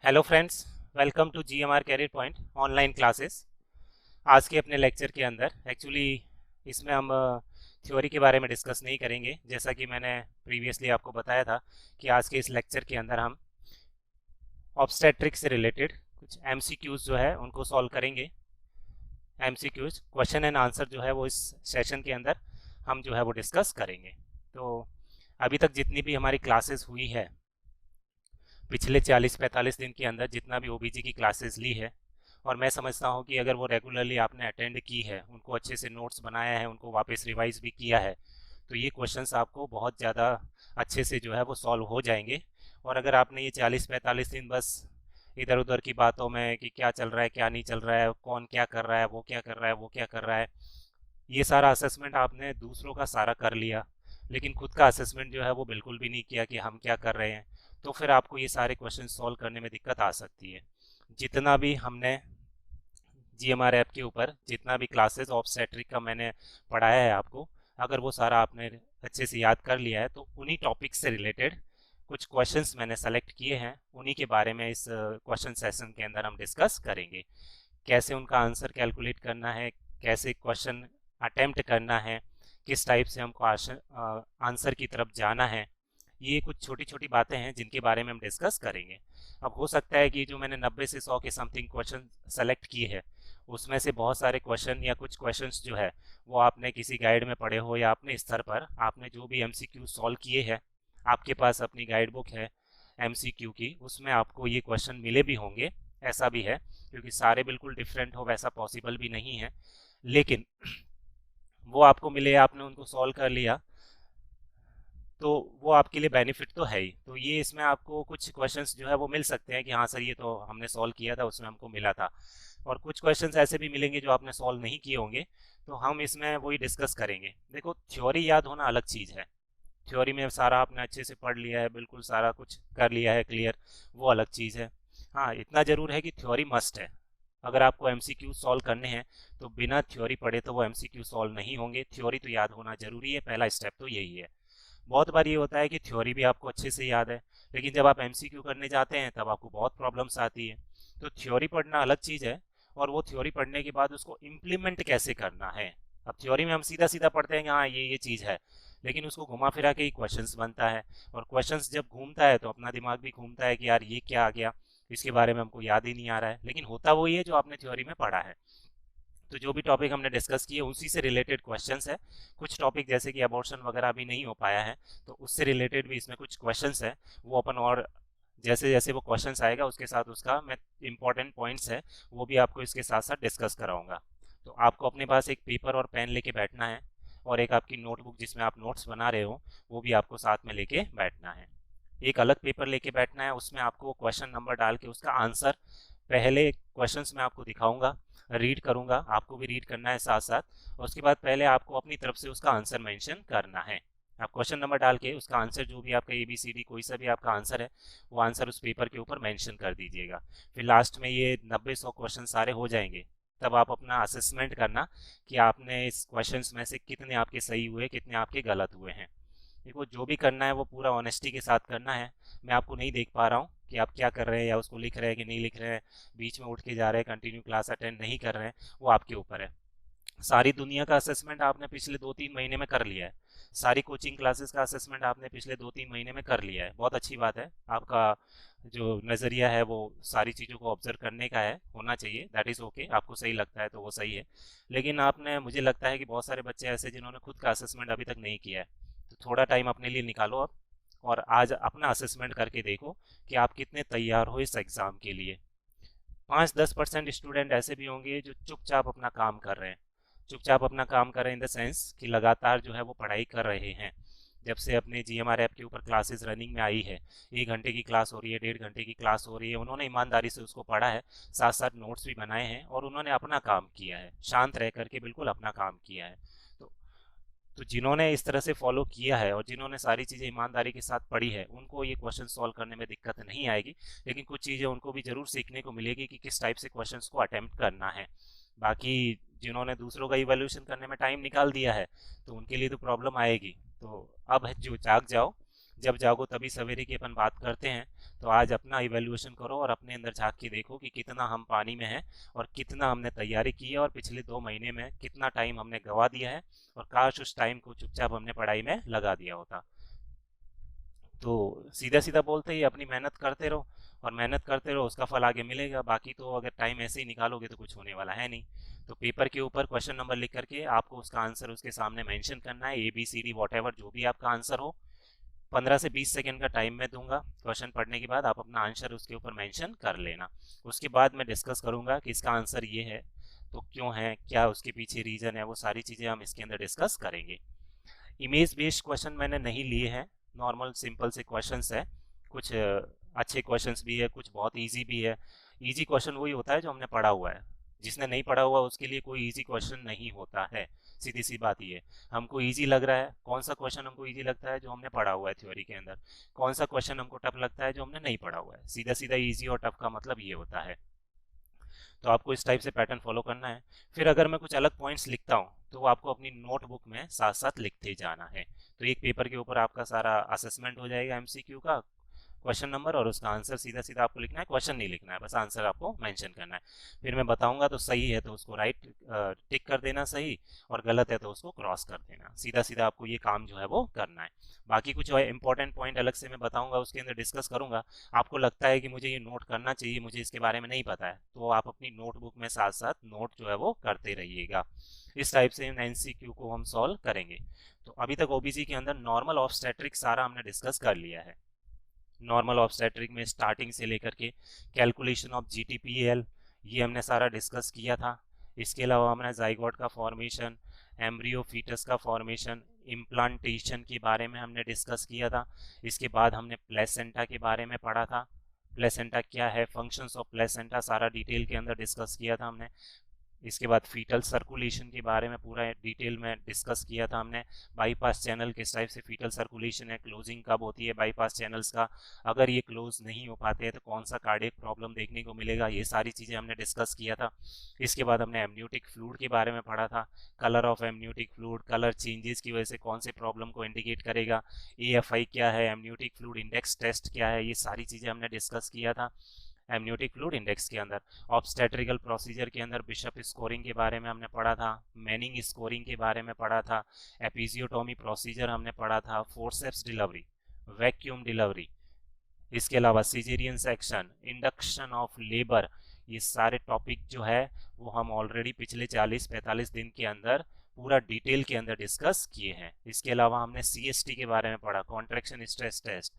Hello friends, welcome to GMR career point online classes. आज के अपने लेक्चर के अंदर एक्चुअली इसमें हम थ्योरी के बारे में डिस्कस नहीं करेंगे। जैसा कि मैंने प्रीवियसली आपको बताया था कि आज के इस लेक्चर के अंदर हम ऑब्स्टेट्रिक से रिलेटेड कुछ एमसीक्यूज जो है उनको सॉल्व करेंगे। एमसीक्यूज क्वेश्चन एंड आंसर जो है वो इस सेशन के अंदर हम जो है वो डिस्कस करेंगे। तो अभी तक जितनी भी हमारी क्लासेस हुई है, पिछले 40-45 दिन के अंदर जितना भी ओबीजी की क्लासेस ली है, और मैं समझता हूँ कि अगर वो रेगुलरली आपने अटेंड की है, उनको अच्छे से नोट्स बनाया है, उनको वापस रिवाइज भी किया है, तो ये क्वेश्चंस आपको बहुत ज़्यादा अच्छे से जो है वो सॉल्व हो जाएंगे। और अगर आपने ये 40-45 दिन बस इधर उधर की बातों में कि क्या चल रहा है क्या नहीं चल रहा है, कौन क्या कर रहा है, वो क्या कर रहा है, वो क्या कर रहा है, ये सारा असेसमेंट आपने दूसरों का सारा कर लिया, लेकिन खुद का असेसमेंट जो है वो बिल्कुल भी नहीं किया कि हम क्या कर रहे हैं, तो फिर आपको ये सारे क्वेश्चन सॉल्व करने में दिक्कत आ सकती है। जितना भी हमने जीएमआर ऐप के ऊपर जितना भी क्लासेस ऑब्स्टेट्रिक का मैंने पढ़ाया है आपको, अगर वो सारा आपने अच्छे से याद कर लिया है, तो उन्हीं टॉपिक्स से रिलेटेड कुछ क्वेश्चंस मैंने सेलेक्ट किए हैं, उन्हीं के बारे में इस क्वेश्चन सेशन के अंदर हम डिस्कस करेंगे। कैसे उनका आंसर कैलकुलेट करना है, कैसे क्वेश्चन अटेम्प्ट करना है, किस टाइप से हमको आंसर की तरफ जाना है, ये कुछ छोटी छोटी बातें हैं जिनके बारे में हम डिस्कस करेंगे। अब हो सकता है कि जो मैंने 90 से 100 के समथिंग क्वेश्चन सेलेक्ट किए हैं, उसमें से बहुत सारे क्वेश्चन या कुछ क्वेश्चंस जो है वो आपने किसी गाइड में पढ़े हो, या अपने स्तर पर आपने जो भी एमसीक्यू सॉल्व किए हैं, आपके पास अपनी गाइड बुक है एमसीक्यू की, उसमें आपको ये क्वेश्चन मिले भी होंगे। ऐसा भी है, क्योंकि सारे बिल्कुल डिफरेंट हो वैसा पॉसिबल भी नहीं है, लेकिन वो आपको मिले, आपने उनको सॉल्व कर लिया, तो वो आपके लिए बेनिफिट तो है ही। तो ये इसमें आपको कुछ क्वेश्चंस जो है वो मिल सकते हैं कि हाँ सर ये तो हमने सॉल्व किया था, उसमें हमको मिला था। और कुछ क्वेश्चंस ऐसे भी मिलेंगे जो आपने सॉल्व नहीं किए होंगे, तो हम इसमें वही डिस्कस करेंगे। देखो, थ्योरी याद होना अलग चीज़ है, थ्योरी में सारा आपने अच्छे से पढ़ लिया है, बिल्कुल सारा कुछ कर लिया है क्लियर, वो अलग चीज़ है। हाँ, इतना ज़रूर है कि थ्योरी मस्ट है। अगर आपको एमसीक्यू सॉल्व करने हैं तो बिना थ्योरी पढ़े तो वो एमसीक्यू सॉल्व नहीं होंगे। थ्योरी तो याद होना जरूरी है, पहला स्टेप तो यही है। बहुत बार ये होता है कि थ्योरी भी आपको अच्छे से याद है, लेकिन जब आप एमसीक्यू करने जाते हैं तब आपको बहुत प्रॉब्लम्स आती है। तो थ्योरी पढ़ना अलग चीज़ है, और वो थ्योरी पढ़ने के बाद उसको इम्प्लीमेंट कैसे करना है। अब थ्योरी में हम सीधा सीधा पढ़ते हैं कि हाँ ये चीज़ है, लेकिन उसको घुमा फिरा के ही क्वेश्चंस बनता है, और क्वेश्चंस जब घूमता है तो अपना दिमाग भी घूमता है कि यार ये क्या आ गया, इसके बारे में हमको याद ही नहीं आ रहा है, लेकिन होता वही है जो आपने थ्योरी में पढ़ा है। तो जो भी टॉपिक हमने डिस्कस किए उसी से रिलेटेड क्वेश्चंस है। कुछ टॉपिक जैसे कि अबॉर्शन वगैरह अभी नहीं हो पाया है, तो उससे रिलेटेड भी इसमें कुछ क्वेश्चंस है, वो अपन और जैसे जैसे वो क्वेश्चंस आएगा उसके साथ उसका मैं इंपॉर्टेंट पॉइंट्स है वो भी आपको इसके साथ साथ डिस्कस कराऊंगा। तो आपको अपने पास एक पेपर और पेन लेके बैठना है, और एक आपकी नोटबुक जिसमें आप नोट्स बना रहे हो वो भी आपको साथ में लेके बैठना है। एक अलग पेपर लेके बैठना है, उसमें आपको क्वेश्चन नंबर डाल के उसका आंसर पहले क्वेश्चंस में आपको दिखाऊंगा, रीड करूंगा, आपको भी रीड करना है साथ साथ, और उसके बाद पहले आपको अपनी तरफ से उसका आंसर मेंशन करना है। आप क्वेश्चन नंबर डाल के उसका आंसर जो भी आपका ABCD कोई सा भी आपका आंसर है, वो आंसर उस पेपर के ऊपर मेंशन कर दीजिएगा। फिर लास्ट में ये 90-100 क्वेश्चन सारे हो जाएंगे, तब आप अपना असेसमेंट करना कि आपने इस क्वेश्चंस में से कितने आपके सही हुए, कितने आपके गलत हुए हैं। देखो, जो भी करना है वो पूरा ऑनेस्टी के साथ करना है। मैं आपको नहीं देख पा रहा हूँ कि आप क्या कर रहे हैं, या उसको लिख रहे हैं कि नहीं लिख रहे हैं, बीच में उठ के जा रहे हैं, कंटिन्यू क्लास अटेंड नहीं कर रहे हैं, वो आपके ऊपर है। सारी दुनिया का असेसमेंट आपने पिछले 2-3 महीने में कर लिया है, सारी कोचिंग क्लासेस का असेसमेंट आपने पिछले 2-3 महीने में कर लिया है, बहुत अच्छी बात है। आपका जो नज़रिया है वो सारी चीज़ों को ऑब्जर्व करने का है, होना चाहिए, दैट इज़ ओके। आपको सही लगता है तो वो सही है, लेकिन आपने, मुझे लगता है कि बहुत सारे बच्चे ऐसे जिन्होंने खुद का असेसमेंट अभी तक नहीं किया है, तो थोड़ा टाइम अपने लिए निकालो आप, और आज अपना असेसमेंट करके देखो कि आप कितने तैयार हो इस एग्ज़ाम के लिए। 5-10% स्टूडेंट ऐसे भी होंगे जो चुपचाप अपना काम कर रहे हैं, चुपचाप अपना काम कर रहे हैं इन द सेंस कि लगातार जो है वो पढ़ाई कर रहे हैं। जब से अपने जीएमआर ऐप के ऊपर क्लासेस रनिंग में आई है, 1 घंटे की क्लास हो रही है, 1.5 घंटे की क्लास हो रही है, उन्होंने ईमानदारी से उसको पढ़ा है, साथ साथ नोट्स भी बनाए हैं, और उन्होंने अपना काम किया है, शांत रह करके बिल्कुल अपना काम किया है। तो तो जिन्होंने इस तरह से फॉलो किया है और जिन्होंने सारी चीज़ें ईमानदारी के साथ पढ़ी है, उनको ये क्वेश्चन सॉल्व करने में दिक्कत नहीं आएगी। लेकिन कुछ चीज़ें उनको भी ज़रूर सीखने को मिलेगी कि किस टाइप से क्वेश्चंस को अटेम्प्ट करना है। बाकी जिन्होंने दूसरों का इवैल्यूएशन करने में टाइम निकाल दिया है, तो उनके लिए तो प्रॉब्लम आएगी। तो अब है जो जाग जाओ, जब जागो तभी सवेरे की अपन बात करते हैं। तो आज अपना इवैल्यूएशन करो और अपने अंदर झांक के देखो कि कितना हम पानी में हैं और कितना हमने तैयारी की है और पिछले 2 महीने में कितना टाइम हमने गंवा दिया है, और काश उस टाइम को चुपचाप हमने पढ़ाई में लगा दिया होता। तो सीधा सीधा बोलते ही अपनी मेहनत करते रहो, और मेहनत करते रहो उसका फल आगे मिलेगा। बाकी तो अगर टाइम ऐसे ही निकालोगे तो कुछ होने वाला है नहीं। तो पेपर के ऊपर क्वेश्चन नंबर लिख करके आपको उसका आंसर उसके सामने मेंशन करना है, ABCD वॉट एवर जो भी आपका आंसर हो। 15 से 20 सेकंड का टाइम मैं दूंगा, क्वेश्चन पढ़ने के बाद आप अपना आंसर उसके ऊपर मेंशन कर लेना। उसके बाद मैं डिस्कस करूंगा कि इसका आंसर ये है तो क्यों है, क्या उसके पीछे रीजन है, वो सारी चीज़ें हम इसके अंदर डिस्कस करेंगे। इमेज बेस्ड क्वेश्चन मैंने नहीं लिए हैं, नॉर्मल सिंपल से क्वेश्चंस है। कुछ अच्छे क्वेश्चंस भी है, कुछ बहुत इजी भी है। इजी क्वेश्चन वही होता है जो हमने पढ़ा हुआ है, जिसने नहीं पढ़ा हुआ उसके लिए कोई इजी क्वेश्चन नहीं होता है। सीधी सी बात ये है, हमको इजी लग रहा है, कौन सा क्वेश्चन हमको इजी लगता है जो हमने पढ़ा हुआ है थ्योरी के अंदर, कौन सा क्वेश्चन हमको टफ लगता है जो हमने नहीं पढ़ा हुआ है। सीधा सीधा इजी और टफ का मतलब ये होता है। तो आपको इस टाइप से पैटर्न फॉलो करना है। फिर अगर मैं कुछ अलग पॉइंट्स लिखता हूँ तो वो आपको अपनी नोटबुक में साथ साथ लिखते जाना है। तो एक पेपर के ऊपर आपका सारा असेसमेंट हो जाएगा, MCQ का क्वेश्चन नंबर और उसका आंसर सीधा सीधा आपको लिखना है, क्वेश्चन नहीं लिखना है, बस आंसर आपको मेंशन करना है। फिर मैं बताऊंगा तो सही है तो उसको राइट टिक कर देना सही, और गलत है तो उसको क्रॉस कर देना। सीधा सीधा आपको ये काम जो है वो करना है। बाकी कुछ इंपॉर्टेंट पॉइंट अलग से मैं बताऊंगा, उसके अंदर डिस्कस करूंगा। आपको लगता है कि मुझे ये नोट करना चाहिए, मुझे इसके बारे में नहीं पता है, तो आप अपनी नोटबुक में साथ साथ नोट जो है वो करते रहिएगा। इस टाइप से NCQ को हम सॉल्व करेंगे। तो अभी तक OBC के अंदर नॉर्मल ऑब्स्टेट्रिक सारा हमने डिस्कस कर लिया है। नॉर्मल ऑब्स्टेट्रिक में स्टार्टिंग से लेकर के कैलकुलेशन ऑफ GTPL ये हमने सारा डिस्कस किया था। इसके अलावा हमने जाइगोट का फॉर्मेशन, एम्ब्रियो फीटस का फॉर्मेशन, इम्प्लांटेशन के बारे में हमने डिस्कस किया था। इसके बाद हमने प्लेसेंटा के बारे में पढ़ा था, प्लेसेंटा क्या है, फंक्शंस ऑफ प्लेसेंटा सारा डिटेल के अंदर डिस्कस किया था हमने। इसके बाद फीटल सर्कुलेशन के बारे में पूरा डिटेल में डिस्कस किया था हमने। बाईपास चैनल किस टाइप से फीटल सर्कुलेशन है, क्लोजिंग कब होती है बाईपास चैनल्स का, अगर ये क्लोज नहीं हो पाते हैं तो कौन सा कार्डियक प्रॉब्लम देखने को मिलेगा, ये सारी चीज़ें हमने डिस्कस किया था। इसके बाद हमने एमनियोटिक फ्लूइड के बारे में पढ़ा था, colour of amniotic fluid, colour changes की वजह से कौन से प्रॉब्लम को इंडिकेट करेगा, AFI क्या है, एमनियोटिक फ्लूइड इंडेक्स टेस्ट क्या है, ये सारी चीज़ें हमने डिस्कस किया था एमनियोटिक फ्लूइड इंडेक्स के अंदर। ऑब्स्टेट्रिकल प्रोसीजर के अंदर बिशप स्कोरिंग के बारे में हमने पढ़ा था, मैनिंग स्कोरिंग के बारे में पढ़ा था, एपिजियोटोमी प्रोसीजर हमने पढ़ा था, फोर्सेप्स डिलीवरी, वैक्यूम डिलीवरी, इसके अलावा caesarean section, induction of labour, ये सारे टॉपिक जो है वो हम ऑलरेडी पिछले 40-45 दिन के अंदर पूरा डिटेल के अंदर डिस्कस किए हैं। इसके अलावा हमने CST के बारे में पढ़ा, कॉन्ट्रैक्शन स्ट्रेस टेस्ट,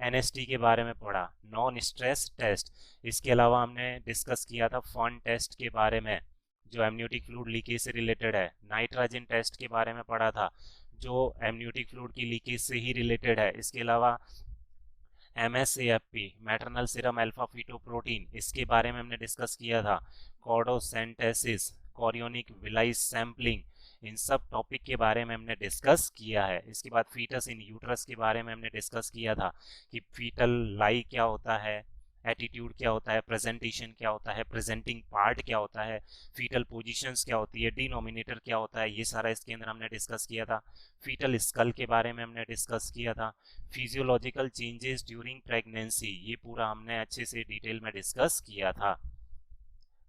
NST के बारे में पढ़ा, नॉन स्ट्रेस टेस्ट। इसके अलावा हमने डिस्कस किया था फन टेस्ट के बारे में जो एमनियोटिक फ्लूइड लीकेज से रिलेटेड है, नाइट्रोजन टेस्ट के बारे में पढ़ा था जो एमनियोटिक फ्लूइड की लीकेज से ही रिलेटेड है। इसके अलावा MSAFP maternal serum alpha fetoprotein, इसके बारे में हमने डिस्कस किया था, कॉर्डोसेंटेसिस, कॉरियोनिक विलाइस सैम्पलिंग, इन सब टॉपिक के बारे में हमने डिस्कस किया है। इसके बाद फीटस इन यूट्रस के बारे में हमने डिस्कस किया था कि फीटल लाई क्या होता है, एटीट्यूड क्या होता है, प्रेजेंटेशन क्या होता है, प्रेजेंटिंग पार्ट क्या होता है, फीटल पोजीशंस क्या होती है, डिनोमिनेटर क्या होता है, ये सारा इसके अंदर हमने डिस्कस किया था। फीटल स्कल के बारे में हमने डिस्कस किया था। फिजियोलॉजिकल चेंजेस ड्यूरिंग प्रेगनेंसी, ये पूरा हमने अच्छे से डिटेल में डिस्कस किया था।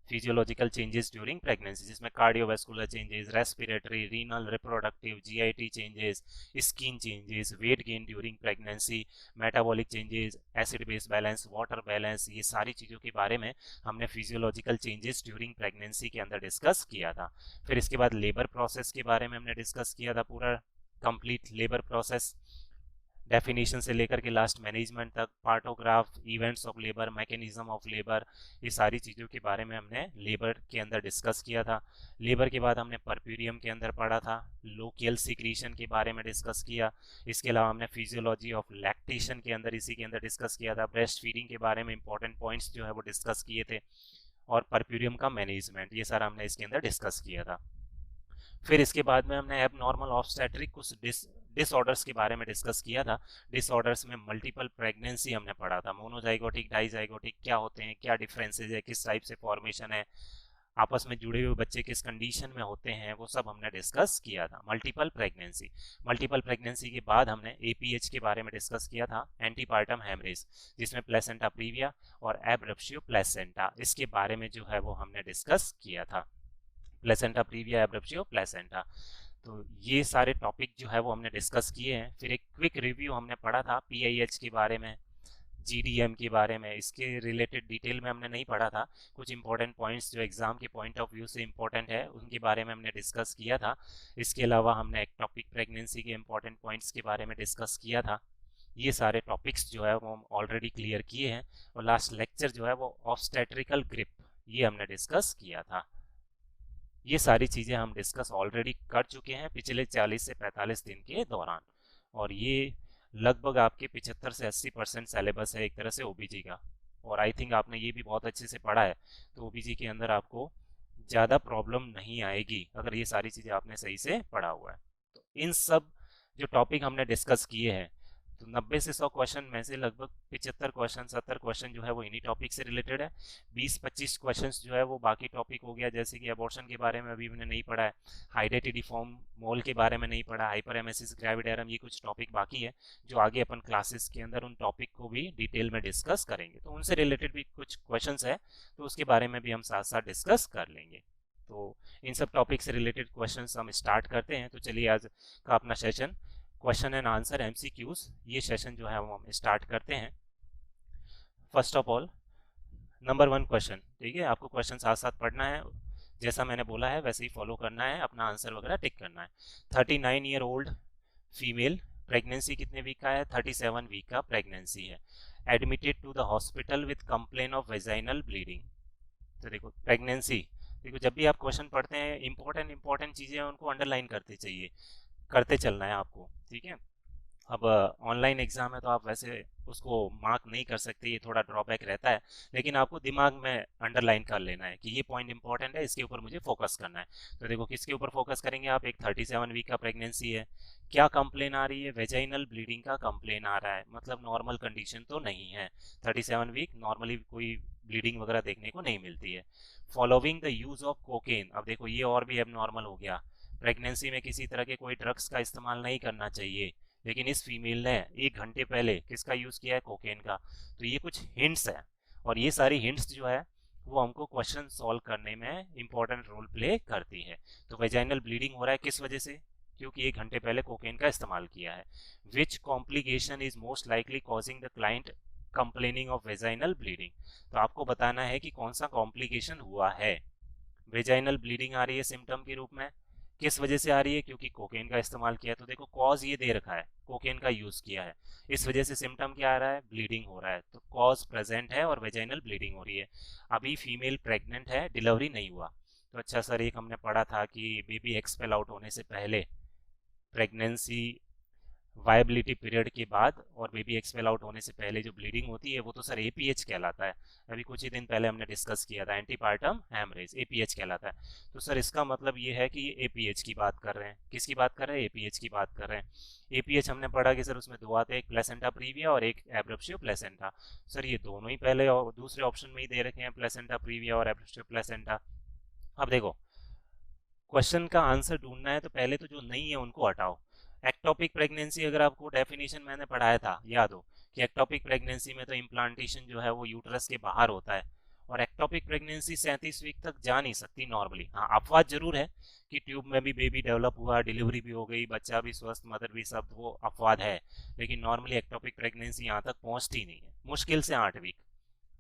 फिजियोलॉजिकल चेंजेस ड्यूरिंग प्रेगनेंसी जिसमें cardiovascular changes, respiratory, renal, reproductive, GIT changes, skin changes, weight gain during pregnancy, metabolic changes, acid base balance, water balance, ये सारी चीज़ों के बारे में हमने फिजियोलॉजिकल चेंजेस ड्यूरिंग प्रेगनेंसी के अंदर डिस्कस किया था। फिर इसके बाद लेबर प्रोसेस के बारे में हमने डिस्कस किया था, पूरा कंप्लीट लेबर प्रोसेस, डेफिनेशन से लेकर के लास्ट मैनेजमेंट तक, partograph, events of labour, mechanism of labour, ये सारी चीज़ों के बारे में हमने लेबर के अंदर डिस्कस किया था। लेबर के बाद हमने परप्यूरियम के अंदर पढ़ा था, लोकियल सिक्रीशन के बारे में डिस्कस किया। इसके अलावा हमने फिजियोलॉजी ऑफ लैक्टेशन के अंदर इसी के अंदर डिस्कस किया था। ब्रेस्ट फीडिंग के बारे में इंपॉर्टेंट पॉइंट्स जो है वो डिस्कस किए थे, और परप्यूरियम का मैनेजमेंट, ये सारा हमने इसके अंदर डिस्कस किया था। फिर इसके बाद में हमने एबनॉर्मल ऑब्स्टेट्रिक कुछ डिसऑर्डर्स के बारे में डिस्कस किया था। डिसऑर्डर्स में मल्टीपल प्रेगनेंसी हमने पढ़ा था, मोनोजाइगोटिक, डाइजाइगोटिक क्या होते हैं, क्या डिफरेंसेस है, किस टाइप से फॉर्मेशन है, आपस में जुड़े हुए बच्चे किस कंडीशन में होते हैं वो सब हमने डिस्कस किया था। मल्टीपल प्रेगनेंसी के बाद हमने एपीएच के बारे में डिस्कस किया था, एंटीपार्टम हेमरेज, जिसमें प्लेसेंटा प्रीविया और एब्रप्शियो प्लेसेंटा, इसके बारे में जो है वो हमने डिस्कस किया था। प्लेसेंटा प्रीविया, एब्रप्शियो प्लेसेंटा, तो ये सारे टॉपिक जो है वो हमने डिस्कस किए हैं। फिर एक क्विक रिव्यू हमने पढ़ा था पीआईएच के बारे में, जीडीएम के बारे में, इसके रिलेटेड डिटेल में हमने नहीं पढ़ा था। कुछ इंपॉर्टेंट पॉइंट्स जो एग्जाम के पॉइंट ऑफ व्यू से इंपॉर्टेंट है उनके बारे में हमने डिस्कस किया था। इसके अलावा हमने एक्टोपिक प्रेगनेंसी के इंपॉर्टेंट पॉइंट्स के बारे में डिस्कस किया था। ये सारे टॉपिक्स जो है वो हम ऑलरेडी क्लियर किए हैं। और लास्ट लेक्चर जो है वो ऑब्स्टेट्रिकल ग्रिप, ये हमने डिस्कस किया था। ये सारी चीज़ें हम डिस्कस ऑलरेडी कर चुके हैं पिछले 40 से 45 दिन के दौरान, और ये लगभग आपके 75 से 80% सिलेबस है एक तरह से ओबीजी का। और आई थिंक आपने ये भी बहुत अच्छे से पढ़ा है, तो ओबीजी के अंदर आपको ज़्यादा प्रॉब्लम नहीं आएगी अगर ये सारी चीज़ें आपने सही से पढ़ा हुआ है। तो इन सब जो टॉपिक हमने डिस्कस किए हैं, तो 90 से 100 क्वेश्चन में से लगभग 75 क्वेश्चन 70 क्वेश्चन जो है वो इन्हीं टॉपिक से रिलेटेड है। 20-25 क्वेश्चन जो है वो बाकी टॉपिक हो गया, जैसे कि अबॉर्शन के बारे में अभी मैंने नहीं पढ़ा है, हाइड्रेटिडिफॉर्म मोल के बारे में नहीं पढ़ा, हाइपरेमेसिस ग्रेविडेरम, ये कुछ टॉपिक बाकी है जो आगे अपन क्लासेस के अंदर उन टॉपिक को भी डिटेल में डिस्कस करेंगे। तो उनसे रिलेटेड भी कुछ क्वेश्चन है, तो उसके बारे में भी हम साथ साथ डिस्कस कर लेंगे। तो इन सब टॉपिक से रिलेटेड क्वेश्चंस हम स्टार्ट करते हैं। तो चलिए आज का अपना session question and answer MCQs, ये सेशन जो है वो हम स्टार्ट करते हैं। First of all number 1 question, ठीक है, आपको क्वेश्चन साथ साथ पढ़ना है, जैसा मैंने बोला है वैसे ही फॉलो करना है, अपना आंसर वगैरह टिक करना है। 39 ईयर ओल्ड फीमेल, प्रेगनेंसी कितने वीक का है? 37 वीक का प्रेगनेंसी है। Admitted to the hospital with complain of vaginal bleeding. तो देखो प्रेगनेंसी, देखो जब भी आप क्वेश्चन पढ़ते हैं इंपॉर्टेंट चीज़ें उनको अंडरलाइन करते चलना है आपको, ठीक है। अब ऑनलाइन एग्जाम है तो आप वैसे उसको मार्क नहीं कर सकते, ये थोड़ा ड्रॉबैक रहता है, लेकिन आपको दिमाग में अंडरलाइन कर लेना है कि ये पॉइंट इंपॉर्टेंट है, इसके ऊपर मुझे फोकस करना है। तो देखो किसके ऊपर फोकस करेंगे आप? एक 37 वीक का प्रेगनेंसी है, क्या कंप्लेन आ रही है? वेजाइनल ब्लीडिंग का कंप्लेन आ रहा है, मतलब नॉर्मल कंडीशन तो नहीं है। 37 वीक नॉर्मली कोई ब्लीडिंग वगैरह देखने को नहीं मिलती है। Following the use of cocaine, अब देखो ये और भी एबनॉर्मल हो गया, प्रेगनेंसी में किसी तरह के कोई ड्रग्स का इस्तेमाल नहीं करना चाहिए, लेकिन इस फीमेल ने 1 घंटे पहले किसका यूज़ किया है? कोकेन का। तो ये कुछ हिंट्स है, और ये सारी हिंट्स जो है वो हमको क्वेश्चन सॉल्व करने में इंपॉर्टेंट रोल प्ले करती है। तो वेजाइनल ब्लीडिंग हो रहा है किस वजह से? क्योंकि 1 घंटे पहले कोकेन का इस्तेमाल किया है। Which complication is most likely causing the client complaining of vaginal bleeding, तो आपको बताना है कि कौन सा कॉम्प्लिकेशन हुआ है। वेजाइनल ब्लीडिंग आ रही है सिम्टम के रूप में, किस वजह से आ रही है? क्योंकि कोकेन का इस्तेमाल किया है। तो देखो कॉज ये दे रखा है, कोकेन का यूज किया है, इस वजह से सिम्टम क्या आ रहा है? ब्लीडिंग हो रहा है। तो कॉज प्रेजेंट है और वेजाइनल ब्लीडिंग हो रही है। अभी फीमेल प्रेग्नेंट है, डिलीवरी नहीं हुआ। तो अच्छा सर, एक हमने पढ़ा था कि बेबी एक्सपेल आउट होने से पहले, प्रेगनेंसी वायबिलिटी पीरियड के बाद और बेबी एक्सपेल आउट होने से पहले जो ब्लीडिंग होती है वो तो सर एपीएच कहलाता है। अभी कुछ ही दिन पहले हमने डिस्कस किया था, एंटीपार्टम हेमरेज, एपीएच कहलाता है। तो सर इसका मतलब ये है कि ये एपीएच की बात कर रहे हैं। किसकी बात कर रहे हैं? एपीएच की बात कर रहे हैं। एपीएच हमने पढ़ा कि सर उसमें 2 आते हैं, एक प्लेसेंटा प्रीविया और एक एब्रप्शियो प्लेसेंटा। सर ये दोनों ही पहले और दूसरे ऑप्शन में ही दे रखे हैं, प्लेसेंटा प्रीविया और एब्रप्शियो प्लेसेंटा। अब देखो क्वेश्चन का आंसर ढूंढना है तो पहले तो जो नहीं है उनको हटाओ। एक्टोपिक प्रेगनेंसी, अगर आपको डेफिनेशन मैंने पढ़ाया था याद हो कि एक्टोपिक प्रेगनेंसी में तो इम्प्लांटेशन जो है वो यूटरस के बाहर होता है, और एक्टोपिक प्रेगनेंसी 37 वीक तक जा नहीं सकती नॉर्मली। हाँ अपवाद जरूर है कि ट्यूब में भी बेबी डेवलप हुआ, डिलीवरी भी हो गई, बच्चा भी स्वस्थ, मदर भी, सब, वो अपवाद है, लेकिन नॉर्मली एक्टोपिक प्रेगनेंसी यहाँ तक पहुँचती नहीं है, मुश्किल से 8 वीक।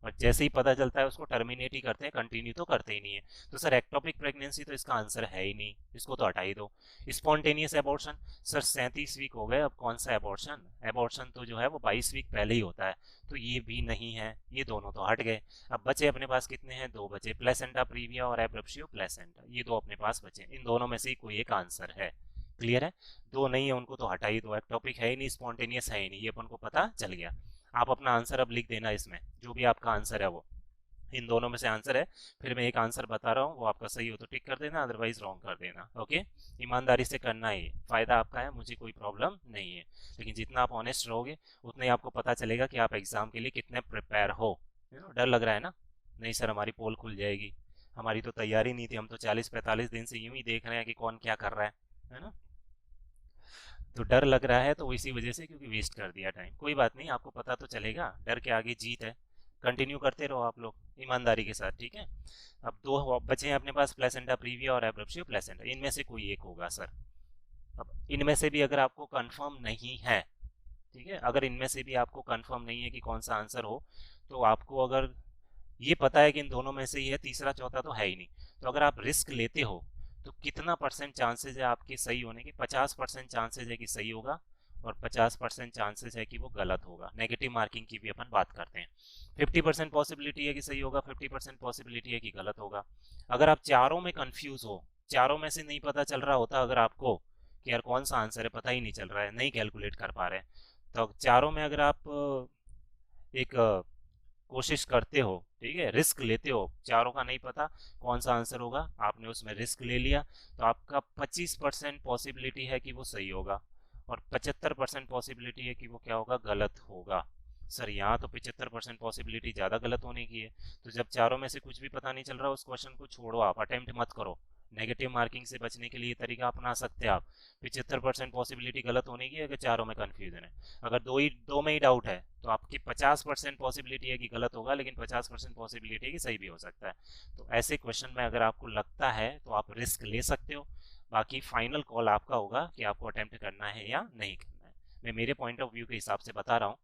और जैसे ही पता चलता है उसको टर्मिनेट ही करते हैं, कंटिन्यू तो करते ही नहीं है। तो सर एक्टोपिक प्रेगनेंसी तो इसका आंसर है ही नहीं, इसको तो हटा ही दो। स्पॉन्टेनियस एबॉर्शन, सर 37 वीक हो गए, अब कौन सा एबॉर्शन? एबॉर्शन तो जो है वो 22 वीक पहले ही होता है, तो ये भी नहीं है, ये दोनों तो हट गए। अब बचे अपने पास कितने हैं? 2 बचे, प्लेसेंटा प्रीविया और एब्रप्शियो प्लेसेंटा, ये 2 अपने पास बचे। इन दोनों में से कोई एक आंसर है, क्लियर है? 2 नहीं है उनको तो हटा ही दो, एक्टोपिक है ही नहीं, स्पॉन्टेनियस है ही नहीं, ये अपन को पता चल गया। आप अपना आंसर अब लिख देना, इसमें जो भी आपका आंसर है वो इन दोनों में से आंसर है। फिर मैं एक आंसर बता रहा हूँ, वो आपका सही हो तो टिक कर देना, अदरवाइज रॉन्ग कर देना। ओके, ईमानदारी से करना है, फायदा आपका है, मुझे कोई प्रॉब्लम नहीं है, लेकिन जितना आप ऑनेस्ट रहोगे उतना ही आपको पता चलेगा कि आप एग्जाम के लिए कितने प्रिपेयर हो। डर लग रहा है ना? नहीं सर हमारी पोल खुल जाएगी, हमारी तो तैयारी नहीं थी, हम तो 40-45 दिन से यूं ही देख रहे हैं कि कौन क्या कर रहा है ना। तो डर लग रहा है तो इसी वजह से, क्योंकि वेस्ट कर दिया टाइम। कोई बात नहीं, आपको पता तो चलेगा, डर के आगे जीत है। कंटिन्यू करते रहो आप लोग ईमानदारी के साथ, ठीक है। अब दो बचे हैं अपने पास, प्लेसेंटा प्रीविया और एब्रप्शियो प्लेसेंटा, इनमें से कोई एक होगा सर। अब इनमें से भी अगर आपको कंफर्म नहीं है, ठीक है, अगर इनमें से भी आपको कंफर्म नहीं है कि कौन सा आंसर हो, तो आपको अगर ये पता है कि इन दोनों में से ही है, तीसरा चौथा तो है ही नहीं, तो अगर आप रिस्क लेते हो तो कितना परसेंट चांसेस है आपके सही होने के? 50% चांसेस है कि सही होगा और 50% चांसेस है कि वो गलत होगा। नेगेटिव मार्किंग की भी अपन बात करते हैं। 50% पॉसिबिलिटी है कि सही होगा, 50% पॉसिबिलिटी है कि गलत होगा। अगर आप चारों में कंफ्यूज हो, चारों में से नहीं पता चल रहा होता अगर आपको कि यार कौन सा आंसर है, पता ही नहीं चल रहा है, नहीं कैलकुलेट कर पा रहे हैं, तो चारों में अगर आप एक कोशिश करते हो, ठीक है, रिस्क लेते हो, चारों का नहीं पता कौन सा आंसर होगा, आपने उसमें रिस्क ले लिया, तो आपका 25% पॉसिबिलिटी है कि वो सही होगा और 75% पॉसिबिलिटी है कि वो क्या होगा, गलत होगा। सर यहाँ तो 75% पॉसिबिलिटी ज़्यादा गलत होने की है। तो जब चारों में से कुछ भी पता नहीं चल रहा, उस क्वेश्चन को छोड़ो, आप अटेम्प्ट मत करो। नेगेटिव मार्किंग से बचने के लिए तरीका अपना सकते हैं आप। 75% पॉसिबिलिटी गलत होने की है अगर चारों में कन्फ्यूजन है। अगर दो में ही डाउट है तो आपकी 50% पॉसिबिलिटी है कि गलत होगा, लेकिन 50% पॉसिबिलिटी है कि सही भी हो सकता है। तो ऐसे क्वेश्चन में अगर आपको लगता है तो आप रिस्क ले सकते हो। बाकी फाइनल कॉल आपका होगा कि आपको अटेम्प्ट करना है या नहीं करना है। मैं मेरे पॉइंट ऑफ व्यू के हिसाब से बता रहा हूँ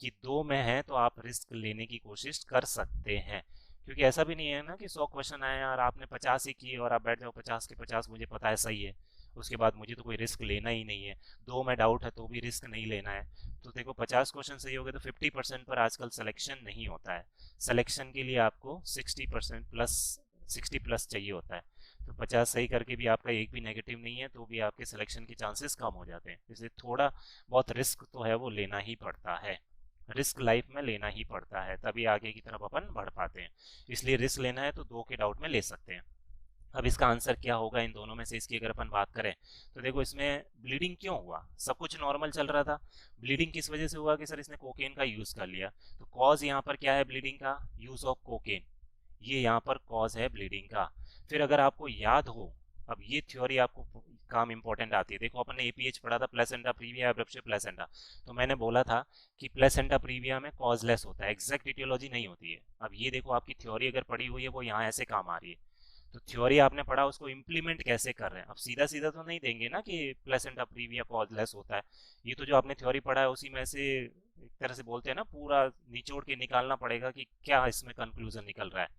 कि दो में है तो आप रिस्क लेने की कोशिश कर सकते हैं, क्योंकि ऐसा भी नहीं है ना कि 100 क्वेश्चन आए और आपने 50 ही किए और आप बैठ जाओ 50 के 50 मुझे पता है सही है, उसके बाद मुझे तो कोई रिस्क लेना ही नहीं है। दो में डाउट है तो भी रिस्क नहीं लेना है। तो देखो 50 क्वेश्चन सही हो गए तो 50% पर आजकल सिलेक्शन नहीं होता है। सिलेक्शन के लिए आपको 60% प्लस 60 प्लस चाहिए होता है। तो 50 सही करके भी आपका एक भी नेगेटिव नहीं है तो भी आपके सिलेक्शन के चांसेस कम हो जाते हैं। इसलिए थोड़ा बहुत रिस्क तो है वो लेना ही पड़ता है। रिस्क लाइफ में लेना ही पड़ता है, तभी आगे की तरफ अपन बढ़ पाते हैं। इसलिए रिस्क लेना है तो दो के डाउट में ले सकते हैं। अब इसका आंसर क्या होगा इन दोनों में से, इसकी अगर अपन बात करें तो देखो इसमें ब्लीडिंग क्यों हुआ? सब कुछ नॉर्मल चल रहा था, ब्लीडिंग किस वजह से हुआ कि सर इसने कोकेन का यूज कर लिया। तो कॉज यहाँ पर क्या है ब्लीडिंग का? यूज ऑफ कोकेन, ये यहाँ पर कॉज है ब्लीडिंग का। फिर अगर आपको याद हो, अब ये थ्योरी आपको काम इंपॉर्टेंट आती है। देखो अपन ने एपीएच पढ़ा था, प्लेसेंटा प्रीविया एब्रप्शियो प्लेसेंटा। तो मैंने बोला था कि प्लेसेंटा प्रीविया में कॉजलेस होता है, एग्जैक्ट इटियोलॉजी नहीं होती है। अब ये देखो आपकी थ्योरी अगर पढ़ी हुई है वो यहाँ ऐसे काम आ रही है। तो थ्योरी आपने पढ़ा, उसको इम्प्लीमेंट कैसे कर रहे हैं? अब सीधा सीधा तो नहीं देंगे ना कि प्लेसेंटा प्रीविया कॉजलेस होता है। ये तो जो आपने थ्योरी पढ़ा है उसी में से एक तरह से बोलते हैं ना, पूरा निचोड़ के निकालना पड़ेगा कि क्या इसमें कंक्लूजन निकल रहा है।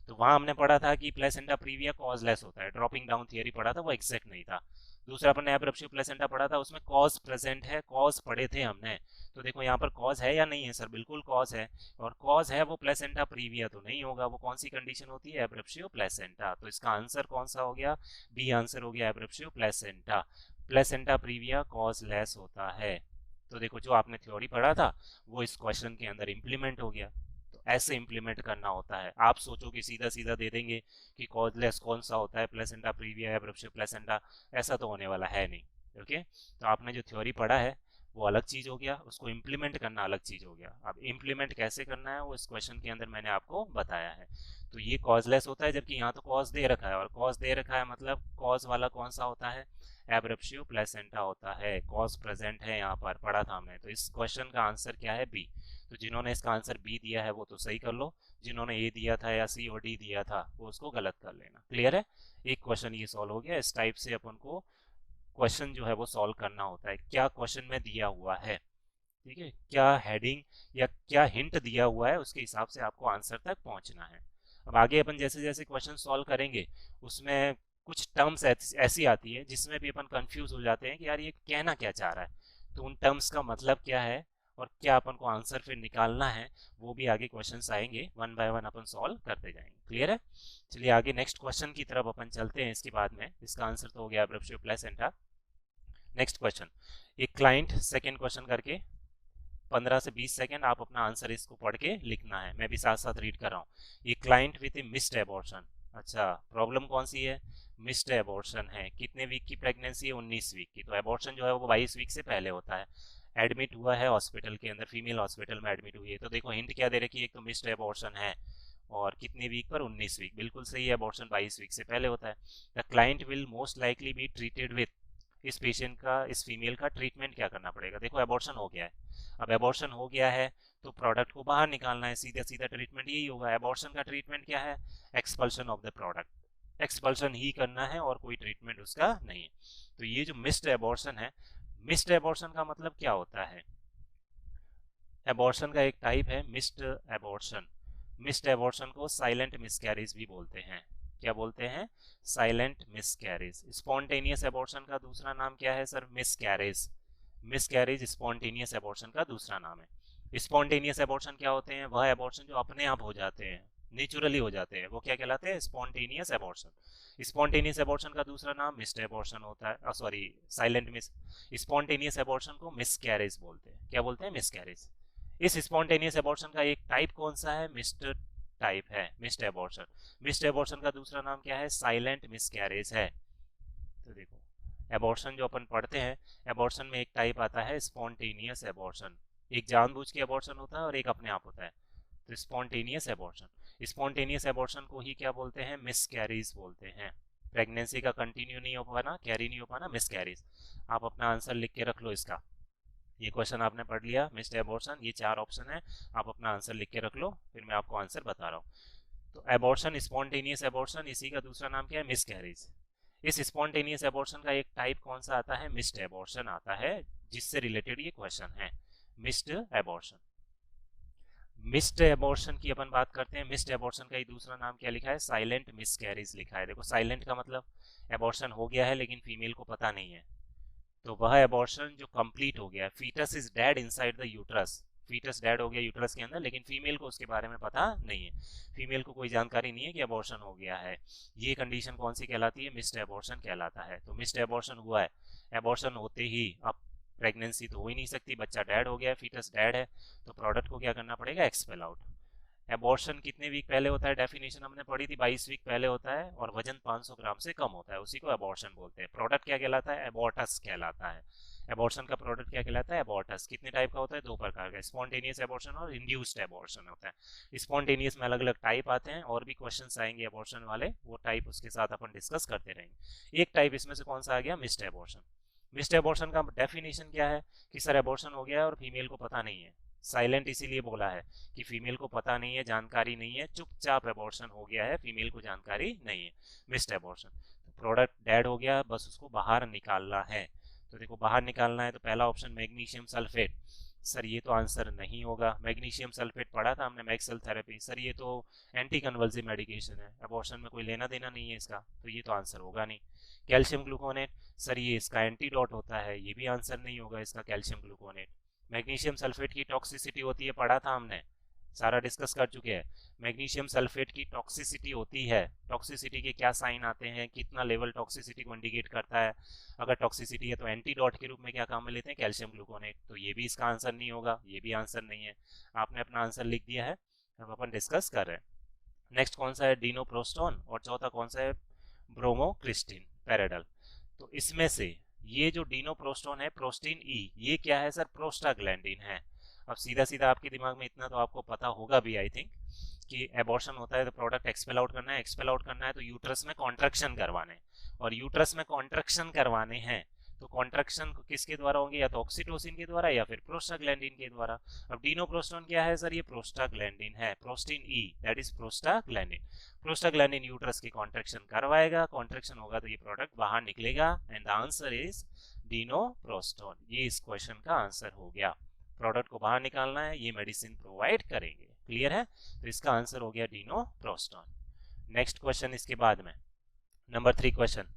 तो वहां हमने पढ़ा था कि प्लेसेंटा प्रीविया कॉजलेस होता है, ड्रॉपिंग डाउन थियरी पढ़ा था, वो एग्जैक्ट नहीं था। दूसरा अपन ने एब्रप्शियो प्लेसेंटा पढ़ा था, उसमें कॉज प्रेजेंट है, कॉज पढ़े थे हमने। तो देखो यहाँ पर कॉज है या नहीं है? सर बिल्कुल कॉज है, और कॉज है वो प्लेसेंटा प्रीविया तो नहीं होगा। वो कौन सी कंडीशन होती है? Abruptio placenta. तो इसका आंसर कौन सा हो गया? बी आंसर हो गया, abruptio placenta. Placenta previa cause less होता है। तो देखो जो आपने थ्योरी पढ़ा था वो इस क्वेश्चन के अंदर इम्प्लीमेंट हो गया। तो ऐसे इम्प्लीमेंट करना होता है। आप सोचो कि सीधा सीधा दे देंगे कि कॉजलेस कौन सा होता है, प्लेसेंटा प्रीविया या एब्रप्शियो प्लेसेंटा, ऐसा तो होने वाला है नहीं। ओके, तो आपने जो थ्योरी पढ़ा है वो अलग चीज हो गया, उसको इम्प्लीमेंट करना अलग चीज हो गया। अब इम्प्लीमेंट कैसे करना है वो इस क्वेश्चन के अंदर मैंने आपको बताया है। तो ये कॉजलेस होता है, जबकि यहाँ तो कॉज दे रखा है, और कॉज दे रखा है मतलब कॉज वाला कौन सा होता है? एब्रप्शियो प्लेसेंटा होता है। कॉज प्रेजेंट है यहाँ पर, पढ़ा था हमने। तो इस क्वेश्चन का आंसर क्या है? बी। तो जिन्होंने इसका आंसर बी दिया है वो तो सही कर लो, जिन्होंने ए दिया था या सी और डी दिया था वो उसको गलत कर लेना। क्लियर है? एक क्वेश्चन ये सॉल्व हो गया। इस टाइप से अपन को क्वेश्चन जो है वो सॉल्व करना होता है। क्या क्वेश्चन में दिया हुआ है, ठीक है, क्या हेडिंग या क्या हिंट दिया हुआ है, उसके हिसाब से आपको आंसर तक पहुंचना है। अब आगे अपन जैसे जैसे क्वेश्चन सॉल्व करेंगे उसमें कुछ टर्म्स ऐसी आती है जिसमें भी अपन कंफ्यूज हो जाते हैं कि यार ये कहना क्या चाह रहा है। तो उन टर्म्स का मतलब क्या है और क्या अपन को आंसर फिर निकालना है, वो भी आगे क्वेश्चंस आएंगे, one by one upon solve करते जाएंगे। क्लियर है? चलिए आगे नेक्स्ट क्वेश्चन की तरफ अपन चलते हैं। इसके बाद में इसका आंसर तो हो गया एब्रप्शियो प्लेसेंटा। नेक्स्ट क्वेश्चन, एक क्लाइंट, सेकेंड क्वेश्चन करके 15 से 20 सेकंड आप अपना आंसर इसको पढ़ के लिखना है, मैं भी साथ साथ रीड कर रहा हूँ। ये client with A missed abortion, अच्छा प्रॉब्लम कौन सी है? मिस्ड एबॉर्शन है। कितने वीक की प्रेगनेंसी है? 19 वीक की। तो एबॉर्शन जो है वो 22 वीक से पहले होता है। एडमिट हुआ है हॉस्पिटल के अंदर, फीमेल हॉस्पिटल में एडमिट हुई है। तो देखो हिंट क्या दे रखी है, एक तो मिस्ड एबॉर्शन है, और कितने वीक पर, 19 वीक। बिल्कुल सही है, अबॉर्शन 22 वीक से पहले होता है। The client will most likely be treated with, इस पेशेंट का, इस फीमेल का ट्रीटमेंट क्या करना पड़ेगा। देखो अबॉर्शन हो गया है, अब अबॉर्शन हो गया है तो प्रोडक्ट को बाहर निकालना है, सीधा सीधा ट्रीटमेंट यही होगा। अबॉर्शन का ट्रीटमेंट क्या है, expulsion of the product, expulsion ही करना है और कोई ट्रीटमेंट उसका नहीं है। तो ये जो मिस्ड एबॉर्शन है, मिस्ड एबॉर्शन का मतलब क्या होता है, एबॉर्शन का एक टाइप है मिस्ड एबॉर्शन। मिस्ड एबॉर्शन को साइलेंट मिसकैरेज भी बोलते हैं। क्या बोलते हैं, साइलेंट मिसकैरेज। स्पॉन्टेनियस एबॉर्शन का दूसरा नाम क्या है sir, miscarriage. Miscarriage spontaneous abortion का दूसरा नाम है। स्पॉन्टेनियस एबॉर्शन क्या होते हैं, वह एबॉर्शन जो अपने आप हो जाते हैं, नेचुरली हो जाते हैं, वो क्या कहलाते हैं, स्पॉन्टेनियस एबॉर्शन। स्पॉन्टेनियस एबॉर्शन का दूसरा नाम मिस्ड एबॉर्शन होता है, sorry silent miss. Spontaneous abortion को मिसकैरेज बोलते हैं। क्या बोलते हैं, मिसकैरेज। इस स्पॉन्टेनियस एबॉर्शन का एक टाइप कौन सा है, मिस्ड टाइप है, मिस्ड एबॉर्शन। मिस्ड एबॉर्शन का दूसरा नाम क्या है, साइलेंट मिसकैरेज है। तो देखो एबॉर्शन जो अपन पढ़ते हैं, एबॉर्शन में एक टाइप आता है स्पॉन्टेनियस एबॉर्शन, एक जानबूझ के एबॉर्शन होता है और एक अपने आप होता है। तो स्पॉन्टेनियस एबॉर्शन, स्पॉन्टेनियस एबॉर्शन को ही क्या बोलते हैं, मिसकैरेज बोलते हैं। प्रेगनेंसी का कंटिन्यू नहीं हो पाना, कैरी नहीं हो पाना, मिसकैरेज। आप अपना आंसर लिख के रख लो इसका। ये क्वेश्चन आपने पढ़ लिया, मिस्ड एबॉर्शन, ये 4 ऑप्शन है, आप अपना आंसर लिख के रख लो, फिर मैं आपको आंसर बता रहा हूँ। तो एबॉर्शन, स्पॉन्टेनियस एबॉर्शन, इसी का दूसरा नाम क्या है, मिसकैरेज। इस स्पॉन्टेनियस एबॉर्शन का एक टाइप कौन सा आता है, मिस्ड एबॉर्शन आता है, जिससे रिलेटेड ये क्वेश्चन है, मिस्ड एबॉर्शन। मिस्ड एबॉर्शन की अपन बात करते हैं, मिस्ड एबॉर्शन का ही दूसरा नाम क्या लिखा है, साइलेंट मिसकैरेज लिखा है। देखो साइलेंट का मतलब एबॉर्शन हो गया है लेकिन फीमेल को पता नहीं है, तो वह एबॉर्शन जो कंप्लीट हो गया, foetus is dead inside the uterus, foetus dead हो गया यूट्रस के अंदर, लेकिन फीमेल को उसके बारे में पता नहीं है, फीमेल को कोई जानकारी नहीं है कि एबॉर्शन हो गया है। ये कंडीशन कौन सी कहलाती है, मिस्ड एबॉर्शन कहलाता है। तो मिस्ड एबॉर्शन हुआ है, एबॉर्शन होते ही अब प्रेगनेंसी तो हो ही नहीं सकती, बच्चा डेड हो गया, फीटस डेड है, तो प्रोडक्ट को क्या करना पड़ेगा, एक्सपेल आउट। एबॉर्शन कितने वीक पहले होता है, डेफिनेशन हमने पढ़ी थी, 22 वीक पहले होता है और वजन 500 ग्राम से कम होता है, उसी को एबॉर्शन बोलते हैं। प्रोडक्ट क्या कहलाता है, एबॉर्टस कहलाता है। एबॉर्शन का प्रोडक्ट क्या कहलाता है, एबॉर्टस। कितने टाइप का होता है, 2 प्रकार का, स्पॉन्टेनियस एबॉर्शन और इंड्यूस्ड एबॉर्शन होता है। स्पॉन्टेनियस में अलग अलग टाइप आते हैं, और भी क्वेश्चंस आएंगे एबॉर्शन वाले, वो टाइप उसके साथ अपन डिस्कस करते रहेंगे। एक टाइप इसमें से कौन सा आ गया, मिस्ड एबॉर्शन। मिस्ड एबॉर्शन का डेफिनेशन क्या है कि सर एबॉर्शन हो गया है और फीमेल को पता नहीं है, साइलेंट इसीलिए बोला है कि फीमेल को पता नहीं है, जानकारी नहीं है, चुपचाप एबॉर्शन हो गया है, फीमेल को जानकारी नहीं है, मिस्ड एबॉर्शन। तो प्रोडक्ट डेड हो गया, बस उसको बाहर निकालना है। तो देखो बाहर निकालना है तो पहला ऑप्शन मैग्नीशियम सल्फेट, सर ये तो आंसर नहीं होगा। मैग्नीशियम सल्फेट पढ़ा था हमने, मैक्सेल थेरेपी, सर ये तो एंटी कन्वल्सिव मेडिकेशन है, एबॉर्शन में कोई लेना देना नहीं है इसका, तो ये तो आंसर होगा नहीं। कैल्शियम ग्लूकोनेट, सर ये इसका एंटीडोट होता है, ये भी आंसर नहीं होगा इसका, कैल्शियम ग्लूकोनेट। मैग्नीशियम सल्फेट की टॉक्सिसिटी होती है, पढ़ा था हमने, सारा डिस्कस कर चुके हैं। मैग्नीशियम सल्फेट की टॉक्सिसिटी होती है, टॉक्सिसिटी के क्या साइन आते हैं, कितना लेवल टॉक्सिसिटी को इंडिकेट करता है। अगर टॉक्सिसिटी है तो एंटीडोट के रूप में क्या काम में लेते हैं, कैल्शियम ग्लूकोनेट, तो ये भी इसका आंसर नहीं होगा, ये भी आंसर नहीं है। आपने अपना आंसर लिख दिया है, अब अपन डिस्कस कर रहे हैं। नेक्स्ट कौन सा है, डिनोप्रोस्टोन, और चौथा कौन सा है, ब्रोमोक्रिस्टिन पैराडल। तो इसमें से ये जो डिनोप्रोस्टोन है, प्रोस्टीन ई, ये क्या है सर, प्रोस्टाग्लैंडिन है। अब सीधा सीधा आपके दिमाग में इतना तो आपको पता होगा भी आई थिंक, कि एबॉर्शन होता है तो प्रोडक्ट एक्सपेल आउट करना है, एक्सपेल आउट करना है तो यूट्रस में कॉन्ट्रैक्शन करवाने हैं, और यूट्रस में कॉन्ट्रैक्शन करवाने हैं तो कॉन्ट्रैक्शन किसके द्वारा होंगे, या तो ऑक्सीटोसिन के द्वारा या फिर प्रोस्टाग्लैंडिन के द्वारा। अब डिनोप्रोस्टोन क्या है सर, ये प्रोस्टाग्लैंडिन है, Prostin E that is prostaglandin. Prostaglandin uterus की कॉन्ट्रैक्शन करवाएगा, कॉन्ट्रैक्शन होगा तो ये प्रोडक्ट बाहर निकलेगा, and the answer is dinoprostone. ये इस क्वेश्चन का आंसर हो गया, प्रोडक्ट को बाहर निकालना है, ये मेडिसिन प्रोवाइड करेंगे। क्लियर है, तो इसका आंसर हो गया डिनोप्रोस्टोन। नेक्स्ट क्वेश्चन इसके बाद में, नंबर 3 क्वेश्चन,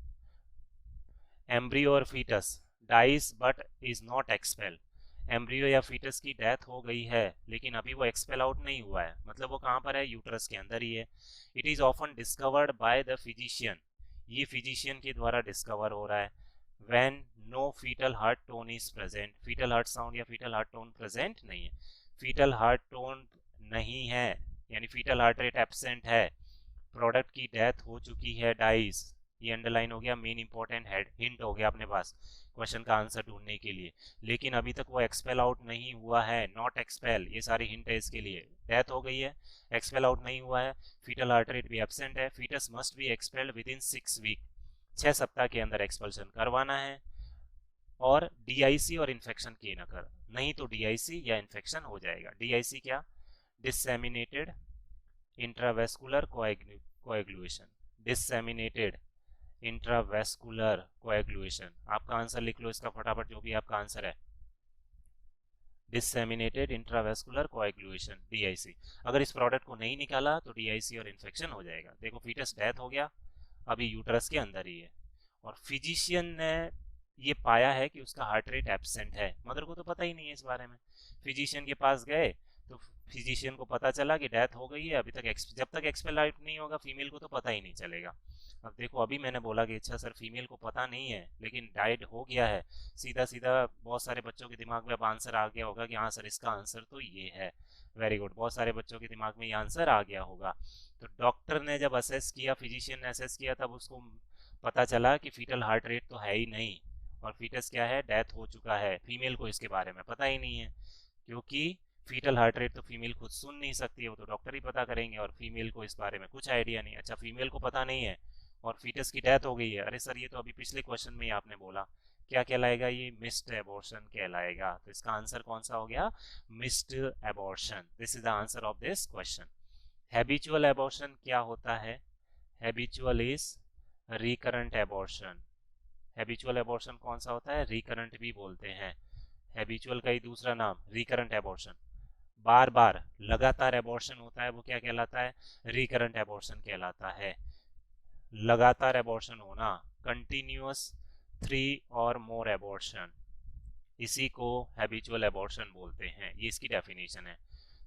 एम्ब्रियो और foetus dies but is not expel. Embryo या फीटस की डेथ हो गई है लेकिन अभी वो एक्सपेल आउट नहीं हुआ है, मतलब वो कहाँ पर है, यूट्रस के अंदर ही है। It is often discovered by the physician, ये फिजिशियन के द्वारा डिस्कवर हो रहा है। When no foetal heart tone is present, foetal heart sound या फीटल हार्ट टोन प्रेजेंट नहीं है, फीटल हार्ट टोन नहीं है, यानी फीटल हार्ट रेट एब्सेंट है, प्रोडक्ट की डेथ हो चुकी है, डाइज, ये अंडरलाइन हो गया, मेन इंपॉर्टेंट हेड हिंट हो गया अपने पास क्वेश्चन का आंसर ढूंढने के लिए। लेकिन अभी तक वो एक्सपेल आउट नहीं हुआ है, नॉट एक्सपेल, ये सारी हिंट है इसके लिए। डेथ हो गई है, एक्सपेल आउट नहीं हुआ है, फीटल हार्ट रेट भी एब्सेंट है, foetus must be expelled within 6 week, 6 सप्ताह के अंदर एक्सपल्शन करवाना है, और डीआईसी और इन्फेक्शन की न कर, नहीं तो डीआईसी या इन्फेक्शन हो जाएगा। डीआईसी क्या? डिससेमिनेटेड इंट्रावेस्कुलर कोएगुलेशन, डिससेमिनेटेड इंट्रावेस्कुलर कोएगुलेशन। आपका आंसर लिख लो इसका फटाफट, जो भी आपका आंसर है, डिससेमिनेटेड इंट्रावेस्कुलर कोएगुलेशन, डीआईसी। अगर इस प्रोडक्ट को नहीं निकाला तो डीआईसी और इन्फेक्शन हो जाएगा। देखो फीटस डेथ हो गया, अभी यूट्रस के अंदर ही है, और फिजिशियन ने ये पाया है कि उसका हार्ट रेट एब्सेंट है, मदर को तो पता ही नहीं है इस बारे में। फिजिशियन के पास गए तो फिजिशियन को पता चला कि डेथ हो गई है, अभी तक जब तक एक्सपेल आउट नहीं होगा फीमेल को तो पता ही नहीं चलेगा। अब देखो अभी मैंने बोला कि अच्छा सर फीमेल को पता नहीं है लेकिन डाइड हो गया है, सीधा सीधा बहुत सारे बच्चों के दिमाग में अब आंसर आ गया होगा कि हाँ सर इसका आंसर तो ये है। वेरी गुड, बहुत सारे बच्चों के दिमाग में ये आंसर आ गया होगा। तो डॉक्टर ने जब असेस किया, फिजिशियन ने असेस किया, तब उसको पता चला कि फीटल हार्ट रेट तो है ही नहीं, और फीटस क्या है, डेथ हो चुका है। फीमेल को इसके बारे में पता ही नहीं है, क्योंकि फीटल हार्ट रेट तो फीमेल खुद सुन नहीं सकती है, वो तो डॉक्टर ही पता करेंगे, और फीमेल को इस बारे में कुछ आइडिया नहीं। अच्छा फीमेल को पता नहीं है और फीटस की डेथ हो गई है, अरे सर ये तो अभी पिछले क्वेश्चन में ही आपने बोला, क्या कहलाएगा ये? मिस्ड एबॉर्शन कहलाएगा। तो इसका आंसर कौन सा हो गया? Missed abortion. This is the answer of this question. Habitual abortion क्या होता है? Habitual is recurrent abortion. Habitual abortion कौन सा होता है? रिकरेंट भी बोलते हैं, हैबिचुअल का ही दूसरा नाम रिकरेंट एबॉर्शन। बार बार लगातार एबॉर्शन होता है वो क्या कहलाता है? रिकरेंट एबॉर्शन कहलाता है। लगातार एबॉर्शन होना, कंटिन्यूअस 3 और मोर एबॉर्शन, इसी को हैबिचुअल एबॉर्शन बोलते हैं। ये इसकी डेफिनेशन है।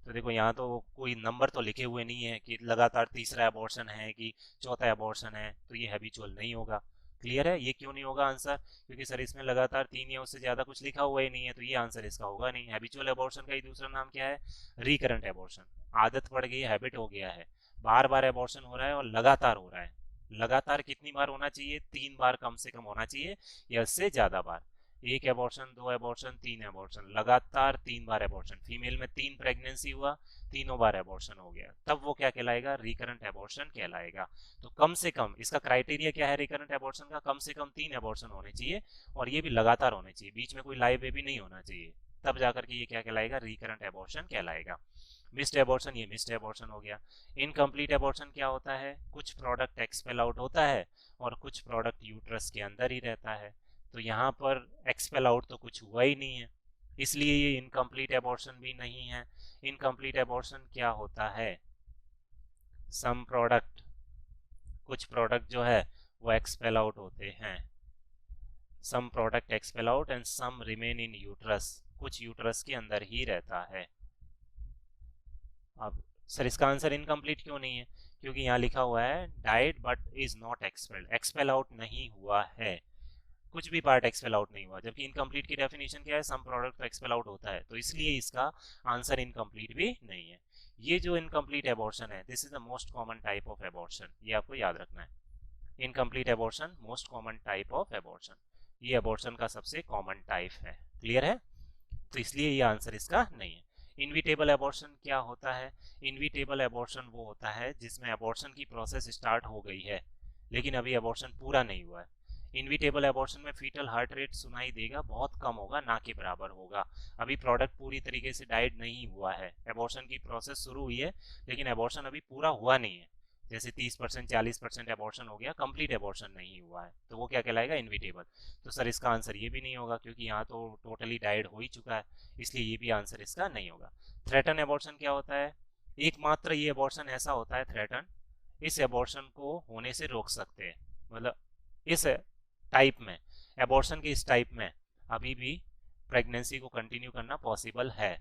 तो देखो यहाँ तो कोई नंबर तो लिखे हुए नहीं है कि लगातार तीसरा एबॉर्शन है कि चौथा एबॉर्शन है, तो ये हैबिचुअल नहीं होगा। क्लियर है? ये क्यों नहीं होगा आंसर? क्योंकि सर इसमें लगातार 3 या उससे ज्यादा कुछ लिखा हुआ ही नहीं है, तो ये आंसर इसका होगा नहीं। हैबिचुअल एबॉर्शन का ही दूसरा नाम क्या है? Recurrent abortion. आदत पड़ गई, हैबिट हो गया है, बार बार एबॉर्शन हो रहा है और लगातार हो रहा है। लगातार कितनी बार होना चाहिए? 3 बार कम से कम होना चाहिए, या इससे ज्यादा बार। 1 एबॉर्शन, 2 एबॉर्शन, 3 एबॉर्शन, लगातार 3 बार एबॉर्शन। फीमेल में 3 प्रेगनेंसी हुआ, तीनों बार एबॉर्शन हो गया, तब वो क्या कहलाएगा? रिकरेंट एबॉर्शन कहलाएगा। तो कम से कम इसका क्राइटेरिया क्या है रिकरेंट एबॉर्शन का? कम से कम 3 एबॉर्शन होने चाहिए, और ये भी लगातार होने चाहिए, बीच में कोई लाइव बेबी नहीं होना चाहिए, तब जाकर के ये क्या कहलाएगा? रिकरेंट एबॉर्शन कहलाएगा। मिस्ड एबॉर्शन, ये मिस्ड एबॉर्शन हो गया। इनकम्प्लीट एबॉर्शन क्या होता है? कुछ प्रोडक्ट एक्सपेल आउट होता है और कुछ प्रोडक्ट यूट्रस के अंदर ही रहता है, तो यहाँ पर एक्सपेल आउट तो कुछ हुआ ही नहीं है, इसलिए ये इनकम्प्लीट एबॉर्शन भी नहीं है। इनकम्प्लीट एबॉर्शन क्या होता है? सम प्रोडक्ट, कुछ प्रोडक्ट जो है वो एक्सपेल आउट होते हैं, some product expel out and some remain in uterus, कुछ यूट्रस के अंदर ही रहता है। अब सर इसका आंसर इनकम्प्लीट क्यों नहीं है? क्योंकि यहाँ लिखा हुआ है died but is not expelled, expel out नहीं हुआ है, कुछ भी पार्ट एक्सपेल आउट नहीं हुआ, जबकि इनकम्प्लीट की डेफिनेशन क्या है? सम प्रोडक्ट तो एक्सपेल आउट होता है, तो इसलिए इसका आंसर इनकम्प्लीट भी नहीं है। ये जो इनकम्प्लीट एबॉर्शन है, this is the most common type of abortion, ये आपको याद रखना है। Incomplete abortion most common type of abortion, ये एबॉर्शन का सबसे कॉमन टाइप है। क्लियर है? तो इसलिए ये आंसर इसका नहीं है। इनविटेबल एबॉर्शन क्या होता है? इनविटेबल एबॉर्शन वो होता है जिसमें एबॉर्शन की प्रोसेस स्टार्ट हो गई है लेकिन अभी एबॉर्शन पूरा नहीं हुआ है। इनविटेबल एबॉर्शन में फीटल हार्ट रेट सुनाई देगा, बहुत कम होगा, ना के बराबर होगा। अभी प्रोडक्ट पूरी तरीके से डाइड नहीं हुआ है, एबॉर्शन की प्रोसेस शुरू हुई है लेकिन एबॉर्शन अभी पूरा हुआ नहीं है। जैसे 30% 40% एबॉर्शन हो गया, कंप्लीट एबॉर्शन नहीं हुआ है, तो वो क्या कहलाएगा? इनविटेबल। तो सर इसका आंसर ये भी नहीं होगा क्योंकि यहाँ तो टोटली डाइड हो ही चुका है, इसलिए ये भी आंसर इसका नहीं होगा। थ्रेटन एबॉर्शन क्या होता है? एकमात्र ये एबॉर्शन ऐसा होता है थ्रेटन, इस एबॉर्शन को होने से रोक सकते हैं, मतलब इस टाइप में, एबॉर्शन के इस टाइप में अभी भी प्रेगनेंसी को कंटिन्यू करना पॉसिबल है।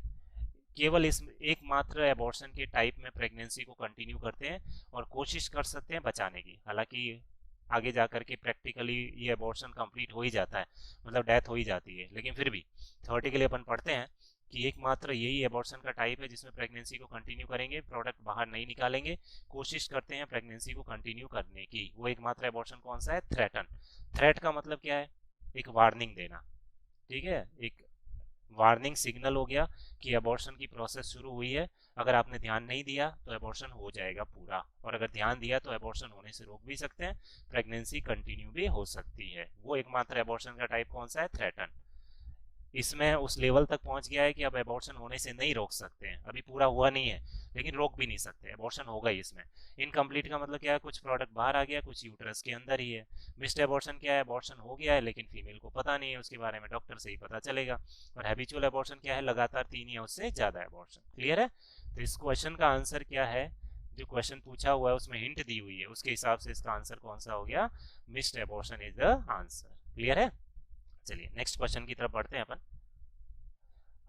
केवल इस एकमात्र एबॉर्शन के टाइप में प्रेगनेंसी को कंटिन्यू करते हैं और कोशिश कर सकते हैं बचाने की। हालांकि आगे जाकर के प्रैक्टिकली ये एबॉर्शन कंप्लीट हो ही जाता है, मतलब डेथ हो ही जाती है, लेकिन फिर भी थ्योरेटिकली अपन पढ़ते हैं कि एकमात्र यही एबॉर्शन का टाइप है जिसमें प्रेगनेंसी को कंटिन्यू करेंगे, प्रोडक्ट बाहर नहीं निकालेंगे, कोशिश करते हैं प्रेगनेंसी को कंटिन्यू करने की। वो एकमात्र एबॉर्शन कौन सा है? थ्रेटन। थ्रेट का मतलब क्या है? एक वार्निंग देना, ठीक है, एक वार्निंग सिग्नल हो गया कि एबॉर्शन की प्रोसेस शुरू हुई है। अगर आपने ध्यान नहीं दिया तो एबॉर्शन हो जाएगा पूरा, और अगर ध्यान दिया तो एबॉर्शन होने से रोक भी सकते हैं, प्रेगनेंसी कंटिन्यू भी हो सकती है। वो एकमात्र एबॉर्शन का टाइप कौन सा है? थ्रेटन। इसमें उस लेवल तक पहुंच गया है कि अब एबॉर्शन होने से नहीं रोक सकते हैं, अभी पूरा हुआ नहीं है लेकिन रोक भी नहीं सकते, एबॉर्शन होगा ही इसमें। इनकम्प्लीट का मतलब क्या है? कुछ प्रोडक्ट बाहर आ गया, कुछ यूट्रस के अंदर ही है। मिस्ड एबॉर्शन क्या है? एबॉर्शन हो गया है लेकिन फीमेल को पता नहीं है उसके बारे में, डॉक्टर से ही पता चलेगा। और हैबिचुअल एबॉर्शन क्या है? लगातार 3 या उससे ज्यादा एबॉर्शन। क्लियर है? तो इस क्वेश्चन का आंसर क्या है? जो क्वेश्चन पूछा हुआ है उसमें हिंट दी हुई है, उसके हिसाब से इसका आंसर कौन सा हो गया? Missed abortion is the answer. Clear है? चलिए नेक्स्ट क्वेश्चन की तरफ बढ़ते हैं अपन।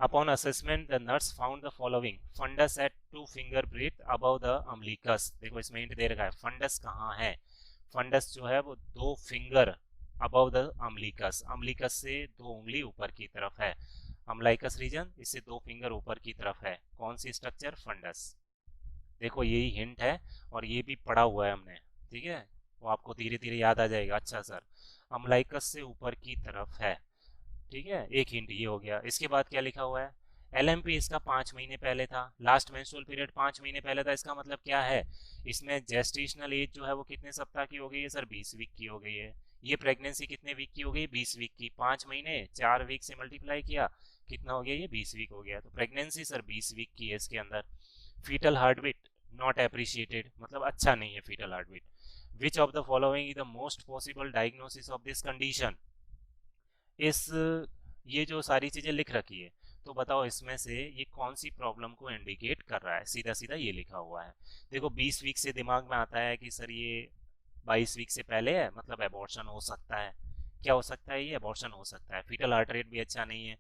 Upon assessment, the nurse found the following: fundus at 2 finger breadth above the umbilicus। देखो इसमें हिंट दे रखा है, फंडस कहाँ है? फंडस जो है वो 2 finger above the umbilicus, umbilicus से 2 उंगली ऊपर की तरफ है। अम्बलाइकस रीजन इससे 2 फिंगर ऊपर की तरफ है। कौन सी स्ट्रक्चर? फंडस। देखो यही हिंट है और ये भी पढ़ा हुआ है हमने, ठीक है, वो आपको धीरे धीरे याद आ जाएगा। अच्छा सर, अम्बलाइकस से ऊपर की तरफ है, ठीक है, एक हिंट ये हो गया। इसके बाद क्या लिखा हुआ है? एलएमपी इसका 5 महीने पहले था, लास्ट मेंस्ट्रुअल पीरियड 5 महीने पहले था। इसका मतलब क्या है? इसमें जेस्टेशनल एज जो है वो कितने सप्ताह की हो गई है सर? 20 वीक की हो गई है। ये प्रेगनेंसी कितने वीक की हो गई? 20 वीक की। 5 महीने 4 वीक से मल्टीप्लाई किया, कितना हो गया? ये 20 वीक हो गया। तो प्रेगनेंसी सर 20 वीक की है इसके अंदर। Foetal heart beat not appreciated, मतलब अच्छा नहीं है foetal heart beat. Which of the following is the most possible diagnosis of this condition? इस ये जो सारी चीजें लिख रखी है, तो बताओ इसमें से ये कौन सी प्रॉब्लम को इंडिकेट कर रहा है? सीधा सीधा ये लिखा हुआ है। देखो 20 वीक से दिमाग में आता है कि सर ये 22 वीक से पहले है, मतलब एबॉर्शन हो सकता है। क्या हो सकता है? ये एबॉर्शन हो सकता है। फीटल हार्ट रेट भी अच्छा नहीं है,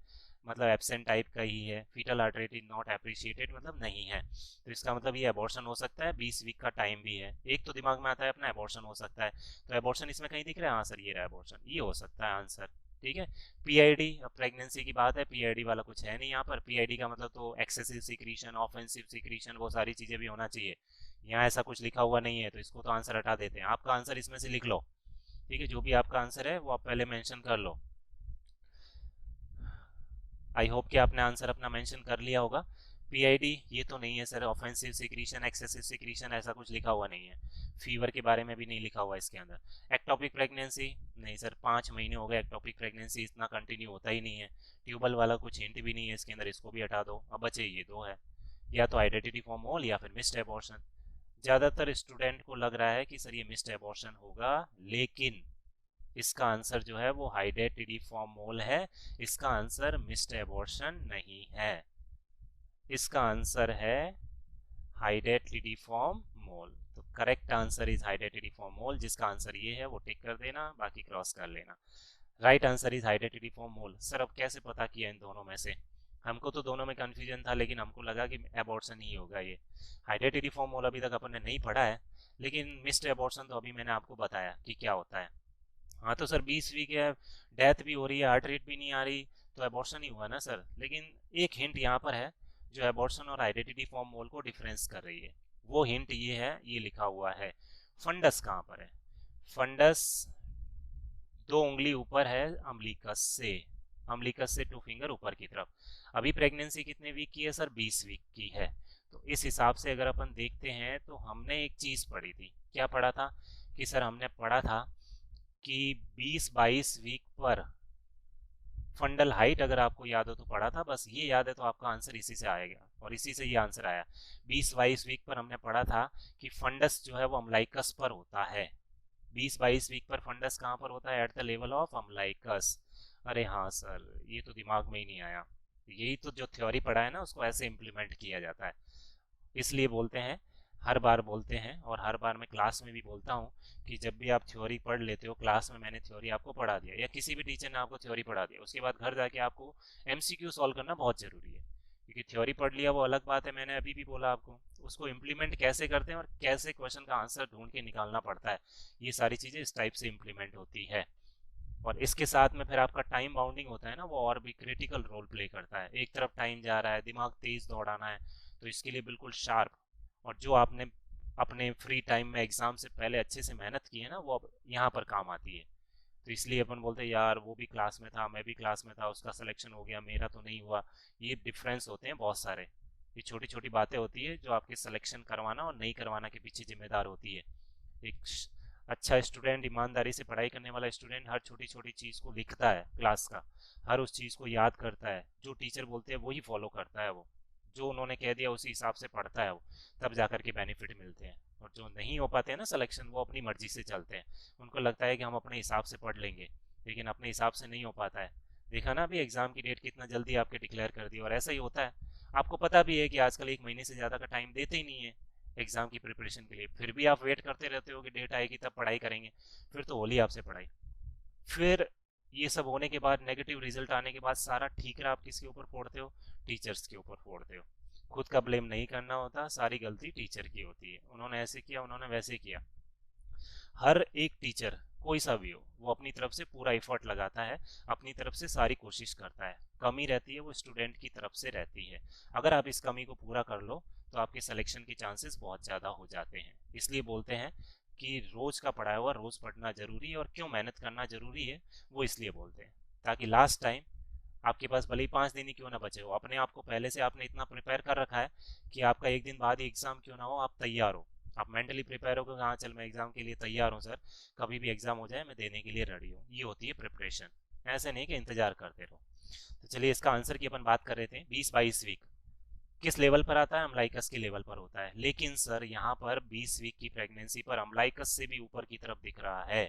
मतलब एब्सेंट टाइप का ही है। Foetal heart rate is not appreciated, मतलब नहीं है। तो इसका मतलब ये एबॉर्शन हो सकता है। 20 वीक का टाइम भी है। एक तो दिमाग में आता है अपना एबॉर्शन हो सकता है, तो एबॉर्शन इसमें कहीं दिख रहा है? हाँ सर ये रहा एबॉर्शन, ये हो सकता है आंसर, ठीक है। पीआईडी, अब प्रेगनेंसी की बात है, पीआईडी वाला कुछ है नहीं यहाँ पर। पीआईडी का मतलब तो एक्सेसिव सिक्रीशन, ऑफेंसिव सिक्रीशन, वो सारी चीजें भी होना चाहिए। यहाँ ऐसा कुछ लिखा हुआ नहीं है, तो इसको तो आंसर हटा देते हैं। आपका आंसर इसमें से लिख लो, ठीक है, जो भी आपका आंसर है वो आप पहले मेंशन कर लो। आई होप कि आपने आंसर अपना मेंशन कर लिया होगा। पीआईडी ये तो नहीं है sir. Offensive secretion, excessive secretion, ऐसा कुछ लिखा हुआ नहीं है। फीवर के बारे में भी नहीं लिखा हुआ इसके अंदर। एक्टोपिक प्रेगनेंसी नहीं सर, 5 महीने हो गए, एक्टोपिक प्रेगनेंसी इतना कंटिन्यू होता ही नहीं है। ट्यूबल वाला कुछ हिंट भी नहीं है इसके अंदर, इसको भी हटा दो। अब बचे ये दो है, या तो आइडेंटिटी फॉर्म होल या फिर मिस्ड एबॉर्शन। ज़्यादातर स्टूडेंट को लग रहा है कि सर ये मिस्ड एबॉर्शन होगा, लेकिन इसका आंसर जो है वो हाइडेटिडिफॉर्म मोल है। इसका आंसर मिस्ड एबॉर्शन नहीं है, इसका आंसर है हाइडेटिडिफॉर्म मोल। तो करेक्ट आंसर इज हाइडेटिडिफॉर्म मोल। जिसका आंसर ये है वो टिक कर देना, बाकी क्रॉस कर लेना। Right answer is hydatidiform mole. Sir अब कैसे पता किया इन दोनों में से? हमको तो दोनों में कंफ्यूजन था, लेकिन हमको लगा कि एबॉर्शन ही होगा ये। हाइडेटिडिफॉर्म मोल अभी तक अपन ने नहीं पढ़ा है, लेकिन मिस्ड एबॉर्शन तो अभी मैंने आपको बताया कि क्या होता है। हाँ तो सर 20 वीक है, डेथ भी हो रही है, हार्ट रेट भी नहीं आ रही, तो एबॉर्शन ही हुआ ना सर। लेकिन एक हिंट यहाँ पर है जो एबॉर्शन और आइडेंटिटी फॉर्म मोल को डिफरेंस कर रही है। वो हिंट ये है, ये लिखा हुआ है। फंडस कहाँ पर है? फंडस 2 उंगली ऊपर है अम्बलिकस से, अम्बलिकस से 2 फिंगर ऊपर की तरफ। अभी प्रेगनेंसी कितने वीक की है सर? 20 वीक की है। तो इस हिसाब से अगर अपन देखते हैं तो हमने एक चीज पढ़ी थी। क्या पढ़ा था? कि सर हमने पढ़ा था कि 20-22 वीक पर फंडल हाइट, अगर आपको याद हो तो पढ़ा था, बस ये याद है तो आपका आंसर इसी से आएगा, और इसी से ये आंसर आया। 20-22 वीक पर हमने पढ़ा था कि फंडस जो है वो अम्लाइकस पर होता है। 20-22 वीक पर फंडस कहाँ पर होता है? At the level of अम्लाइकस। अरे हाँ सर, ये तो दिमाग में ही नहीं आया। यही तो जो थ्योरी पढ़ा है ना उसको ऐसे इम्प्लीमेंट किया जाता है। इसलिए बोलते हैं, हर बार बोलते हैं, और हर बार मैं क्लास में भी बोलता हूँ कि जब भी आप थ्योरी पढ़ लेते हो, क्लास में मैंने थ्योरी आपको पढ़ा दिया या किसी भी टीचर ने आपको थ्योरी पढ़ा दिया, उसके बाद घर जाके आपको एमसीक्यू सॉल्व करना बहुत ज़रूरी है। क्योंकि थ्योरी पढ़ लिया वो अलग बात है, मैंने अभी भी बोला आपको, उसको इम्प्लीमेंट कैसे करते हैं और कैसे क्वेश्चन का आंसर ढूंढ के निकालना पड़ता है, ये सारी चीज़ें इस टाइप से इम्प्लीमेंट होती है। और इसके साथ में फिर आपका टाइम बाउंडिंग होता है ना, वो और भी क्रिटिकल रोल प्ले करता है। एक तरफ टाइम जा रहा है, दिमाग तेज दौड़ाना है, तो इसके लिए बिल्कुल शार्प, और जो आपने अपने फ्री टाइम में एग्जाम से पहले अच्छे से मेहनत की है ना, वो अब यहाँ पर काम आती है। तो इसलिए अपन बोलते हैं यार वो भी क्लास में था, मैं भी क्लास में था, उसका सिलेक्शन हो गया, मेरा तो नहीं हुआ। ये डिफरेंस होते हैं बहुत सारे। ये छोटी छोटी बातें होती है जो आपके सिलेक्शन करवाना और नहीं करवाना के पीछे जिम्मेदार होती है। एक अच्छा स्टूडेंट, ईमानदारी से पढ़ाई करने वाला स्टूडेंट हर छोटी छोटी चीज़ को लिखता है क्लास का, हर उस चीज़ को याद करता है, जो टीचर बोलते हैं वही फॉलो करता है, वो जो उन्होंने कह दिया उसी हिसाब से पढ़ता है वो, तब जाकर के बेनिफिट मिलते हैं। और जो नहीं हो पाते हैं ना सिलेक्शन, वो अपनी मर्जी से चलते हैं। उनको लगता है कि हम अपने हिसाब से पढ़ लेंगे, लेकिन अपने हिसाब से नहीं हो पाता है। देखा ना अभी एग्जाम की डेट कितना जल्दी आपके डिक्लेयर कर दी, और ऐसा ही होता है। आपको पता भी है कि आजकल 1 महीने से ज़्यादा का टाइम देते ही नहीं है एग्जाम की प्रिपरेशन के लिए, फिर भी आप वेट करते रहते हो कि डेट आएगी तब पढ़ाई करेंगे। फिर तो होली आपसे पढ़ाई। फिर ये सब होने के बाद, नेगेटिव रिजल्ट आने के बाद, सारा ठीकरा आप किसके ऊपर फोड़ते हो? टीचर्स के ऊपर फोड़ते हो। खुद का ब्लेम नहीं करना होता, सारी गलती टीचर की होती है, उन्होंने ऐसे किया, उन्होंने वैसे किया। हर एक टीचर कोई सा भी हो, वो अपनी तरफ से पूरा एफर्ट लगाता है, अपनी तरफ से सारी कोशिश करता है। कमी रहती है वो स्टूडेंट की तरफ से रहती है। अगर आप इस कमी को पूरा कर लो तो आपके सिलेक्शन के चांसेस बहुत ज़्यादा हो जाते हैं। इसलिए बोलते हैं कि रोज का पढ़ाया हुआ रोज पढ़ना जरूरी है। और क्यों मेहनत करना जरूरी है, वो इसलिए बोलते हैं ताकि लास्ट टाइम आपके पास भले ही 5 दिन ही क्यों ना बचे हो, अपने आप को पहले से आपने इतना प्रिपेयर कर रखा है कि आपका एक दिन बाद ही एग्जाम क्यों ना हो, आप तैयार हो। आप मेंटली प्रिपेयर हो कि हाँ चल मैं एग्जाम के लिए तैयार हूँ सर, कभी भी एग्जाम हो जाए मैं देने के लिए रेडी हूँ। ये होती है प्रिपरेशन, ऐसे नहीं कि इंतजार करते रहो। तो चलिए इसका आंसर की अपन बात कर रहे थे। 20-22 वीक किस लेवल पर आता है? अम्लाइकस के लेवल पर होता है। लेकिन सर यहाँ पर 20 वीक की प्रेगनेंसी पर अम्लाइकस से भी ऊपर की तरफ दिख रहा है।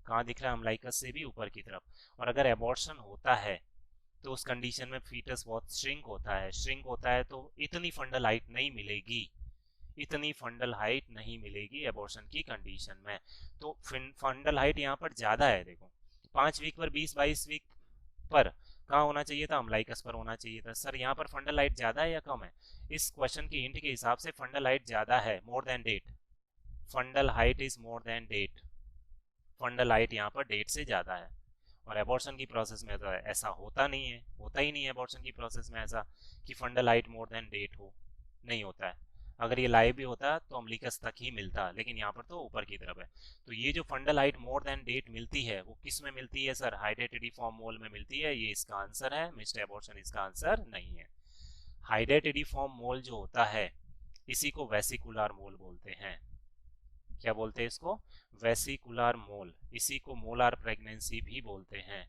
कहाँ दिख रहा है? अम्लाइकस से भी ऊपर की तरफ। और अगर एबॉर्शन होता है तो उस कंडीशन में फीटस बहुत श्रिंक होता है। श्रिंक होता है तो इतनी फंडल हाइट नहीं मिलेगी, इतनी फंडल हाइट नहीं मिलेगी एबॉर्शन की कंडीशन में। तो फंडल हाइट यहाँ पर ज्यादा है। देखो 5 वीक पर, 20-22 वीक पर कहाँ होना चाहिए था? अम्लाइकस पर होना चाहिए था। सर यहाँ पर फंडल हाइट ज्यादा है या कम है? इस क्वेश्चन की हिंट के हिसाब से फंडल हाइट ज्यादा है, more than date. Fundal height is more than date. Fundal height यहाँ पर डेट से ज्यादा है। और एबॉर्शन की प्रोसेस में तो ऐसा होता नहीं है, होता ही नहीं है एबॉर्शन की प्रोसेस में ऐसा कि fundal height more than date हो, नहीं होता है। अगर ये लाइव भी होता तो अम्लिकस तक ही मिलता, लेकिन यहाँ पर तो ऊपर की तरफ है। तो ये जो fundal height more than date मिलती है वो किस में मिलती है सर? हाइड्रेटिडिफॉर्म मोल में मिलती है। ये इसका आंसर है, मिस्टर एबॉर्शन इसका आंसर नहीं है। हाइड्रेटिडिफॉर्म मोल जो होता है इसी को वेसिकुलर मोल बोलते हैं। क्या बोलते हैं इसको? वेसिकुलर मोल। इसी को मोलार प्रेगनेंसी भी बोलते हैं।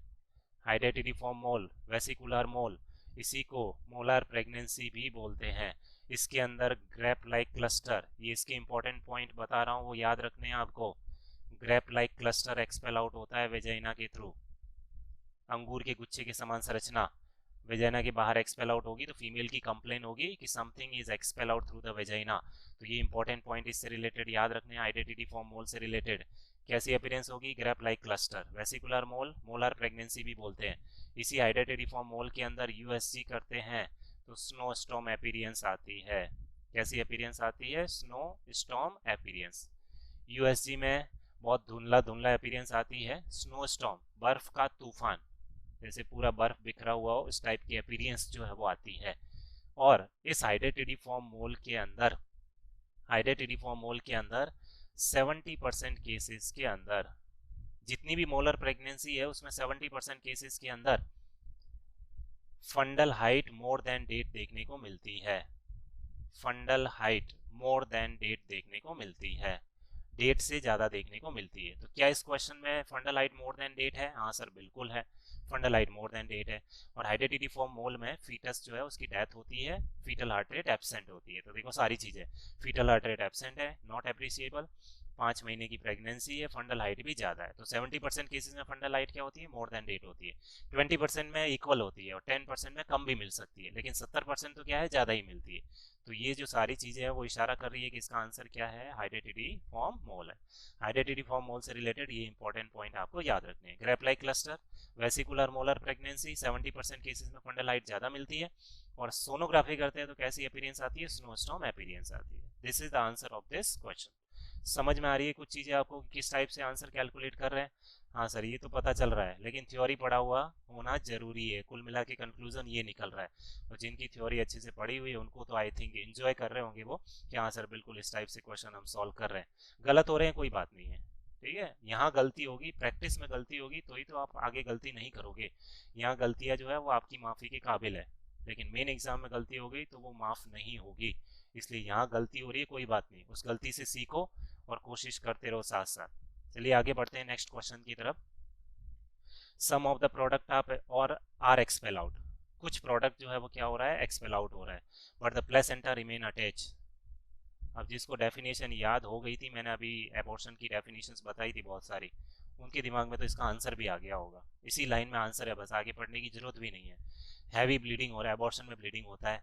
हाइड्रेटिडिफॉर्म मोल, वेसिकुलर मोल, इसी को मोलार प्रेगनेंसी भी बोलते हैं। इसके अंदर ग्रेप लाइक क्लस्टर, ये इसके इंपॉर्टेंट पॉइंट बता रहा हूँ वो याद रखने हैं आपको। Grape like cluster expel out होता है वेजाइना के थ्रू। अंगूर के गुच्छे के समान संरचना वेजाइना के बाहर एक्सपेल आउट होगी तो फीमेल की कंप्लेन होगी कि something is expel out through the vagina. तो ये इंपॉर्टेंट पॉइंट इससे रिलेटेड याद रखने हैं, आइडेंटिटी फॉर्म मोल से रिलेटेड। कैसी अपीयरेंस होगी? Grape like cluster. वेसिकुलर मोल, मोलर प्रेगनेंसी भी बोलते हैं। इसी आइडेंटिटी फॉर्म मोल के अंदर यूएसजी करते हैं तो स्नो स्टॉर्म अपीयरेंस आती है। कैसी अपीयरेंस आती है? Snow storm appearance. यूएसजी में बहुत धुंधला धुंधला अपीयरेंस आती है। स्नो स्टॉर्म, बर्फ का तूफान, जैसे पूरा बर्फ बिखरा हुआ हो, इस टाइप की अपीयरेंस जो है वो आती है। और इस हाइड्रेटिडिफॉर्म मोल के अंदर, हाइड्रेटिडिफॉर्म मोल के अंदर 70% केसेस के अंदर, जितनी भी मोलर प्रेगनेंसी है उसमें 70% केसेस के अंदर fundal height more than date देखने को मिलती है। Fundal height more than date देखने को मिलती है, डेट से ज्यादा देखने को मिलती है। तो क्या इस क्वेश्चन में fundal height more than date है? हाँ सर बिल्कुल है, fundal height more than date है। और हाइड्रेटिडिफॉर्म मोल में फीटस जो है उसकी डेथ होती है, फीटल हार्ट रेट एब्सेंट होती है। तो देखो सारी चीजें, फीटल हार्ट रेट एब्सेंट है, नॉट एप्रिसिएबल, 5 महीने की प्रेगनेंसी है, फंडल हाइट भी ज्यादा है। तो 70% केसेस में फंडल हाइट क्या होती है? मोर देन डेट होती है। 20% में इक्वल होती है और 10% में कम भी मिल सकती है, लेकिन 70% तो क्या है? ज्यादा ही मिलती है। तो ये जो सारी चीजें हैं वो इशारा कर रही है कि इसका आंसर क्या है? हाइड्रेटिडिफॉर्म मोल है। हाइड्रेटिडिफॉर्म मोल से रिलेटेड ये इंपॉर्टेंट पॉइंट आपको याद रखने हैं। Grape like cluster, vesicular molar pregnancy, 70% cases में फंडल हाइट ज्यादा मिलती है। और सोनोग्राफी करते हैं तो कैसी अपीयरेंस आती है? स्नोस्टॉर्म अपीयरेंस आती है। This is the answer of this question. समझ में आ रही है कुछ चीज़ें आपको कि किस टाइप से आंसर कैलकुलेट कर रहे हैं? हाँ सर ये तो पता चल रहा है, लेकिन थ्योरी पढ़ा हुआ होना जरूरी है। कुल मिला के कंक्लूजन ये निकल रहा है। और जिनकी थ्योरी अच्छे से पढ़ी हुई है उनको तो आई थिंक एंजॉय कर रहे होंगे वो, कि हाँ सर बिल्कुल इस टाइप से क्वेश्चन हम सॉल्व कर रहे हैं। गलत हो रहे हैं कोई बात नहीं है, ठीक है। यहाँ गलती होगी, प्रैक्टिस में गलती होगी तो ही तो आप आगे गलती नहीं करोगे। यहाँ गलतियाँ जो है वो आपकी माफ़ी के काबिल है, लेकिन मेन एग्जाम में गलती हो गई तो वो माफ़ नहीं होगी। इसलिए यहाँ गलती हो रही है कोई बात नहीं, उस गलती से सीखो और कोशिश करते रहो साथ साथ। चलिए आगे बढ़ते हैं नेक्स्ट क्वेश्चन की तरफ। सम ऑफ द प्रोडक्ट आप और आर एक्सपेल आउट। कुछ प्रोडक्ट जो है वो क्या हो रहा है, एक्सपेल आउट हो रहा है, but the placenta remain attach. अब जिसको डेफिनेशन याद हो गई थी, मैंने अभी एबॉर्शन की डेफिनेशंस बताई थी बहुत सारी, उनके दिमाग में तो इसका आंसर भी आ गया होगा। इसी लाइन में आंसर है, बस आगे पढ़ने की जरूरत भी नहीं है। हैवी ब्लीडिंग हो रहा है, एबॉर्शन में ब्लीडिंग होता है,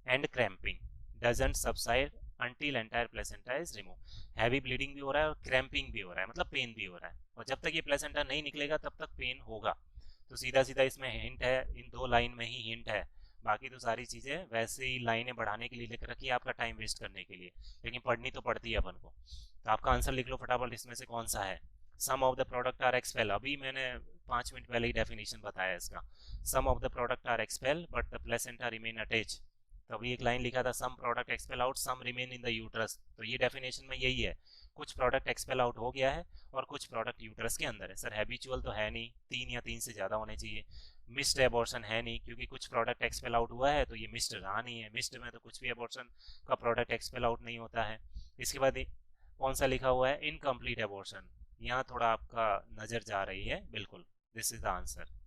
and cramping doesn't subside until entire placenta is remove. Heavy bleeding भी हो रहा है और क्रैम्पिंग भी हो रहा है, मतलब पेन भी हो रहा है, और जब तक ये प्लेसेंटा नहीं निकलेगा तब तक पेन होगा। तो सीधा सीधा इसमें हिंट है, इन दो लाइन में ही हिंट है। बाकी तो सारी चीज़ें वैसे ही लाइनें बढ़ाने के लिए लिख रखी है, आपका टाइम वेस्ट करने के लिए, लेकिन पढ़नी तो पड़ती है अपन को। तो आपका आंसर लिख लो फटाफट, इसमें से कौन सा है। Some of the product are expel, अभी मैंने 5 मिनट पहले ही डेफिनेशन बताया इसका। Some of the product are expel but the placenta remain attach. तो अभी एक लाइन लिखा था, some product expel out some remain in the uterus, तो ये डेफिनेशन में यही है, कुछ प्रोडक्ट एक्सपेल आउट हो गया है और कुछ प्रोडक्ट यूट्रस के अंदर है। सर हैबिचुअल तो है नहीं, 3 या 3 से ज़्यादा होने चाहिए। मिस्ड एबॉर्शन है नहीं, क्योंकि कुछ प्रोडक्ट एक्सपेल आउट हुआ है तो ये मिस्ड रहा नहीं है। मिस्ड में तो कुछ भी एबॉर्शन का प्रोडक्ट एक्सपेल आउट नहीं होता है। इसके बाद कौन सा लिखा हुआ है, इनकम्प्लीट एबॉर्शन। यहाँ थोड़ा आपका नज़र जा रही है, बिल्कुल दिस इज द आंसर।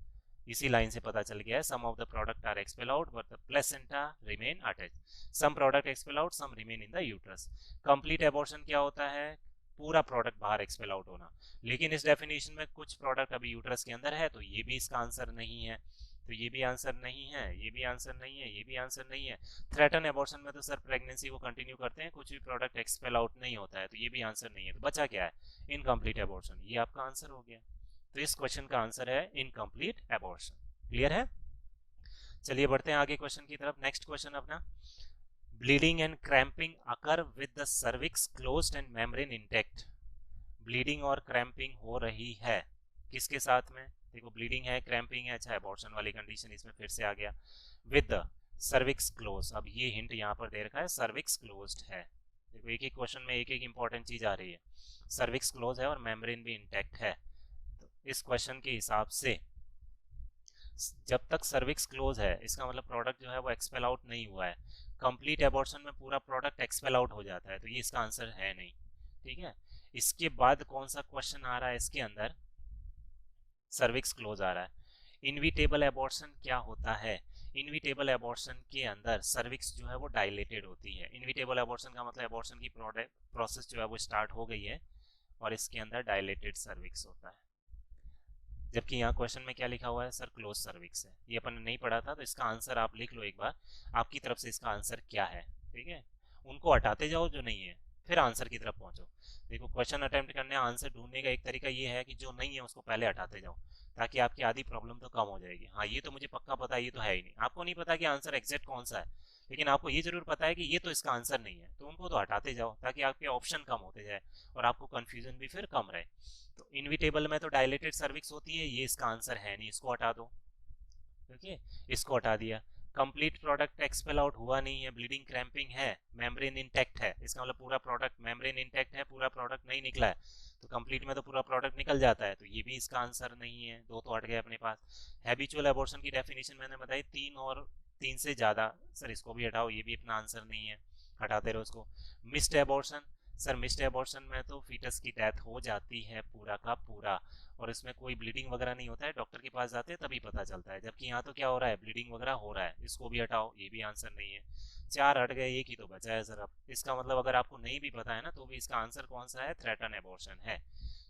इसी लाइन से पता चल गया है, some of the product are expel out but the placenta remain attach. Some product expel out some remain in the uterus. Complete abortion क्या होता है, पूरा प्रोडक्ट बाहर एक्सपेल आउट होना, लेकिन इस डेफिनेशन में कुछ प्रोडक्ट अभी यूट्रस के अंदर है, तो ये भी इसका आंसर नहीं है। तो ये भी आंसर नहीं है, ये भी आंसर नहीं है, ये भी आंसर नहीं है। थ्रेटन एबॉर्शन में तो सर प्रेगनेंसी को कंटिन्यू करते हैं, कुछ भी प्रोडक्ट एक्सपेल आउट नहीं होता है, तो ये भी आंसर नहीं है। तो बचा क्या है, इनकम्प्लीट एबॉर्शन, ये आपका आंसर हो गया। तो इस क्वेश्चन का आंसर है इनकम्प्लीट एबॉर्शन। क्लियर है? चलिए बढ़ते हैं आगे क्वेश्चन की तरफ। नेक्स्ट क्वेश्चन अपना, bleeding and cramping occur with the cervix closed end membrane intact. Bleeding और क्रैम्पिंग हो रही है किसके साथ में, देखो ब्लीडिंग है, क्रैम्पिंग है, अच्छा एबॉर्शन वाली कंडीशन इसमें फिर से आ गया, विद द सर्विक्स क्लोज। अब ये हिंट यहाँ पर दे रखा है, सर्विक्स क्लोज्ड है। देखो एक एक क्वेश्चन में एक एक इंपॉर्टेंट चीज आ रही है, सर्विक्स क्लोज है और मेम्ब्रेन भी इंटैक्ट है। तो इस क्वेश्चन के हिसाब से जब तक सर्विक्स क्लोज है, इसका मतलब प्रोडक्ट जो है वो एक्सपेल आउट नहीं हुआ है। कंप्लीट एबॉर्शन में पूरा प्रोडक्ट एक्सपेल आउट हो जाता है, तो ये इसका आंसर है नहीं, ठीक है। इसके बाद कौन सा क्वेश्चन आ रहा है इसके अंदर, सर्विक्स क्लोज आ रहा है। इनविटेबल एबॉर्शन क्या होता है, इनविटेबल एबॉर्शन के अंदर सर्विक्स जो है वो डायलेटेड होती है। इनविटेबल एबॉर्शन का मतलब एबॉर्शन की प्रोसेस जो है वो स्टार्ट हो गई है और इसके अंदर डायलेटेड सर्विक्स होता है। जबकि यहाँ क्वेश्चन में क्या लिखा हुआ है, सर क्लोज सर्विक्स है, ये अपन ने नहीं पढ़ा था, तो इसका आंसर आप लिख लो एक बार, आपकी तरफ से इसका आंसर क्या है, ठीक है। उनको हटाते जाओ जो नहीं है, फिर आंसर की तरफ पहुंचो। देखो क्वेश्चन अटेम्प्ट करने, आंसर ढूंढने का एक तरीका ये है कि जो नहीं है उसको पहले हटाते जाओ, ताकि आपकी आधी प्रॉब्लम तो कम हो जाएगी। हाँ ये तो मुझे पक्का पता है, ये तो है ही नहीं, आपको नहीं पता कि आंसर एग्जैक्ट कौन सा है, लेकिन आपको ये जरूर पता है कि ये तो इसका आंसर नहीं है, तो उनको तो हटाते जाओ ताकि आपके ऑप्शन कम होते जाए और आपको कंफ्यूजन भी फिर कम रहे। तो इनविटेबल में तो डायलेटेड सर्विक्स होती है, ये इसका आंसर है नहीं, इसको हटा दो, ओके, इसको हटा दिया। कंप्लीट प्रोडक्ट एक्सपेल आउट हुआ नहीं है, ब्लीडिंग क्रैम्पिंग है, मेम्ब्रेन इंटैक्ट है, इसका मतलब पूरा प्रोडक्ट मेम्ब्रेन इंटैक्ट है, पूरा प्रोडक्ट नहीं निकला है। तो कंप्लीट में तो पूरा प्रोडक्ट निकल जाता है, तो ये भी इसका आंसर नहीं है, दो तो हट गए अपने पास। हैबिचुअल एबॉर्शन की डेफिनेशन मैंने बताई, 3 और 3 से ज़्यादा, सर इसको भी हटाओ, ये भी अपना आंसर नहीं है, हटाते रहो इसको। Missed abortion, sir missed abortion में तो फीटस की डेथ हो जाती है पूरा का पूरा, और इसमें कोई ब्लीडिंग वगैरह नहीं होता है, डॉक्टर के पास जाते हैं तभी पता चलता है। जबकि यहाँ तो क्या हो रहा है, ब्लीडिंग वगैरह हो रहा है, इसको भी हटाओ, ये भी आंसर नहीं है। 4 हट गए, एक ही तो बचा है सर। अब इसका मतलब अगर आपको नहीं भी पता है ना, तो भी इसका आंसर कौन सा है, थ्रेटन एबॉर्शन है।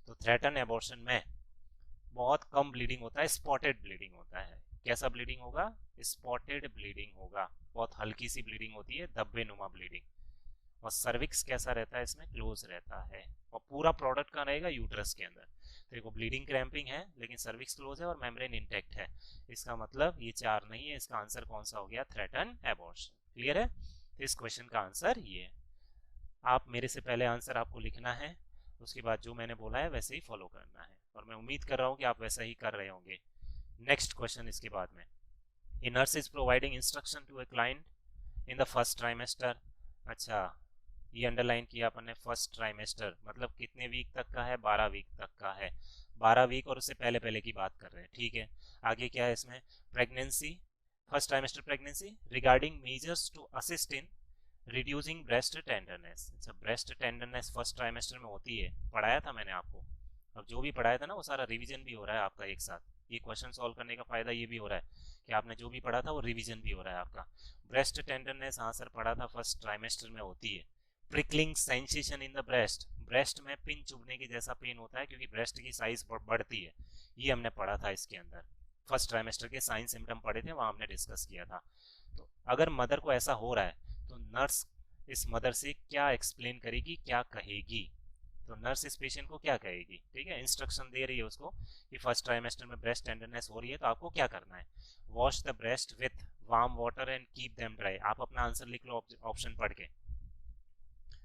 तो थ्रेटन एबॉर्शन में बहुत कम ब्लीडिंग होता है, स्पॉटेड ब्लीडिंग होता है। कैसा ब्लीडिंग होगा, स्पॉटेड ब्लीडिंग होगा, बहुत हल्की सी ब्लीडिंग होती है, धब्बे नुमा ब्लीडिंग। और सर्विक्स कैसा रहता है, इसमें क्लोज रहता है, और पूरा प्रोडक्ट का रहेगा यूट्रस के अंदर। तो देखो ब्लीडिंग क्रैम्पिंग है लेकिन सर्विक्स क्लोज है और मेम्ब्रेन इंटैक्ट है, इसका मतलब ये 4 नहीं है, इसका आंसर कौन सा हो गया, थ्रेटन एबॉर्शन। क्लियर है? तो इस क्वेश्चन का आंसर ये है। आप मेरे से पहले आंसर आपको लिखना है, उसके बाद जो मैंने बोला है वैसे ही फॉलो करना है, और मैं उम्मीद कर रहा हूँ कि आप वैसा ही कर रहे होंगे। नेक्स्ट क्वेश्चन इसके बाद में, a nurse is providing instruction to a client in the first trimester. अच्छा, ये अंडरलाइन किया अपन ने, फर्स्ट ट्राइमेस्टर मतलब कितने वीक तक का है, 12 वीक तक का है, 12 वीक और उससे पहले पहले की बात कर रहे हैं, ठीक है। आगे क्या है इसमें, pregnancy, first trimester pregnancy, regarding measures to assist in reducing breast tenderness. अच्छा, ब्रेस्ट टेंडरनेस फर्स्ट ट्राइमेस्टर में होती है, पढ़ाया था मैंने आपको। अब जो भी पढ़ाया था ना वो सारा रिवीजन भी हो रहा है आपका एक साथ। ये क्वेश्चन सॉल्व करने का फायदा ये भी हो रहा है कि आपने जो भी पढ़ा था वो रिवीजन भी हो रहा है आपका। ब्रेस्ट टेंडरनेस, हाँ सर पढ़ा था, फर्स्ट ट्राइमेस्टर में होती है। Prickling sensation in the breast, breast में पिन चुभने की जैसा पेन होता है क्योंकि ब्रेस्ट की साइज बढ़ती है, ये हमने पढ़ा था इसके अंदर। फर्स्ट ट्राइमेस्टर के साइन सिम्टम पढ़े थे, वहां हमने डिस्कस किया था। तो अगर मदर को ऐसा हो रहा है तो नर्स इस मदर से क्या एक्सप्लेन करेगी, क्या कहेगी, तो नर्स इस पेशेंट को क्या कहेगी, ठीक है, इंस्ट्रक्शन दे रही है उसको कि फर्स्ट ट्राइमेस्टर में ब्रेस्ट टेंडरनेस हो रही है तो आपको क्या करना है, wash the breast with warm water and keep them dry. आप अपना आंसर लिख लो ऑप्शन पढ़ के,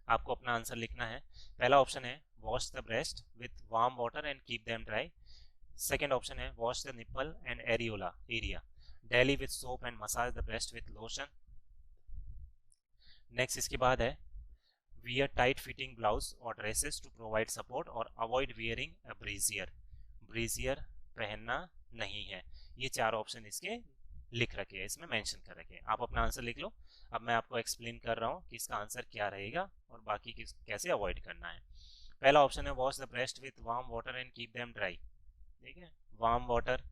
आपको अपना आंसर लिखना है। पहला ऑप्शन है wash the breast with warm water and keep them dry. Second option है wash the nipple and areola area daily with soap and massage the breast with lotion. Next इसके बाद है wear tight fitting blouse or dresses to provide support or avoid wearing a brazier। Brazier पहनना नहीं है। ये चार option इसके लिख रखे हैं, इसमें मेंशन कर रखे हैं, आप अपना आंसर लिख लो। अब मैं आपको एक्सप्लेन कर रहा हूँ कि इसका आंसर क्या रहेगा और बाकी कैसे अवॉइड करना है। पहला ऑप्शन है wash the breast with warm water and keep them dry, ठीक है, वार्म वाटर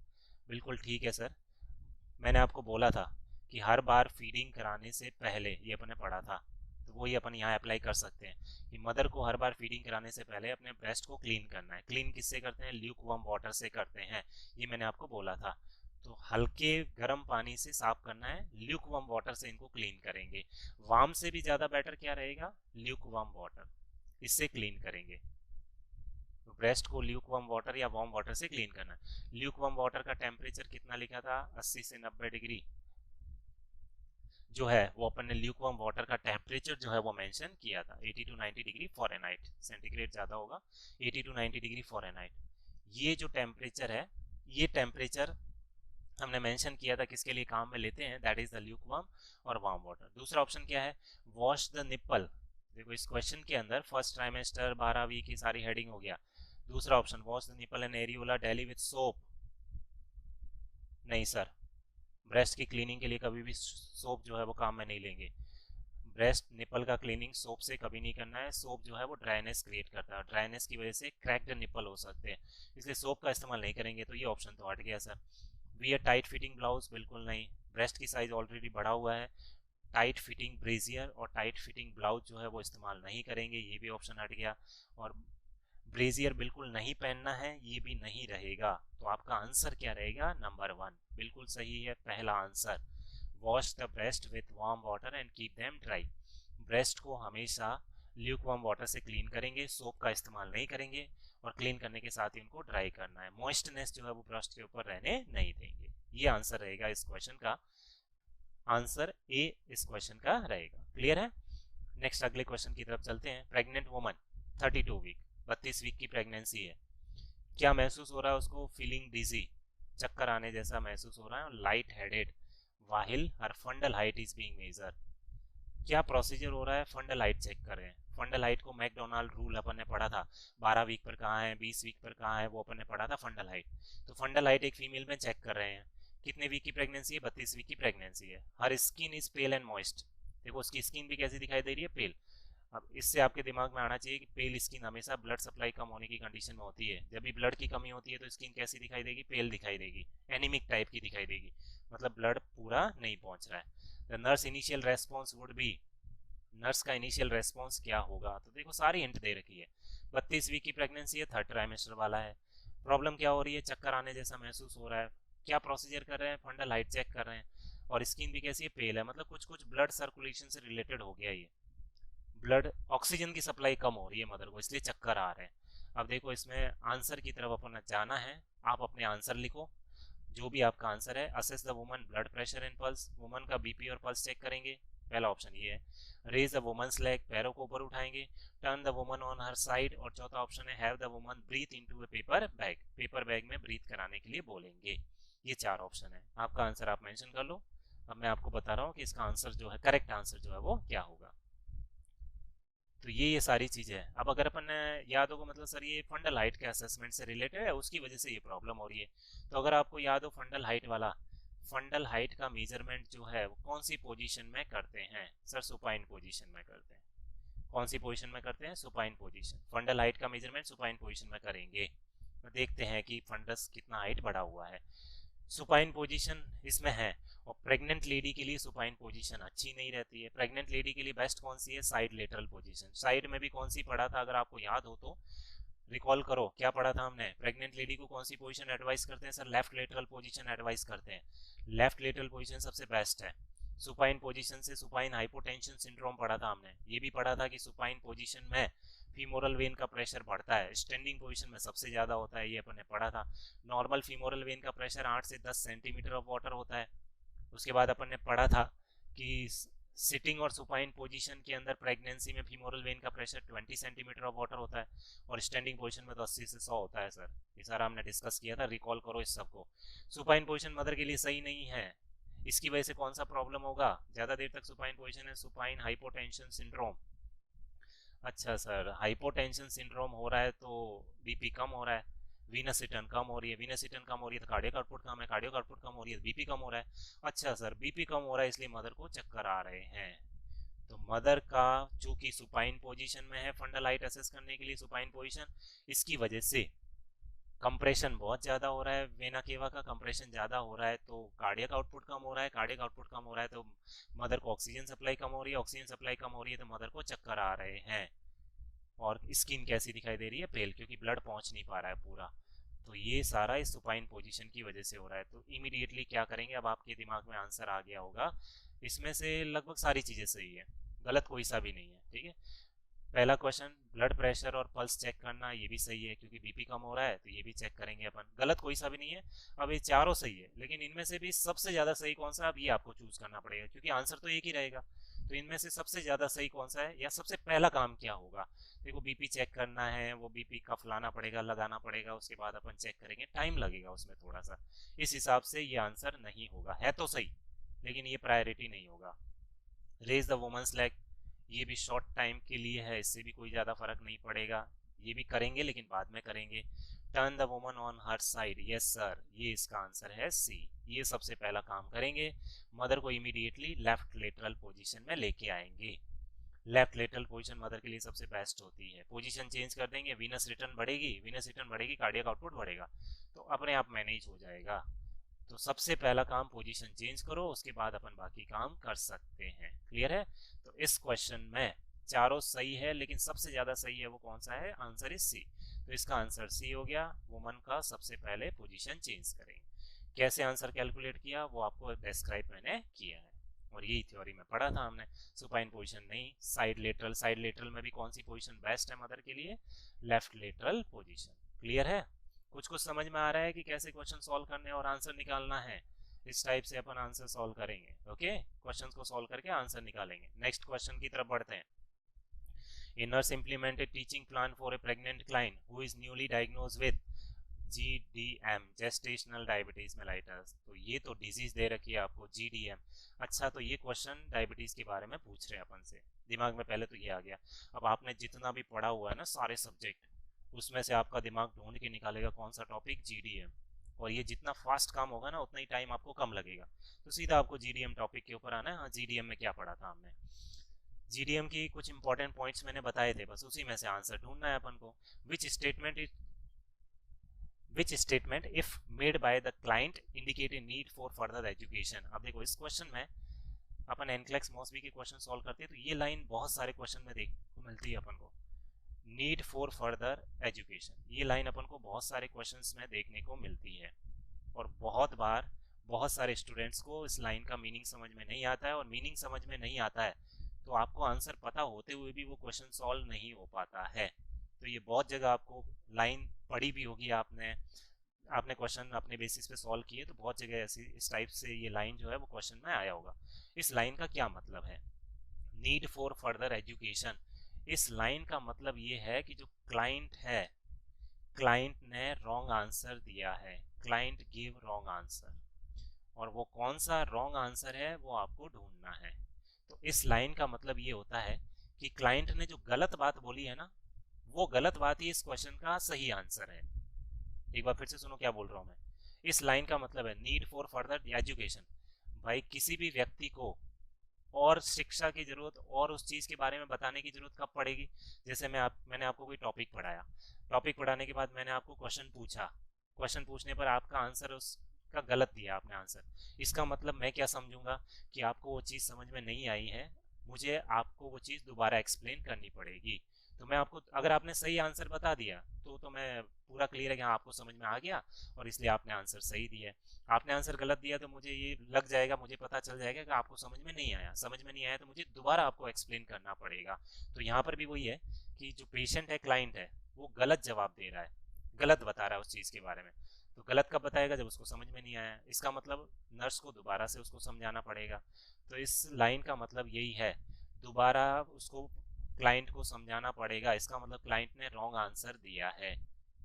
बिल्कुल ठीक है सर। मैंने आपको बोला था कि हर बार फीडिंग कराने से पहले, ये अपने पढ़ा था, तो वही अपन यहाँ अप्लाई कर सकते हैं कि मदर को हर बार फीडिंग कराने से पहले अपने ब्रेस्ट को क्लीन करना है। क्लीन किससे करते हैं, ल्यूक वार्म वाटर से करते हैं, ये मैंने आपको बोला था। तो हल्के गर्म पानी से साफ करना है, ल्यूक वार्म वाटर से इनको क्लीन करेंगे। वार्म से भी ज़्यादा बेटर क्या रहेगा, ल्यूक वार्म वाटर, इससे क्लीन करेंगे। तो ब्रेस्ट को ल्यूक वार्म वाटर या वार्म वाटर से क्लीन करना है। ल्यूक वार्म वाटर का टेम्परेचर कितना लिखा था, 80 से 90 डिग्री जो है वो अपन ने ल्यूक वार्म वाटर का टेम्परेचर जो है वो मेंशन किया था, 80 टू 90 डिग्री फॉरेनहाइट, सेंटीग्रेड ज़्यादा होगा, 80 टू 90 डिग्री फॉरेनहाइट। ये जो टेम्परेचर है, ये टेम्परेचर हमने मेंशन किया था किसके लिए काम में लेते हैं, that is the Luke warm और वार्म वाटर। दूसरा ऑप्शन क्या है, वॉश द निप्पल। देखो इस क्वेश्चन के अंदर फर्स्ट ट्राइमेस्टर 12 वीक की सारी हेडिंग हो गया। दूसरा option wash the nipple and areola daily with soap, नहीं सर, ब्रेस्ट की क्लीनिंग के लिए कभी भी सोप जो है वो काम में नहीं लेंगे। ब्रेस्ट निपल का क्लीनिंग सोप से कभी नहीं करना है, सोप जो है वो ड्राइनेस क्रिएट करता है, ड्राइनेस की वजह से क्रैक्ड निपल हो सकते हैं, इसलिए सोप का इस्तेमाल नहीं करेंगे। तो ये ऑप्शन तो हट गया sir. Wear tight fitting blouse, बिल्कुल नहीं, ब्रेस्ट की साइज ऑलरेडी बढ़ा हुआ है। टाइट फिटिंग ब्रेजियर और टाइट फिटिंग ब्लाउज जो है वो इस्तेमाल नहीं करेंगे, ये भी ऑप्शन हट गया। और ब्रेजियर बिल्कुल नहीं पहनना है, ये भी नहीं रहेगा। तो आपका आंसर क्या रहेगा, नंबर 1 बिल्कुल सही है, पहला answer. Wash the breast with warm water and keep them dry. Breast को हमेशा ल्यूक वार्म वाटर से क्लीन करेंगे, सोप का इस्तेमाल नहीं करेंगे, और क्लीन करने के साथ ही उनको ड्राई करना है, मॉइस्टनेस जो है वो ब्रेस्ट के ऊपर रहने नहीं देंगे। ये आंसर रहेगा इस क्वेश्चन का, आंसर ए इस क्वेश्चन का रहेगा। क्लियर है। नेक्स्ट अगले क्वेश्चन की तरफ चलते हैं। प्रेग्नेंट वुमन 32 वीक, 32 वीक की प्रेगनेंसी है, क्या महसूस हो रहा है उसको, फीलिंग डिजी, चक्कर आने जैसा महसूस हो रहा है, light headed while her fundal height is being measure. क्या प्रोसीजर हो रहा है, फंडल हाइट चेक कर रहे हैं। फंडल हाइट को मैकडोनाल्ड रूल अपन ने पढ़ा था, 12 वीक पर कहाँ है, 20 वीक पर कहाँ है, वो अपन ने पढ़ा था फंडल हाइट। तो फंडल हाइट एक फीमेल में चेक कर रहे हैं। कितने वीक की प्रेगनेंसी है, 32 वीक की प्रेगनेंसी है। Her skin is pale and moist, देखो उसकी स्किन भी कैसी दिखाई दे रही है, पेल। अब इससे आपके दिमाग में आना चाहिए कि पेल स्किन हमेशा ब्लड सप्लाई कम होने की कंडीशन में होती है। जब भी ब्लड की कमी होती है तो स्किन कैसी दिखाई देगी, पेल दिखाई देगी, एनीमिक टाइप की दिखाई देगी, मतलब ब्लड पूरा नहीं पहुंच रहा है। The nurse initial response would be, nurse का इनिशियल रेस्पॉन्स क्या होगा, तो देखो सारी हिंट दे रखी है। 32 वीक की प्रेगनेंसी है, थर्ड ट्राइमेस्टर वाला है। प्रॉब्लम क्या हो रही है, चक्कर आने जैसा महसूस हो रहा है। क्या प्रोसीजर कर रहे हैं, फंडल हाइट चेक कर रहे हैं, और स्किन भी कैसी है, पेल है, मतलब कुछ कुछ ब्लड सर्कुलेशन से रिलेटेड हो गया ये, ब्लड ऑक्सीजन की सप्लाई कम हो रही है मदर को, इसलिए चक्कर आ रहे हैं। अब देखो इसमें आंसर की तरफ अपन जाना है, आप अपने आंसर लिखो, जो भी आपका आंसर है। Assess the woman blood pressure and pulse, woman का बीपी और पल्स चेक करेंगे, पहला ऑप्शन ये है। रेज द वुमन्स लेग, पैरों को ऊपर उठाएंगे। Turn the woman on her side, और चौथा ऑप्शन है have the woman breathe into a paper bag, paper bag में ब्रीथ कराने के लिए बोलेंगे। ये चार ऑप्शन है, आपका आंसर आप मेंशन कर लो। अब मैं आपको बता रहा हूँ कि इसका आंसर जो है, करेक्ट आंसर जो है वो क्या होगा। तो ये सारी चीजें हैं। अब अगर अपन याद होगा, मतलब सर ये फंडल हाइट के असेसमेंट से रिलेटेड है, उसकी वजह से ये प्रॉब्लम हो रही है। तो अगर आपको याद हो फंडल हाइट वाला, फंडल हाइट का मेजरमेंट जो है वो कौन सी पोजीशन में करते हैं? सर सुपाइन पोजीशन में करते हैं। कौन सी पोजीशन में करते हैं? Supine position. फंडल हाइट का मेजरमेंट सुपाइन पोजीशन में करेंगे। तो देखते हैं कि फंडस कितना हाइट बढ़ा हुआ है। सुपाइन पोजीशन इसमें है, और प्रेग्नेंट लेडी के लिए सुपाइन पोजीशन अच्छी नहीं रहती है। प्रेग्नेंट लेडी के लिए बेस्ट कौन सी है? Side lateral position. साइड में भी कौन सी पढ़ा था, अगर आपको याद हो तो रिकॉल करो, क्या पढ़ा था हमने? प्रेग्नेंट लेडी को कौन सी पोजीशन एडवाइस करते हैं? Sir left lateral position advice करते हैं। लेफ्ट लेटरल पोजीशन सबसे बेस्ट है। सुपाइन पोजीशन से सुपाइन हाइपोटेंशन सिंड्रोम पढ़ा था हमने। ये भी पढ़ा था कि सुपाइन पोजीशन में फीमोरल वेन का प्रेशर बढ़ता है, स्टैंडिंग पोजीशन में सबसे ज्यादा होता है, ये अपन ने पढ़ा था। नॉर्मल फीमोरल वेन का प्रेशर 8 से 10 सेंटीमीटर ऑफ वाटर होता है। उसके बाद अपन ने पढ़ा था कि सिटिंग और सुपाइन पोजीशन के अंदर प्रेगनेंसी में फीमोरल वेन का प्रेशर 20 सेंटीमीटर ऑफ वाटर होता है, और स्टैंडिंग पोजीशन में तो 80 से 100 होता है। सर ये सारा हमने डिस्कस किया था, रिकॉल करो इस सबको। सुपाइन पोजीशन मदर के लिए सही नहीं है, इसकी वजह से कौन सा प्रॉब्लम होगा? ज्यादा देर तक सुपाइन पोजीशन है, सुपाइन हाइपोटेंशन सिंड्रोम। अच्छा सर, हाइपोटेंशन सिंड्रोम हो रहा है तो बीपी कम हो रहा है, वीनस रिटर्न कम हो रही है, वीनस रिटर्न कम हो रही है तो कार्डियक आउटपुट कम है, कार्डियक आउटपुट कम हो रही है तो बीपी कम हो रहा है। अच्छा सर, बीपी कम हो रहा है इसलिए मदर को चक्कर आ रहे हैं। तो मदर का चूंकि सुपाइन पोजीशन में है, फंडल हाइट असेस करने के लिए सुपाइन पोजीशन, इसकी वजह से कंप्रेशन बहुत ज्यादा हो रहा है, वेना केवा का कंप्रेशन ज्यादा हो रहा है, तो कार्डियक आउटपुट कम हो रहा है, कार्डियक आउटपुट कम हो रहा है तो मदर को ऑक्सीजन सप्लाई कम हो रही है, ऑक्सीजन सप्लाई कम हो रही है तो मदर को चक्कर आ रहे हैं। और स्किन कैसी दिखाई दे रही है? पेल, क्योंकि ब्लड पहुंच नहीं पा रहा है पूरा। तो ये सारा इस सुपाइन पोजीशन की वजह से हो रहा है। तो इमीडिएटली क्या करेंगे? अब आपके दिमाग में आंसर आ गया होगा, इसमें से लगभग सारी चीजें सही है, गलत कोई सा भी नहीं है। ठीक है, पहला क्वेश्चन ब्लड प्रेशर और पल्स चेक करना, ये भी सही है क्योंकि बीपी कम हो रहा है, तो ये भी चेक करेंगे अपन, गलत कोई सा भी नहीं है। अब ये चारों सही है, लेकिन इनमें से भी सबसे ज्यादा सही कौन सा, अब ये आपको चूज करना पड़ेगा क्योंकि आंसर तो एक ही रहेगा। तो इनमें से सबसे ज्यादा सही कौन सा है, या सबसे पहला काम क्या होगा? देखो बीपी चेक करना है, वो बीपी कफ लाना पड़ेगा, लगाना पड़ेगा, उसके बाद अपन चेक करेंगे, टाइम लगेगा उसमें थोड़ा सा। इस हिसाब से ये आंसर नहीं होगा, है तो सही लेकिन ये प्रायोरिटी नहीं होगा। रेज द वुमेन्स लेग, ये भी शॉर्ट टाइम के लिए है, इससे भी कोई ज़्यादा फर्क नहीं पड़ेगा, ये भी करेंगे लेकिन बाद में करेंगे। Turn the woman on her side, yes sir, ये इसका आंसर है सी, ये सबसे पहला काम करेंगे। मदर को इमीडिएटली लेफ्ट लेटरल पोजीशन में लेके आएंगे। लेफ्ट लेटरल पोजीशन मदर के लिए सबसे बेस्ट होती है। पोजीशन चेंज कर देंगे, वीनस रिटर्न बढ़ेगी, वीनस रिटर्न बढ़ेगी, कार्डियक आउटपुट बढ़ेगा, तो अपने आप मैनेज हो जाएगा। तो सबसे पहला काम पोजीशन चेंज करो, उसके बाद अपन बाकी काम कर सकते हैं। क्लियर है? तो इस क्वेश्चन में चारों सही है, लेकिन सबसे ज्यादा सही है वो कौन सा है? Answer is C. तो इसका आंसर सी हो गया। वुमन का सबसे पहले पोजीशन चेंज करेंगे। कैसे आंसर कैलकुलेट किया वो आपको डिस्क्राइब मैंने किया है, और यही थ्योरी में पढ़ा था हमने। सुपाइन पोजीशन नहीं, साइड लेटरल। साइड लेटरल में भी कौन सी पोजीशन बेस्ट है मदर के लिए? Left lateral position. क्लियर है? कुछ कुछ समझ में आ रहा है कि कैसे क्वेश्चन सॉल्व करने और आंसर निकालना है? इस टाइप से अपन आंसर सॉल्व करेंगे। ओके, क्वेश्चंस को सॉल्व करके आंसर निकालेंगे। नेक्स्ट क्वेश्चन की तरफ बढ़ते हैं। A nurse implemented teaching plan for a pregnant client who is newly diagnosed with GDM, gestational diabetes mellitus। तो ये तो डिजीज दे रखी है आपको, GDM। अच्छा, तो ये क्वेश्चन डायबिटीज के बारे में पूछ रहे हैं अपन से, दिमाग में पहले तो ये आ गया। अब आपने जितना भी पढ़ा हुआ है ना सारे सब्जेक्ट, उसमें से आपका दिमाग ढूंढ के निकालेगा कौन सा टॉपिक, GDM। और ये जितना फास्ट काम होगा ना उतना ही टाइम आपको कम लगेगा, तो सीधा आपको GDM टॉपिक के ऊपर आना है। हाँ, GDM में क्या पढ़ा था हमने? GDM की कुछ इंपॉर्टेंट पॉइंट्स मैंने बताए थे, बस उसी में से आंसर ढूंढना है अपन को। Which statement if made by the client indicate a need for further education. अब देखो इस क्वेश्चन में अपन एनक्लेक्स मॉसबी के क्वेश्चन सॉल्व करते हैं, तो ये लाइन बहुत सारे क्वेश्चन में देखने को मिलती है अपन को, नीड फॉर फर्दर एजुकेशन। ये लाइन अपन को बहुत सारे क्वेश्चंस में देखने को मिलती है, और बहुत बार बहुत सारे स्टूडेंट्स को इस लाइन का मीनिंग समझ में नहीं आता है, और मीनिंग समझ में नहीं आता है तो आपको आंसर पता होते हुए भी वो क्वेश्चन सॉल्व नहीं हो पाता है। तो ये बहुत जगह आपको लाइन पढ़ी भी होगी आपने क्वेश्चन अपने बेसिस पे सॉल्व किए, तो बहुत जगह ऐसी इस टाइप से ये लाइन जो है वो क्वेश्चन में आया होगा। इस लाइन का क्या मतलब है? नीड फॉर फर्दर एजुकेशन, इस लाइन का मतलब ये है कि जो क्लाइंट है, क्लाइंट ने रॉन्ग आंसर दिया है, क्लाइंट गिव रॉन्ग आंसर, और वो कौन सा रॉन्ग आंसर है वो आपको ढूंढना है। तो इस लाइन का मतलब ये होता है कि क्लाइंट ने जो गलत बात बोली है ना, वो गलत बात ही इस क्वेश्चन का सही आंसर है। एक बार फिर से सुनो क्या बोल रहा हूँ मैं। इस लाइन का मतलब है नीड फॉर फर्दर एजुकेशन, भाई किसी भी व्यक्ति को और शिक्षा की जरूरत और उस चीज़ के बारे में बताने की जरूरत कब पड़ेगी, जैसे मैंने आपको कोई टॉपिक पढ़ाया, टॉपिक पढ़ाने के बाद मैंने आपको क्वेश्चन पूछा, क्वेश्चन पूछने पर आपका आंसर उसका गलत दिया आपने आंसर, इसका मतलब मैं क्या समझूंगा कि आपको वो चीज़ समझ में नहीं आई है, मुझे आपको वो चीज़ दोबारा एक्सप्लेन करनी पड़ेगी। तो मैं आपको, अगर आपने सही आंसर बता दिया तो मैं पूरा क्लियर है कि हाँ आपको समझ में आ गया और इसलिए आपने आंसर सही दिया है। आपने आंसर गलत दिया तो मुझे ये लग जाएगा, मुझे पता चल जाएगा कि आपको समझ में नहीं आया, समझ में नहीं आया तो मुझे दोबारा आपको एक्सप्लेन करना पड़ेगा। तो यहाँ पर भी वही है कि जो पेशेंट है, क्लाइंट है, वो गलत जवाब दे रहा है, गलत बता रहा है उस चीज़ के बारे में। तो गलत कब बताएगा, जब उसको समझ में नहीं आया, इसका मतलब नर्स को दोबारा से उसको समझाना पड़ेगा। तो इस लाइन का मतलब यही है, दोबारा उसको क्लाइंट को समझाना पड़ेगा, इसका मतलब क्लाइंट ने रॉन्ग आंसर दिया है।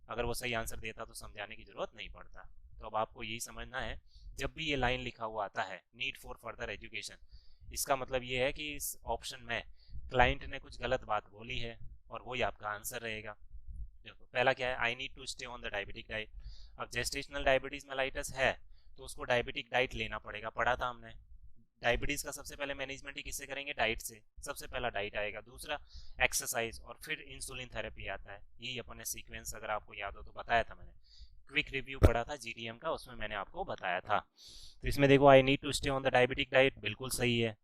अगर वो सही आंसर देता तो समझाने की जरूरत नहीं पड़ता। तो अब आपको यही समझना है, जब भी ये लाइन लिखा हुआ आता है नीड फॉर फर्दर एजुकेशन, इसका मतलब ये है कि इस ऑप्शन में क्लाइंट ने कुछ गलत बात बोली है और वही आपका आंसर रहेगा। देखो पहला क्या है, I need to stay on the diabetic diet. अब जेस्टेशनल डायबिटीज मेलाइटस है तो उसको डायबिटिक डाइट लेना पड़ेगा, पढ़ा था हमने। डायबिटीज का सबसे पहले मैनेजमेंट ही किससे करेंगे, डाइट से। सबसे पहला डाइट आएगा, दूसरा एक्सरसाइज, और फिर इंसुलिन थेरेपी आता है। यही अपने सीक्वेंस अगर आपको याद हो तो बताया था मैंने, क्विक रिव्यू पढ़ा था जीडीएम का, उसमें मैंने आपको बताया था। तो इसमें देखो I need to stay on the diabetic diet बिल्कुल सही है।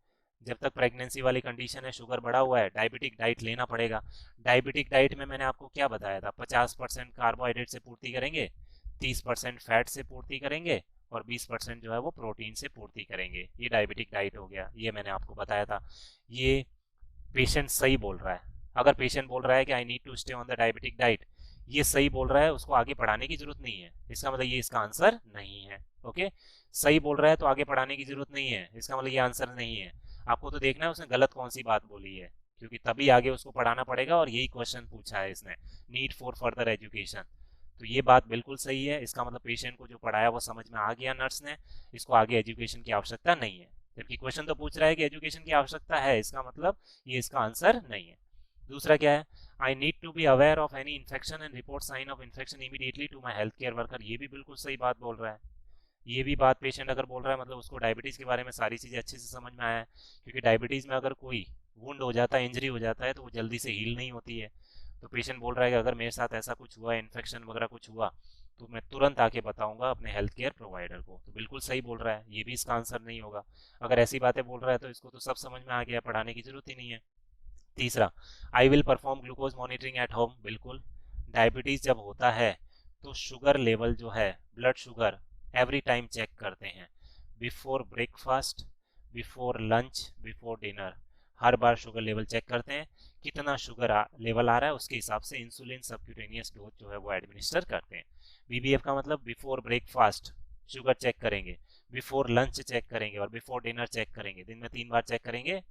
जब तक प्रेगनेंसी वाली कंडीशन है, शुगर बढ़ा हुआ है, डायबिटिक डाइट लेना पड़ेगा। डायबिटिक डाइट में मैंने आपको क्या बताया था, 50% कार्बोहाइड्रेट से पूर्ति करेंगे, 30% फैट से पूर्ति करेंगे और 20% जो है वो प्रोटीन से पूर्ति करेंगे। ये डायबिटिक डाइट हो गया, ये मैंने आपको बताया था। ये पेशेंट सही बोल रहा है। अगर पेशेंट बोल रहा है कि I need to stay on the diabetic diet, ये सही बोल रहा है, उसको आगे पढ़ाने की जरूरत नहीं है, इसका मतलब ये इसका आंसर नहीं है। ओके, सही बोल रहा है तो आगे पढ़ाने की जरूरत नहीं है, इसका मतलब ये आंसर नहीं है। आपको तो देखना है उसने गलत कौन सी बात बोली है, क्योंकि तभी आगे उसको पढ़ाना पड़ेगा, और यही क्वेश्चन पूछा है इसने, नीड फॉर फर्दर एजुकेशन। तो ये बात बिल्कुल सही है, इसका मतलब पेशेंट को जो पढ़ाया वो समझ में आ गया नर्स ने, इसको आगे एजुकेशन की आवश्यकता नहीं है। जबकि क्वेश्चन तो पूछ रहा है कि एजुकेशन की आवश्यकता है, इसका मतलब ये इसका आंसर नहीं है। दूसरा क्या है, I need to be aware of any infection and report sign of infection immediately to my health care worker. ये भी बिल्कुल सही बात बोल रहा है। ये भी बात पेशेंट अगर बोल रहा है मतलब उसको डायबिटीज़ के बारे में सारी चीज़ें अच्छे से समझ में आया है, क्योंकि डायबिटीज़ में अगर कोई वुंड हो जाता है, इंजरी हो जाता है, तो वो जल्दी से हील नहीं होती है। तो पेशेंट बोल रहा है कि अगर मेरे साथ ऐसा कुछ हुआ, इन्फेक्शन वगैरह कुछ हुआ, तो मैं तुरंत आके बताऊंगा अपने हेल्थ केयर प्रोवाइडर को। तो बिल्कुल सही बोल रहा है, ये भी इसका आंसर नहीं होगा। अगर ऐसी बातें बोल रहा है तो इसको तो सब समझ में आ गया, पढ़ाने की जरूरत ही नहीं है। तीसरा, I will perform glucose monitoring at home, बिल्कुल। डायबिटीज जब होता है तो शुगर लेवल जो है, blood sugar every time check करते हैं, before breakfast, before lunch, before dinner, हर बार शुगर लेवल चेक करते हैं। कितना शुगर लेवल आ रहा है उसके हिसाब से इंसुलिन सबक्यूटेनियस डोज जो है वो एडमिनिस्टर करते हैं। बीबीएफ का मतलब बिफोर ब्रेकफास्ट शुगर चेक करेंगे, बिफोर लंच चेक करेंगे और बिफोर डिनर चेक करेंगे, दिन में 3 बार चेक करेंगे।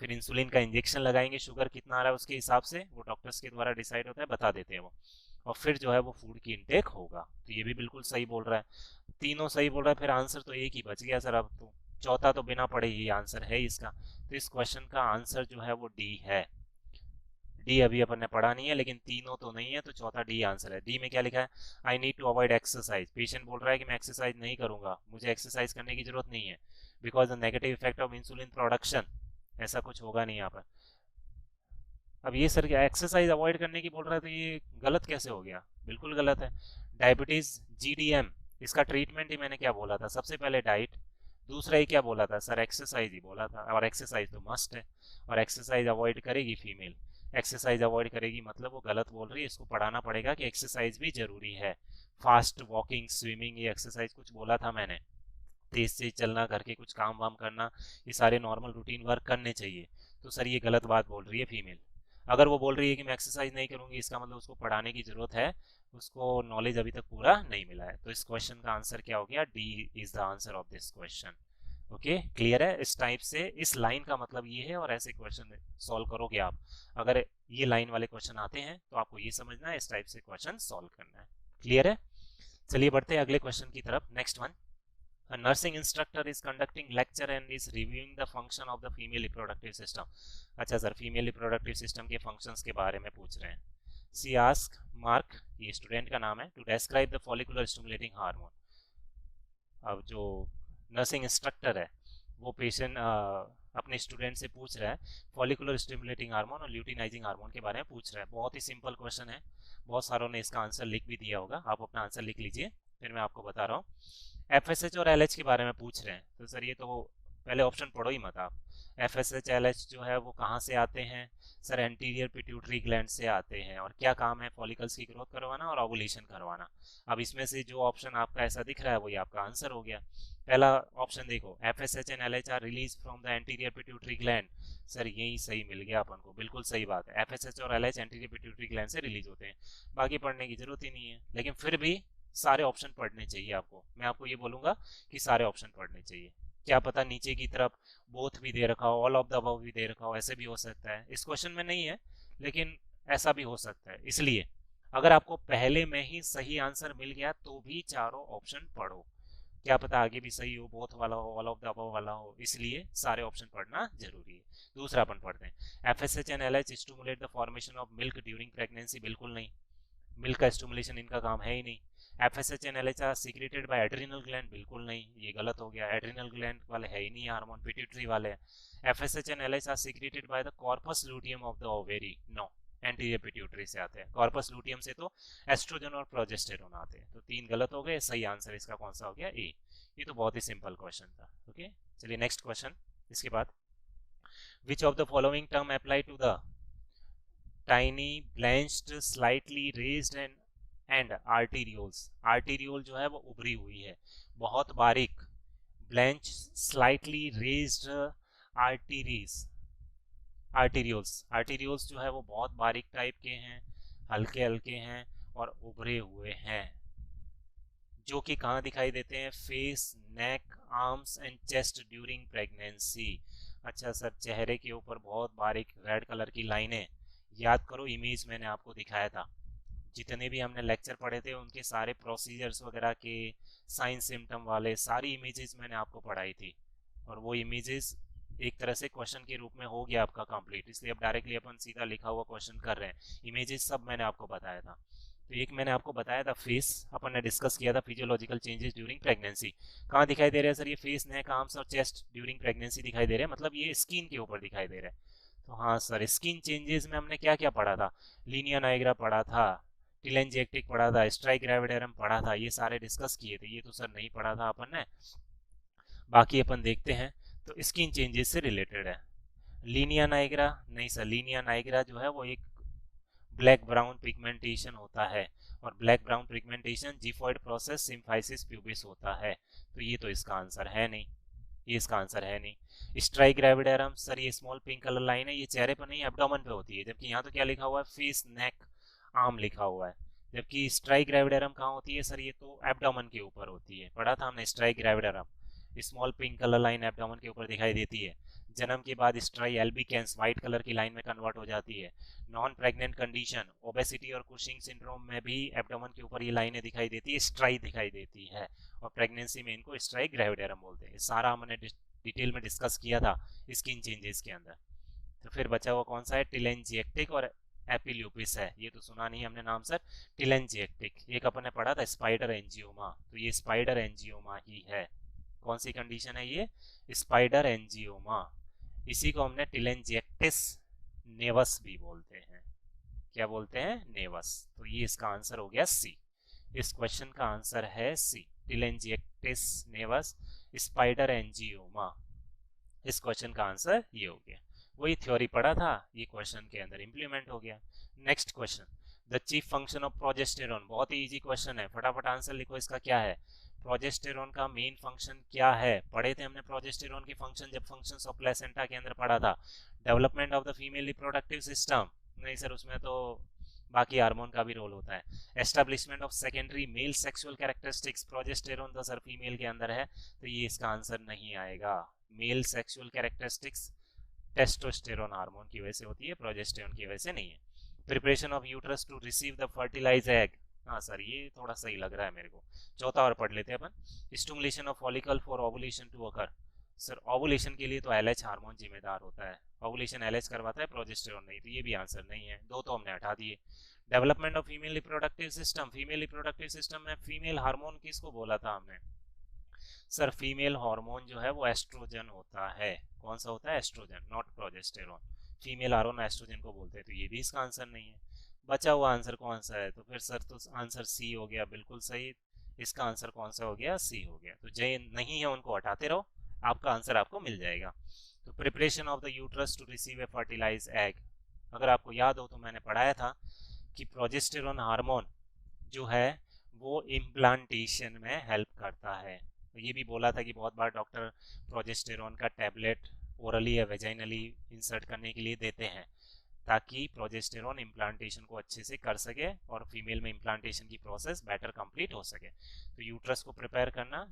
फिर इंसुलिन का इंजेक्शन लगाएंगे, शुगर कितना आ रहा है उसके हिसाब से, वो डॉक्टर्स के द्वारा डिसाइड होता है, बता देते हैं वो। और फिर जो है वो फूड की इनटेक होगा। तो ये भी बिल्कुल सही बोल रहा है, तीनों सही बोल रहा है। फिर आंसर तो एक ही बच गया सर, अब तो चौथा तो बिना पढ़े ही आंसर है इसका। तो इस क्वेश्चन का आंसर जो है वो डी है। डी अभी अपन ने पढ़ा नहीं है, लेकिन तीनों तो नहीं है, तो चौथा डी आंसर है। डी में क्या लिखा है, I need to avoid exercise. Patient बोल रहा है कि मैं एक्सरसाइज नहीं करूंगा, मुझे एक्सरसाइज करने की जरूरत नहीं है, because the negative effect of insulin production, ऐसा कुछ होगा नहीं यहाँ पर। अब ये सर एक्सरसाइज अवॉइड करने की बोल रहा है, तो ये गलत कैसे हो गया, बिल्कुल गलत है। डायबिटीज जीडीएम, इसका ट्रीटमेंट ही मैंने क्या बोला था, सबसे पहले डाइट, दूसरा ही क्या बोला था सर, एक्सरसाइज ही बोला था, और एक्सरसाइज तो मस्ट है। और एक्सरसाइज अवॉइड करेगी फीमेल, एक्सरसाइज अवॉइड करेगी मतलब वो गलत बोल रही है, इसको पढ़ाना पड़ेगा कि एक्सरसाइज भी जरूरी है। फास्ट वॉकिंग, स्विमिंग, ये एक्सरसाइज कुछ बोला था मैंने, तेज से चलना, करके कुछ काम वाम करना, ये सारे नॉर्मल रूटीन वर्क करने चाहिए। तो सर ये गलत बात बोल रही है फीमेल। अगर वो बोल रही है कि मैं एक्सरसाइज नहीं करूंगी, इसका मतलब उसको पढ़ाने की जरूरत है, उसको नॉलेज अभी तक पूरा नहीं मिला है। तो इस क्वेश्चन का आंसर क्या हो गया, D is the answer of this question. Okay, clear है? इस टाइप से, इस लाइन का मतलब ये है, और ऐसे क्वेश्चन सॉल्व करोगे आप। अगर ये लाइन वाले क्वेश्चन आते हैं तो आपको ये समझना है, इस टाइप से क्वेश्चन सॉल्व करना है। क्लियर है? चलिए बढ़ते हैं अगले क्वेश्चन की तरफ। Next one, A nursing instructor is conducting lecture and is reviewing the function of the female reproductive system. अच्छा सर, फीमेल रिप्रोडक्टिव सिस्टम के फंक्शंस के बारे में पूछ रहे हैं। सी आस्क मार्क, ये स्टूडेंट का नाम है, to describe the follicular stimulating hormone. अब जो नर्सिंग इंस्ट्रक्टर है वो पेशेंट अपने स्टूडेंट से पूछ रहा है फॉलिकुलर स्टिमुलेटिंग हार्मोन और ल्यूटिनाइजिंग हार्मोन के बारे में पूछ रहा है। बहुत ही सिंपल क्वेश्चन है, बहुत सारों ने इसका आंसर लिख भी दिया होगा। आप अपना आंसर लिख लीजिए, फिर मैं आपको बता रहा हूँ। एफएसएच और एलएच के बारे में पूछ रहे हैं, तो सर ये तो पहले ऑप्शन पढ़ो ही मत आप। एफएसएच एलएच जो है वो कहाँ से आते हैं? सर एंटीरियर पिट्यूटरी ग्लैंड से आते हैं, और क्या काम है? फॉलिकल्स की ग्रोथ करवाना और ओवुलेशन करवाना। अब इसमें से जो ऑप्शन आपका ऐसा दिख रहा है वही आपका आंसर हो गया। पहला ऑप्शन देखो, FSH and LH are release from the anterior pituitary gland. Sir यही सही मिल गया अपन को, बिल्कुल सही बात है। एफएसएच और एलएच एंटीरियर पिट्यूटरी ग्लैंड से रिलीज होते हैं, बाकी पढ़ने की जरूरत ही नहीं है। लेकिन फिर भी सारे ऑप्शन पढ़ने चाहिए आपको। मैं आपको ये बोलूंगा कि सारे ऑप्शन पढ़ने चाहिए। क्या पता नीचे की तरफ बोथ भी दे रखा हो, ऑल ऑफ द अबव भी दे रखा हो, ऐसे भी हो सकता है। इस क्वेश्चन में नहीं है लेकिन ऐसा भी हो सकता है। इसलिए अगर आपको पहले में ही सही आंसर मिल गया तो भी चारों ऑप्शन पढ़ो, क्या पता आगे भी सही हो, बोथ वाला हो, ऑल ऑफ द अबव वाला हो। इसलिए सारे ऑप्शन पढ़ना जरूरी है। दूसरा अपन पढ़ते हैं, FSH and LH stimulate the formation of milk during pregnancy. बिल्कुल नहीं, मिल्क का स्टिमुलेशन इनका काम है ही नहीं। FSH and LH are secreted by adrenal gland. बिल्कुल नहीं, ये गलत हो गया, एड्रिनल ग्लैंड वाले है ही नहीं हार्मोन, पिट्यूटरी वाले हैं। FSH and LH are secreted by the corpus luteum of the ovary. No, anterior pituitary से आते हैं। कॉर्पस लूटियम से तो एस्ट्रोजन और प्रोजेस्टेरोन आते हैं। तो तीन गलत हो गए, सही आंसर इसका कौन सा हो गया? ए। ये तो बहुत ही सिंपल क्वेश्चन था। ओके, चलिए नेक्स्ट क्वेश्चन। इसके बाद, which of the following term apply to the tiny blanched slightly raised and arterioles. Arteriole जो है वो उभरी हुई है, बहुत बारीक। Blanch slightly raised arteries, arterioles जो है वो बहुत बारीक टाइप के हैं, हल्के हल्के हैं और उभरे हुए हैं, जो कि कहाँ दिखाई देते हैं? Face, neck, arms and chest during pregnancy. अच्छा सर, चेहरे के ऊपर बहुत बारीक रेड कलर की लाइनें, याद करो इमेज मैंने आपको दिखाया था। जितने भी हमने लेक्चर पढ़े थे उनके सारे प्रोसीजर्स वगैरह के, साइन सिम्टम वाले सारी इमेजेस मैंने आपको पढ़ाई थी, और वो इमेजेस एक तरह से क्वेश्चन के रूप में हो गया आपका कंप्लीट। इसलिए अब डायरेक्टली अपन सीधा लिखा हुआ क्वेश्चन कर रहे हैं। इमेजेस सब मैंने आपको बताया था। तो एक मैंने आपको बताया था फेस, अपन ने डिस्कस किया था फिजियोलॉजिकल चेंजेस ड्यूरिंग प्रेगनेंसी। कहाँ दिखाई दे रहा है सर? ये फेस, नेक, आर्म्स और चेस्ट ड्यूरिंग प्रेगनेंसी दिखाई दे रहे हैं, मतलब ये स्किन के ऊपर दिखाई दे रहा है। तो हाँ सर, स्किन चेंजेस में हमने क्या क्या पढ़ा था? लीनिया नाइग्रा पढ़ा था, टिलेंजिएक्टिक पढ़ा था, स्ट्राइक ग्रेविडेरम पढ़ा था, ये सारे डिस्कस किए थे। ये तो सर नहीं पढ़ा था अपन ने, बाकी अपन देखते हैं। तो स्किन चेंजेस से रिलेटेड है। लीनिया नाइग्रा नहीं सर, लीनिया नाइग्रा जो है वो एक ब्लैक ब्राउन पिगमेंटेशन होता है, और black brown pigmentation xiphoid process symphysis pubis होता है। तो ये तो इसका आंसर है नहीं, ये इसका आंसर है नहीं। स्ट्राइक ग्रेविडेरम सर, ये स्मॉल पिंक कलर लाइन है, ये चेहरे पर नहीं एब्डोमेन पे होती है, जबकि यहाँ तो क्या लिखा हुआ है? फेस, नेक, आर्म लिखा हुआ है। जबकि स्ट्राइक ग्रेविडेरम कहाँ होती है सर? ये तो एब्डोमेन के ऊपर होती है, पढ़ा था हमने strike gravidarum. Small pink colour line abdomen के ऊपर दिखाई देती है। जन्म के बाद स्ट्राई एल्बिकेंस व्हाइट कलर की लाइन में कन्वर्ट हो जाती है। नॉन प्रेग्नेंट कंडीशन, ओबेसिटी और कुशिंग सिंड्रोम में भी एब्डोमेन के ऊपर ये लाइनें दिखाई देती है, स्ट्राई दिखाई देती है, और प्रेगनेंसी में इनको स्ट्राइक ग्रेविडेरम बोलते हैं। सारा हमने डिटेल में डिस्कस किया था स्किन चेंजेस के अंदर। तो फिर बचा हुआ कौन सा है? टिलेंजिएक्टिक और एपिल्यूपिस है। ये तो सुना नहीं हमने नाम सर, टिलेंजिएक्टिक। एक अपन ने पढ़ा था स्पाइडर एंजियोमा, तो ये स्पाइडर एंजियोमा ही है। कौन सी कंडीशन है ये? स्पाइडर एंजियोमा। इसी को हमने टिलेंजिएक्टिस नेवस भी बोलते हैं। क्या बोलते हैं? नेवस। तो ये इसका आंसर हो गया सी। इस क्वेश्चन का आंसर है सी, टिलेंजिएक्टिस नेवस स्पाइडर एंजियोमा। इस क्वेश्चन का आंसर ये हो गया। वही थ्योरी पढ़ा था, ये क्वेश्चन के अंदर इंप्लीमेंट हो गया। Next question, the chief function of progesterone. बहुत ही इजी क्वेश्चन है, फटाफट आंसर लिखो इसका क्या है। प्रोजेस्टेरोन का मेन फंक्शन क्या है? पढ़े थे हमने प्रोजेस्टेरोन के फंक्शन जब फंक्शंस ऑफ प्लेसेंटा के अंदर पढ़ा था। Development of the female reproductive system. नहीं सर, उसमें तो बाकी हार्मोन का भी रोल होता है। Establishment of secondary male sexual characteristics, progesterone तो सर फीमेल के अंदर है, तो ये इसका आंसर नहीं आएगा। Male sexual characteristics testosterone hormone की वजह से होती है, प्रोजेस्टेरोन की वजह से नहीं है। Preparation of uterus to receive the fertilize egg, हाँ सर ये थोड़ा सही लग रहा है मेरे को। चौथा और पढ़ लेते हैं अपन। Stimulation of follicle for ovulation to occur, sir ovulation के लिए तो एलएच हार्मोन जिम्मेदार होता है, ओवुलेशन एलएच करवाता है, प्रोजेस्टेरोन नहीं, तो ये भी आंसर नहीं है। दो तो हमने हटा दिए। Development of female reproductive system, female reproductive system में फीमेल हार्मोन किसको बोला था हमने? सर फीमेल हार्मोन जो है वो एस्ट्रोजन होता है। कौन सा होता है? Estrogen, not progesterone. Female hormone estrogen को बोलते हैं, तो ये भी इसका आंसर नहीं है। बचा हुआ आंसर कौन सा है? तो फिर सर तो आंसर सी हो गया, बिल्कुल सही। इसका आंसर कौन सा हो गया? सी हो गया। तो जो नहीं है उनको हटाते रहो, आपका आंसर आपको मिल जाएगा। तो preparation of the uterus to receive a fertilize egg, अगर आपको याद हो तो मैंने पढ़ाया था कि प्रोजेस्टेरोन हार्मोन जो है वो इम्प्लांटेशन में हेल्प करता है। तो ये भी बोला था कि बहुत बार डॉक्टर प्रोजेस्टेरोन का टैबलेट ओरली या वेजाइनली इंसर्ट करने के लिए देते हैं, ताकि प्रोजेस्टेरोन इम्प्लांटेशन को अच्छे से कर सके और फीमेल में इम्प्लांटेशन की प्रोसेस बेटर कंप्लीट हो सके। तो यूट्रस को प्रिपेयर करना,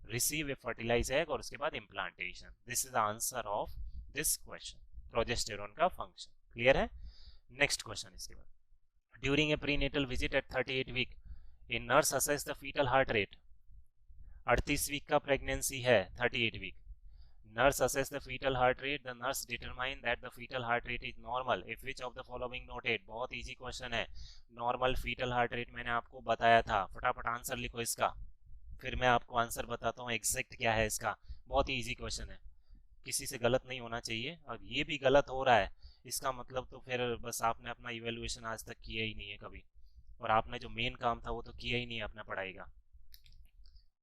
रिसीव ए फर्टिलाइज एग और उसके बाद implantation. This is the answer of this question, progesterone का फंक्शन। क्लियर है? नेक्स्ट क्वेश्चन इसके बाद। During a prenatal visit at 38 week a nurse assess the fetal heart rate. 38 week का pregnancy है, 38 week. Nurse assess the fetal heart rate. The nurse determine that the fetal heart rate is normal. If which of the following noted? बहुत easy question है। Normal foetal heart rate मैंने आपको बताया था, फटाफट answer लिखो इसका, फिर मैं आपको आंसर बताता हूँ एग्जैक्ट क्या है इसका। बहुत ही इजी क्वेश्चन है, किसी से गलत नहीं होना चाहिए। और ये भी गलत हो रहा है, इसका मतलब तो फिर बस आपने अपना इवेल्युएशन आज तक किया ही नहीं है कभी, और आपने जो मेन काम था वो तो किया ही नहीं है अपना पढ़ाई का।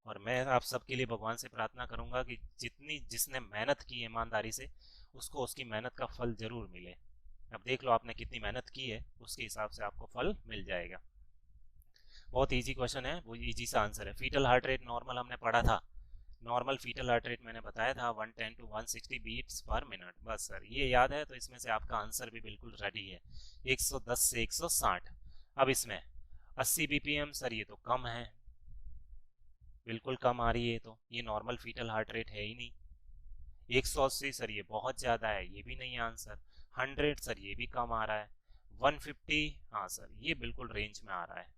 और मैं आप सबके लिए भगवान से प्रार्थना करूंगा कि जिसने मेहनत की ईमानदारी से, उसको उसकी मेहनत का फल जरूर मिले। अब देख लो आपने कितनी मेहनत की है, उसके हिसाब से आपको फल मिल जाएगा। बहुत इजी क्वेश्चन है, वो इजी सा आंसर है। फीटल हार्ट रेट नॉर्मल हमने पढ़ा था, नॉर्मल फीटल हार्ट रेट मैंने बताया था 110 टू 160 बीट्स पर मिनट। बस सर ये याद है, तो इसमें से आपका आंसर भी बिल्कुल रेडी है, 110 से 160। अब इसमें 80 बीपीएम, सर ये तो कम है, बिल्कुल कम आ रही है, तो ये नॉर्मल फीटल हार्ट रेट है ही नहीं। 180 सर ये बहुत ज़्यादा है, ये भी नहीं है आंसर। 100 सर ये भी कम आ रहा है। 150 हाँ सर ये बिल्कुल रेंज में आ रहा है।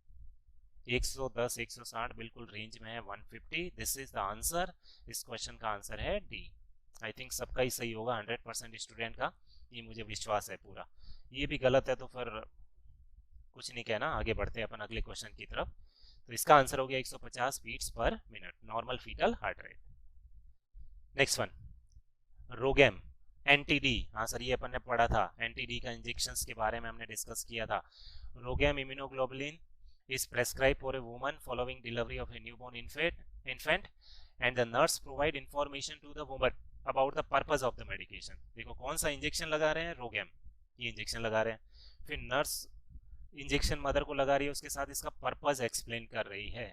110 160 बिल्कुल रेंज में है। 150 दिस इज द आंसर। इस क्वेश्चन का आंसर है डी। आई थिंक सबका ही सही होगा, 100% स्टूडेंट का, ये मुझे विश्वास है पूरा। ये भी गलत है तो फिर कुछ नहीं कहना, आगे बढ़ते हैं अपन अगले क्वेश्चन की तरफ। तो इसका आंसर हो गया 150 beats per minute, normal foetal heart rate. Next one, RhoGAM NTD, हाँ सर ये अपन ने पढ़ा था, एनटीडी का इंजेक्शंस के बारे में हमने डिस्कस किया था। रोगेम immunoglobulin is prescribed for a woman following delivery of a newborn infant and the nurse provide information to the woman about the purpose of the medication। देखो कौन सा इंजेक्शन लगा रहे हैं? रोगेम, ये इंजेक्शन लगा रहे हैं। फिर नर्स इंजेक्शन मदर को लगा रही है, उसके साथ इसका पर्पस एक्सप्लेन कर रही है।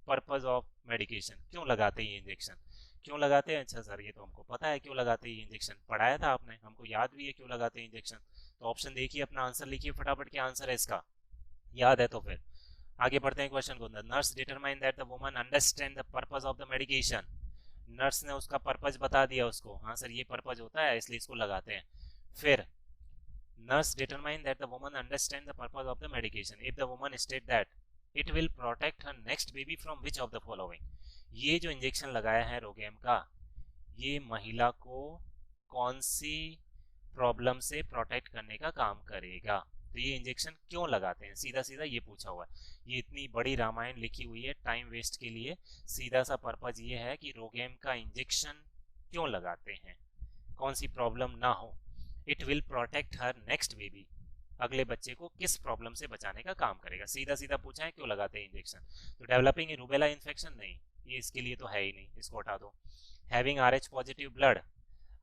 पर्पस ऑफ मेडिकेशन, क्यों लगाते हैं ये इंजेक्शन, क्यों लगाते हैं? अच्छा सर ये तो हमको पता है क्यों लगाते हैं ये इंजेक्शन, पढ़ाया था आपने, हमको याद भी है क्यों लगाते हैं इंजेक्शन। तो ऑप्शन देखिए, अपना आंसर लिखिए फटाफट, क्या आंसर है इसका, याद है तो फिर आगे बढ़ते हैं क्वेश्चन को। Nurse determine that the woman understand the purpose of the medication. Nurse ने उसका पर्पस बता दिया उसको, हाँ सर ये पर्पस होता है इसलिए इसको लगाते हैं। फिर nurse determine that the woman understand the purpose of the medication if the woman state that it will protect her next baby from which of the following। ये जो इंजेक्शन लगाया है रोगेम का, ये महिला को कौन सी प्रॉब्लम से प्रोटेक्ट करने का काम करेगा। तो ये इंजेक्शन क्यों लगाते हैं, सीधा सीधा ये पूछा हुआ है। ये इतनी बड़ी रामायण लिखी हुई है टाइम वेस्ट के लिए, सीधा सा पर्पज ये है कि रोगेम का इंजेक्शन क्यों लगाते हैं, कौन सी प्रॉब्लम ना हो। It will protect her next baby, अगले बच्चे को किस प्रॉब्लम से बचाने का काम करेगा, सीधा सीधा पूछा है क्यों लगाते हैं इंजेक्शन। तो डेवलपिंग रूबेला इन्फेक्शन नहीं, ये इसके लिए तो है ही नहीं, इसको हटा दो। Having RH positive blood,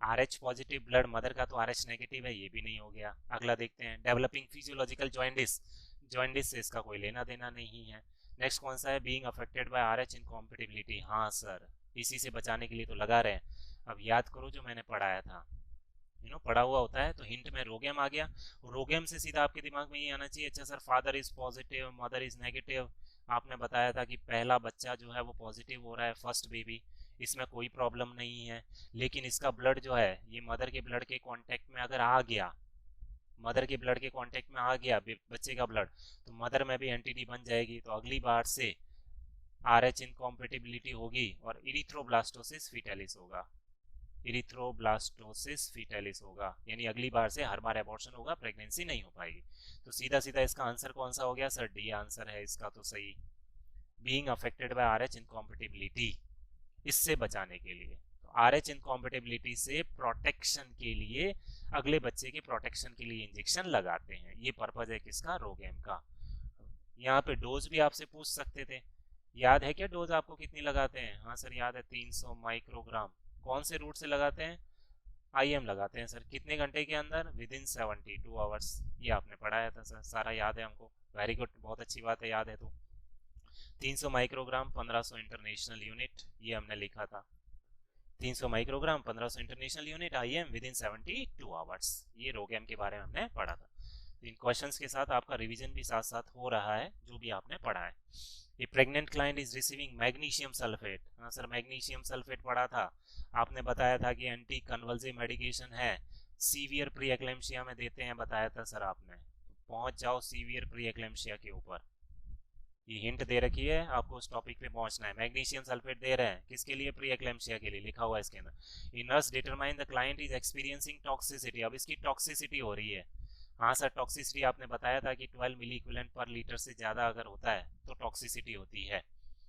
RH positive blood mother का तो RH नेगेटिव है, ये भी नहीं हो गया। अगला देखते हैं, डेवलपिंग फिजियोलॉजिकल जॉइंडिस, जॉइंडिस से इसका कोई लेना देना नहीं है। नेक्स्ट कौन सा है, being affected by RH incompatibility, हाँ सर इसी से बचाने के लिए तो लगा रहे हैं। अब याद करो जो मैंने पढ़ाया था, पढ़ा हुआ होता है। तो हिंट में रोगेम आ गया, रोगेम से सीधा आपके दिमाग में ये आना चाहिए, अच्छा sir father is positive mother is negative, आपने बताया था कि पहला बच्चा जो है वो पॉजिटिव हो रहा है, फर्स्ट बेबी, इसमें कोई प्रॉब्लम नहीं है, लेकिन इसका ब्लड जो है ये मदर के ब्लड के कांटेक्ट में अगर आ गया, मदर के ब्लड के कांटेक्ट में आ गया बच्चे का ब्लड, तो मदर में भी एंटिटी बन जाएगी, तो अगली बार से RH इनकॉम्पेटिबिलिटी होगी और इरिथ्रोब्लास्टोसिस फीटैलिस होगा, इरिथ्रोब्लास्टोसिस फीटैलिस होगा, यानी अगली बार से हर बार एबॉर्शन होगा, प्रेगनेंसी नहीं हो पाएगी। तो सीधा सीधा इसका आंसर कौन सा हो गया सर, डी आंसर है इसका तो सही, being affected by RH incompatibility, इससे बचाने के लिए, तो RH इनकॉम्पेटिबिलिटी से प्रोटेक्शन के लिए, अगले बच्चे के प्रोटेक्शन के लिए इंजेक्शन लगाते हैं, ये पर्पज है किसका, रोगेम का। यहाँ पे डोज भी आपसे पूछ सकते थे, याद है क्या डोज आपको कितनी लगाते हैं, हाँ सर याद है 300 माइक्रोग्राम, कौन से रूट से लगाते हैं, IM लगाते हैं सर, कितने घंटे के अंदर, विद इन 72 आवर्स, ये आपने पढ़ाया था सर, सारा याद है हमको, वेरी गुड, बहुत अच्छी बात है, याद है तो 300 माइक्रोग्राम 1500 इंटरनेशनल यूनिट, ये हमने लिखा था, 300 microgram 1500 international unit, IM with in 72 hours, ये रोगेम के बारे में हमने पढ़ा था। इन क्वेश्चंस के साथ आपका रिवीजन भी साथ साथ हो रहा है जो भी आपने पढ़ा है। A pregnant client is receiving magnesium sulphate, हाँ सर मैग्नीशियम सल्फेट पढ़ा था, आपने बताया था कि एंटी कन्वल्सिव मेडिकेशन है, सीवियर प्री एक्लेम्शिया में देते हैं, बताया था सर आपने, तो पहुंच जाओ सीवियर प्री एक्लेम्शिया के ऊपर, ये हिंट दे रखी है आपको, उस टॉपिक पे पहुंचना है। मैग्नीशियम सल्फेट दे रहे हैं किसके लिए, प्री एक्लेम्शिया के लिए, लिखा हुआ है इसके अंदर। In nurse determine the client is experiencing toxicity, अब इसकी टॉक्सिसिटी हो रही है, हाँ सर टॉक्सिसिटी आपने बताया था कि 12 मिली इक्विवेलेंट पर लीटर से ज़्यादा अगर होता है तो टॉक्सिसिटी होती है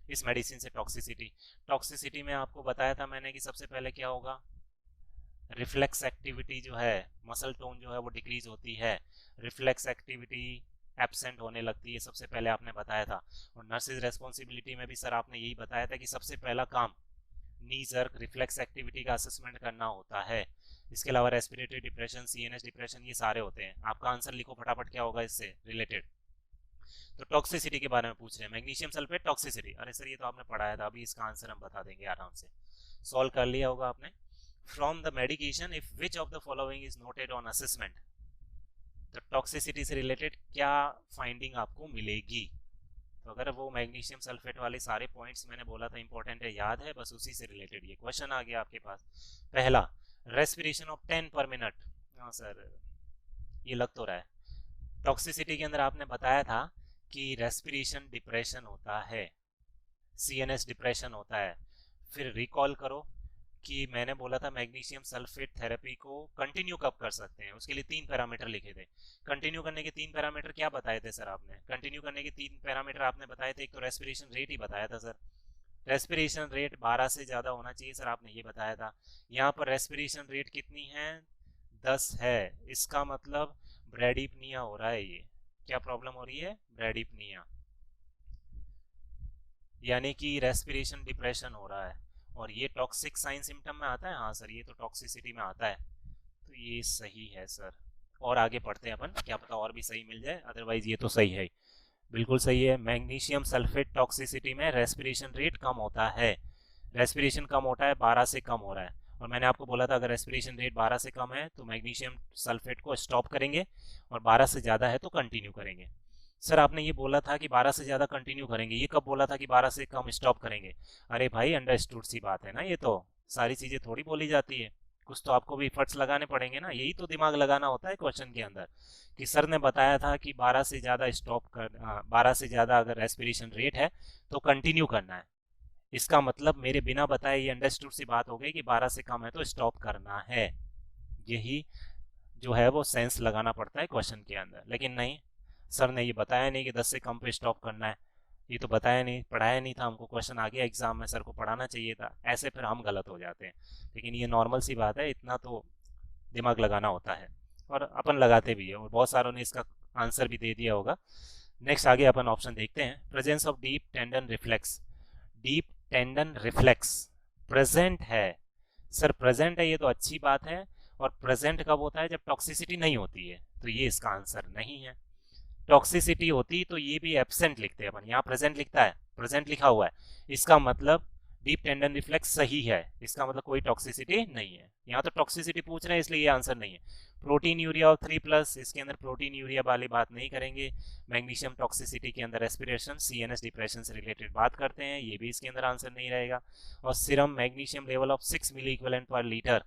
इस मेडिसिन से। टॉक्सिसिटी में आपको बताया था मैंने कि सबसे पहले क्या होगा, रिफ्लेक्स एक्टिविटी जो है, मसल टोन जो है वो डिक्रीज होती है, रिफ्लेक्स एक्टिविटी एब्सेंट होने लगती है, सबसे पहले आपने बताया था। और नर्सेज रेस्पॉन्सिबिलिटी में भी सर आपने यही बताया था कि सबसे पहला काम नी जर्क रिफ्लेक्स एक्टिविटी का असेसमेंट करना होता है। इसके अलावा रेस्पिरेटरी डिप्रेशन, CNS डिप्रेशन, ये सारे होते हैं। आपका आंसर लिखो फटाफट, क्या होगा इससे रिलेटेड। तो टॉक्सिसिटी के बारे में पूछ रहे हैं, मैग्नीशियम सल्फेट टॉक्सिसिटी, अरे सर ये तो आपने पढ़ाया था, अभी इसका आंसर हम बता देंगे आराम से, सॉल्व कर लिया होगा आपने। From the medication if which of the following is noted on assessment, तो टॉक्सिसिटी से रिलेटेड क्या फाइंडिंग आपको मिलेगी, तो अगर वो मैग्नीशियम सल्फेट वाले सारे पॉइंट्स मैंने बोला था इंपॉर्टेंट है, याद है, बस उसी से रिलेटेड ये क्वेश्चन आ गया आपके पास। पहला, रेस्पिरेशन ऑफ 10 पर मिनट, हाँ सर ये लग तो रहा है। टॉक्सिसिटी के अंदर आपने बताया था कि रेस्पिरेशन डिप्रेशन होता है, CNS डिप्रेशन होता है। फिर रिकॉल करो कि मैंने बोला था मैग्नीशियम सल्फेट थेरेपी को कंटिन्यू कब कर सकते हैं, उसके लिए 3 पैरामीटर लिखे थे। कंटिन्यू करने के 3 पैरामीटर क्या बताए थे सर आपने, कंटिन्यू करने के 3 पैरामीटर आपने बताए थे, एक तो रेस्पिरेशन रेट ही बताया था सर, रेस्पिरेशन रेट 12 से ज़्यादा होना चाहिए सर, आपने ये बताया था। यहाँ पर रेस्पिरेशन रेट कितनी है, 10 है, इसका मतलब ब्रैडीपनिया हो रहा है, ये क्या प्रॉब्लम हो रही है, ब्रैडीपनिया, यानी कि रेस्पिरेशन डिप्रेशन हो रहा है, और ये टॉक्सिक साइन सिम्टम में आता है, हाँ सर ये तो टॉक्सिसिटी में आता है, तो ये सही है सर। और आगे पढ़ते हैं अपन, क्या पता और भी सही मिल जाए, अदरवाइज ये तो सही है, बिल्कुल सही है। मैग्नीशियम सल्फेट टॉक्सिसिटी में रेस्पिरेशन रेट कम होता है, रेस्पिरेशन कम होता है, 12 से कम हो रहा है, और मैंने आपको बोला था अगर रेस्पिरेशन रेट 12 से कम है तो मैग्नीशियम सल्फेट को स्टॉप करेंगे, और 12 से ज़्यादा है तो कंटिन्यू करेंगे। सर आपने ये बोला था कि 12 से ज़्यादा कंटिन्यू करेंगे, ये कब बोला था कि 12 से कम स्टॉप करेंगे, अरे भाई अंडरस्टूड सी बात है ना, ये तो सारी चीज़ें थोड़ी बोली जाती है, कुछ तो आपको भी एफर्ट्स लगाने पड़ेंगे ना, यही तो दिमाग लगाना होता है क्वेश्चन के अंदर, कि सर ने बताया था कि 12 से ज़्यादा स्टॉप कर 12 से ज़्यादा अगर रेस्पिरेशन रेट है तो कंटिन्यू करना है, इसका मतलब मेरे बिना बताए ये अंडरस्टूड सी बात हो गई कि 12 से कम है तो स्टॉप करना है, यही जो है वो सेंस लगाना पड़ता है क्वेश्चन के अंदर। लेकिन नहीं, सर ने ये बताया नहीं कि 10 से कम पे स्टॉप करना है, ये तो बताया नहीं, पढ़ाया नहीं था हमको, क्वेश्चन आ गया एग्जाम में, सर को पढ़ाना चाहिए था, ऐसे फिर हम गलत हो जाते हैं। लेकिन ये नॉर्मल सी बात है, इतना तो दिमाग लगाना होता है, और अपन लगाते भी है, और बहुत सारों ने इसका आंसर भी दे दिया होगा। नेक्स्ट आगे अपन ऑप्शन देखते हैं, presence of deep tendon reflex, deep tendon reflex present है, सर प्रेजेंट है ये तो अच्छी बात है, और प्रेजेंट कब होता है, जब टॉक्सिसिटी नहीं होती है, तो ये इसका आंसर नहीं है। टॉक्सिसिटी होती तो ये भी एब्सेंट लिखते हैं अपन, यहाँ प्रेजेंट लिखता है, प्रेजेंट लिखा हुआ है, इसका मतलब डीप टेंडन रिफ्लेक्स सही है, इसका मतलब कोई टॉक्सिसिटी नहीं है। यहाँ तो टॉक्सिसिटी पूछ रहे हैं इसलिए ये आंसर नहीं है। प्रोटीन यूरिया और 3+, इसके अंदर प्रोटीन यूरिया वाली बात नहीं करेंगे। मैग्नीशियम टॉक्सिसिटी के अंदर रेस्पिरेशन, सीएनएस डिप्रेशन से रिलेटेड बात करते हैं, ये भी इसके अंदर आंसर नहीं रहेगा। और serum magnesium level of 6 milli equivalent per litre,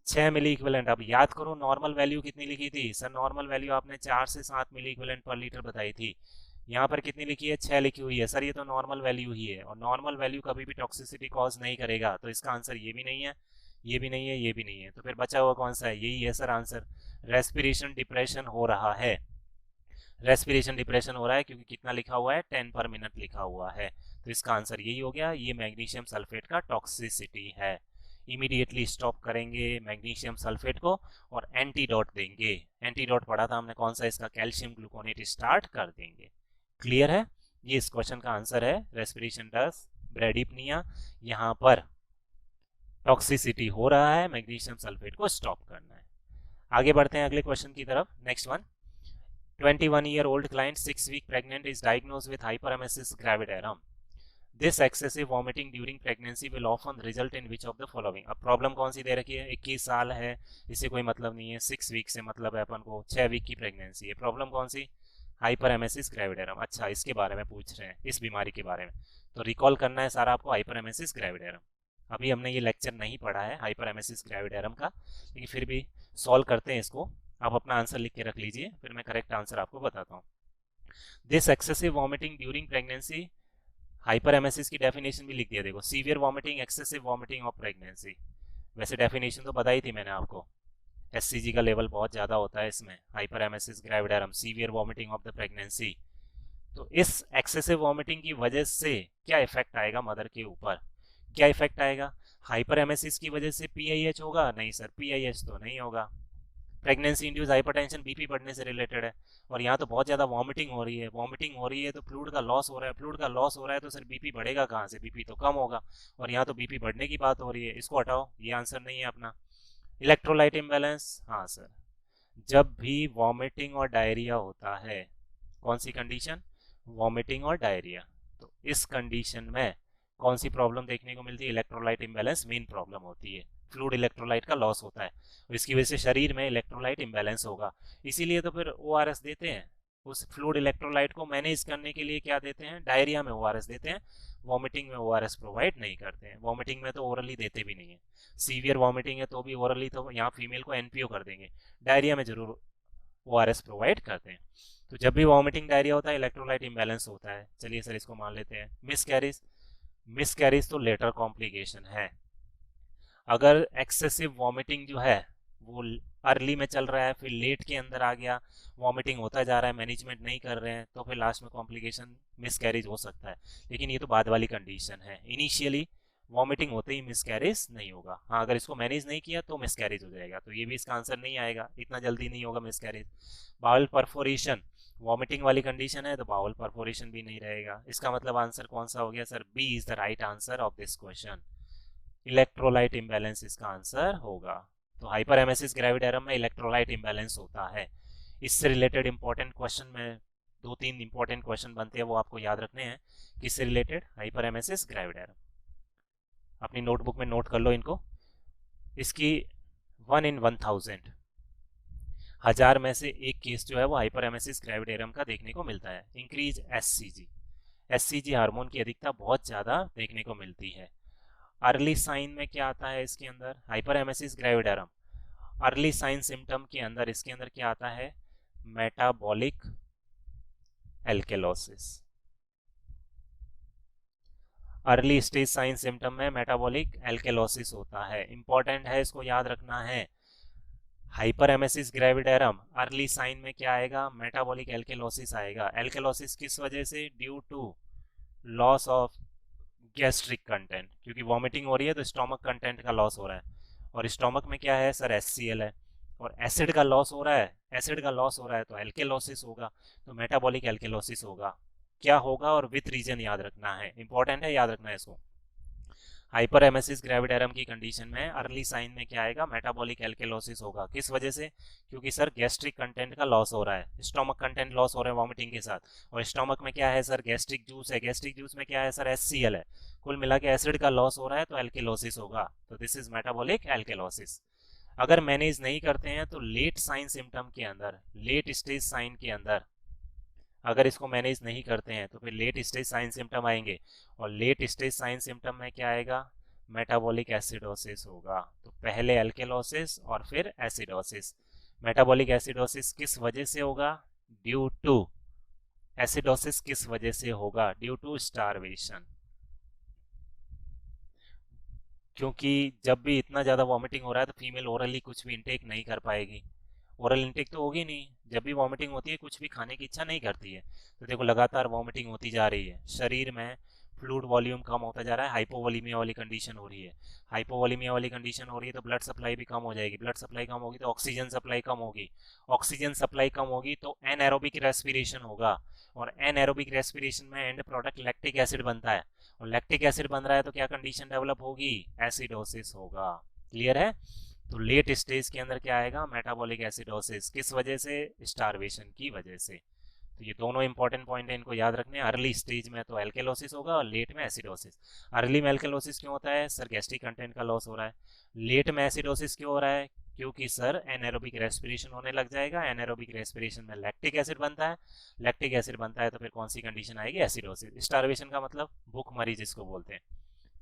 6 milli equivalent. अब याद करो नॉर्मल वैल्यू कितनी लिखी थी सर, नॉर्मल वैल्यू आपने 4 से 7 मिली इक्विवेलेंट पर लीटर बताई थी, यहाँ पर कितनी लिखी है, 6 लिखी हुई है सर, ये तो नॉर्मल वैल्यू ही है, और नॉर्मल वैल्यू कभी भी टॉक्सिसिटी कॉज नहीं करेगा, तो इसका आंसर ये भी नहीं है, ये भी नहीं है, ये भी नहीं है। तो फिर बचा हुआ कौन सा है, यही है सर आंसर। रेस्पिरेशन डिप्रेशन हो रहा है, रेस्पिरेशन डिप्रेशन हो रहा है क्योंकि कितना लिखा हुआ है, 10 पर मिनट लिखा हुआ है, तो इसका आंसर यही हो गया, ये मैग्नीशियम सल्फेट का टॉक्सिसिटी है। इमीडिएटली स्टॉप करेंगे मैग्नीशियम सल्फेट को और एंटीडोट देंगे। एंटीडोट पढ़ा था हमने कौन सा, इसका कैल्शियम ग्लूकोनेट स्टार्ट कर देंगे। क्लियर है, ये इस क्वेश्चन का आंसर है। रेस्पिरेशन डस ब्रेडिपनिया, यहाँ पर टॉक्सिसिटी हो रहा है, मैग्नीशियम सल्फेट को स्टॉप करना है। आगे बढ़ते हैं अगले क्वेश्चन की तरफ। Next one, 21-year-old client 6 week pregnant is diagnosed with hyperemesis gravidarum. This excessive vomiting during pregnancy will often result in which of the following? अब प्रॉब्लम कौन सी दे रखी है, 21 साल है, इससे कोई मतलब नहीं है, 6 वीक से मतलब है अपन को 6 वीक की प्रेगनेंसी है। प्रॉब्लम कौन सी, हाइपरएमेसिस ग्रेविडेरम। अच्छा, इसके बारे में पूछ रहे हैं, इस बीमारी के बारे में, तो रिकॉल करना है सारा आपको हाइपरएमेसिस ग्रेविडेरम। अभी हमने ये लेक्चर नहीं पढ़ा है हाइपरएमेसिस ग्रेविडेरम का, लेकिन फिर भी सॉल्व करते हैं इसको। आप अपना आंसर लिख के रख लीजिए, फिर मैं करेक्ट आंसर आपको बताता हूँ। This excessive vomiting during pregnancy, hyperemesis की डेफिनेशन भी लिख दिया, देखो, severe vomiting, excessive vomiting of pregnancy. वैसे डेफिनेशन तो बताई थी मैंने आपको, एससीजी का लेवल बहुत ज़्यादा होता है इसमें। Hyperemesis gravidarum, severe vomiting of the pregnancy. तो इस एक्सेसिव वॉमिटिंग की वजह से क्या इफेक्ट आएगा मदर के ऊपर, क्या इफेक्ट आएगा, हाइपरएमेसिस की वजह से पीआईएच होगा, नहीं सर, पीआईएच तो नहीं होगा। प्रेगनेंसी इंड्यूस हाइपरटेंशन, बीपी बढ़ने से रिलेटेड है, और यहाँ तो बहुत ज़्यादा वॉमिटिंग हो रही है, वॉमिटिंग हो रही है तो फ्लूइड का लॉस हो रहा है, फ्लूइड का लॉस हो रहा है तो सर बीपी बढ़ेगा कहाँ से, बीपी तो कम होगा, और यहाँ तो बीपी बढ़ने की बात हो रही है, इसको हटाओ, ये आंसर नहीं है अपना। इलेक्ट्रोलाइट इम्बैलेंस, हाँ सर, जब भी वॉमिटिंग और डायरिया होता है, कौन सी कंडीशन, वॉमिटिंग और डायरिया, तो इस कंडीशन में कौन सी प्रॉब्लम देखने को मिलती है, इलेक्ट्रोलाइट इम्बैलेंस मेन प्रॉब्लम होती है, फ्लूइड इलेक्ट्रोलाइट का लॉस होता है, और इसकी वजह से शरीर में इलेक्ट्रोलाइट इम्बैलेंस होगा। इसीलिए तो फिर ओआरएस देते हैं, उस फ्लूइड इलेक्ट्रोलाइट को मैनेज करने के लिए क्या देते हैं, डायरिया में ओआरएस देते हैं, वॉमिटिंग में ओआरएस प्रोवाइड नहीं करते हैं। वॉमिटिंग में तो ओरली देते भी नहीं है, सीवियर वॉमिटिंग है तो भी ओरली तो यहाँ फीमेल को एनपीओ कर देंगे, डायरिया में जरूर ओआरएस प्रोवाइड करते हैं। तो जब भी वॉमिटिंग डायरिया होता है इलेक्ट्रोलाइट इम्बैलेंस होता है। चलिए सर इसको मान लेते हैं। मिसकैरेज, मिसकैरेज तो लेटर कॉम्प्लिकेशन है। अगर एक्सेसिव वॉमिटिंग जो है वो अर्ली में चल रहा है, फिर लेट के अंदर आ गया, वॉमिटिंग होता जा रहा है, मैनेजमेंट नहीं कर रहे हैं, तो फिर लास्ट में कॉम्प्लिकेशन मिसकैरेज हो सकता है। लेकिन ये तो बाद वाली कंडीशन है, इनिशियली वॉमिटिंग होते ही मिसकैरेज नहीं होगा। हाँ, अगर इसको मैनेज नहीं किया तो मिसकैरेज हो जाएगा, तो ये भी इसका आंसर नहीं आएगा, इतना जल्दी नहीं होगा मिसकैरेज। बाउल परफोरेशन, वॉमिटिंग वाली कंडीशन है तो बाउल परफोरेशन भी नहीं रहेगा। इसका मतलब आंसर कौन सा हो गया sir, B is the right answer of this question. Electrolyte imbalance इसका आंसर होगा। तो हाइपरएमेसिस ग्रेविडेरम में इलेक्ट्रोलाइट इम्बैलेंस होता है। इससे रिलेटेड इंपॉर्टेंट क्वेश्चन में 2-3 इंपॉर्टेंट क्वेश्चन बनते हैं, वो आपको याद रखने हैं। किससे रिलेटेड, हाइपरएमेसिस ग्रेविडेरम। अपनी नोटबुक में नोट कर लो इनको। इसकी 1 in 1000, 1000 में से एक केस जो है वो हाइपरएमेसिस ग्रेविडेरम का देखने को मिलता है। इंक्रीज एससीजी, एससीजी हार्मोन की अधिकता बहुत ज़्यादा देखने को मिलती है। अर्ली साइन में क्या आता है इसके अंदर, hyperemesis gravidarum, early sign symptom के अंदर इसके अंदर क्या आता है, metabolic alkalosis. Early stage sign symptom में मेटाबॉलिक एल्केलोसिस होता है, इंपॉर्टेंट है, इसको याद रखना है। हाइपरएमेसिस ग्रेविडेरम अर्ली साइन में क्या आएगा, मेटाबॉलिक एल्केलोसिस आएगा। एल्केलोसिस किस वजह से, due to loss of gastric content, क्योंकि वॉमिटिंग हो रही है तो स्टोमक कंटेंट का लॉस हो रहा है, और स्टोमक में क्या है सर, HCl है, और एसिड का लॉस हो रहा है, एसिड का लॉस हो रहा है तो एल्केलोसिस होगा, तो मेटाबॉलिक एल्केलोसिस होगा। क्या होगा और विथ रीजन याद रखना है, इंपॉर्टेंट है, याद रखना है इसको। हाइपर एमेसिस ग्रेविडेरम की कंडीशन में अर्ली साइन में क्या आएगा, मेटाबॉलिक एल्केलोसिस होगा। किस वजह से? क्योंकि सर गैस्ट्रिक कंटेंट का लॉस हो रहा है, स्टोमक कंटेंट लॉस हो रहा है वॉमिटिंग के साथ, और स्टोमक में क्या है सर, गैस्ट्रिक जूस है, गैस्ट्रिक जूस में क्या है सर, HCl है। कुल मिला के एसिड का लॉस हो रहा है तो एल्केलोसिस होगा, तो दिस इज मेटाबॉलिक एल्केलोसिस। अगर मैनेज नहीं करते हैं तो लेट साइन सिम्टम के अंदर, लेट स्टेज साइन के अंदर अगर इसको मैनेज नहीं करते हैं तो फिर लेट स्टेज साइन सिम्टम आएंगे, और लेट स्टेज साइन सिम्टम में क्या आएगा, मेटाबॉलिक एसिडोसिस होगा। तो पहले एल्केलोसिस और फिर एसिडोसिस। मेटाबॉलिक एसिडोसिस किस वजह से होगा, ड्यू टू, एसिडोसिस किस वजह से होगा, ड्यू टू स्टारवेशन। क्योंकि जब भी इतना ज़्यादा वॉमिटिंग हो रहा है तो फीमेल ओरली कुछ भी इंटेक नहीं कर पाएगी, ओरल इंटेक तो होगी नहीं, जब भी वॉमिटिंग होती है कुछ भी खाने की इच्छा नहीं करती है। तो देखो लगातार वॉमिटिंग होती जा रही है, शरीर में फ्लूइड वॉल्यूम कम होता जा रहा है, हाइपोवोलीमिया वाली कंडीशन हो रही है। हाइपोवोलीमिया वाली कंडीशन हो रही है तो ब्लड सप्लाई भी कम हो जाएगी, ब्लड सप्लाई कम होगी तो ऑक्सीजन सप्लाई कम होगी, ऑक्सीजन सप्लाई कम होगी तो एनएरोबिक रेस्पिरेशन होगा, और एनएरोबिक रेस्पिरेशन में एंड प्रोडक्ट लैक्टिक एसिड बनता है, और लैक्टिक एसिड बन रहा है तो क्या कंडीशन डेवलप होगी, एसिडोसिस होगा। क्लियर है? तो लेट स्टेज के अंदर क्या आएगा, मेटाबॉलिक एसिडोसिस। किस वजह से? स्टारवेशन की वजह से। तो ये दोनों इंपॉर्टेंट पॉइंट है, इनको याद रखने। अर्ली स्टेज में तो एल्केलोसिस होगा और लेट में एसिडोसिस। अर्ली में एल्केलोसिस क्यों होता है सर, गैस्ट्रिक कंटेंट का लॉस हो रहा है। लेट में एसिडोसिस क्यों हो रहा है, क्योंकि सर एनारोबिक रेस्पिरेशन होने लग जाएगा, एनारोबिक रेस्पिरेशन में लैक्टिक एसिड बनता है, लैक्टिक एसिड बनता है तो फिर कौन सी कंडीशन आएगी, एसिडोसिस। स्टारवेशन का मतलब भूखमरी जिसको बोलते हैं।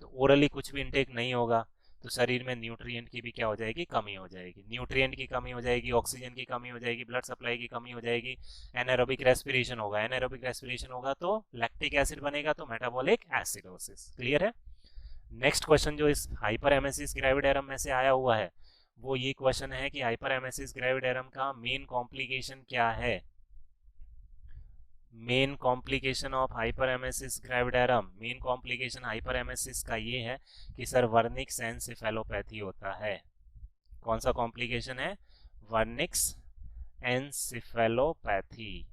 तो ओरली कुछ भी इंटेक नहीं होगा तो शरीर में न्यूट्रिएंट की भी क्या हो जाएगी, कमी हो जाएगी, न्यूट्रिएंट की कमी हो जाएगी, ऑक्सीजन की कमी हो जाएगी, ब्लड सप्लाई की कमी हो जाएगी, एनारोबिक रेस्पिरेशन होगा, एनारोबिक रेस्पिरेशन होगा तो लैक्टिक एसिड बनेगा तो मेटाबॉलिक एसिडोसिस। क्लियर है? नेक्स्ट क्वेश्चन जो इस हाइपर एमेसिस ग्रेविडेरम में से आया हुआ है वो ये क्वेश्चन है कि हाइपर एमेसिस ग्रेविडेरम का मेन कॉम्प्लिकेशन क्या है। Main complication of hyperemesis gravidarum, main complication hyperemesis का ये है कि सर वर्निक्स एनसेफेलोपैथी होता है। कौन सा कॉम्प्लिकेशन है, वर्निक्स एनसेफेलोपैथी,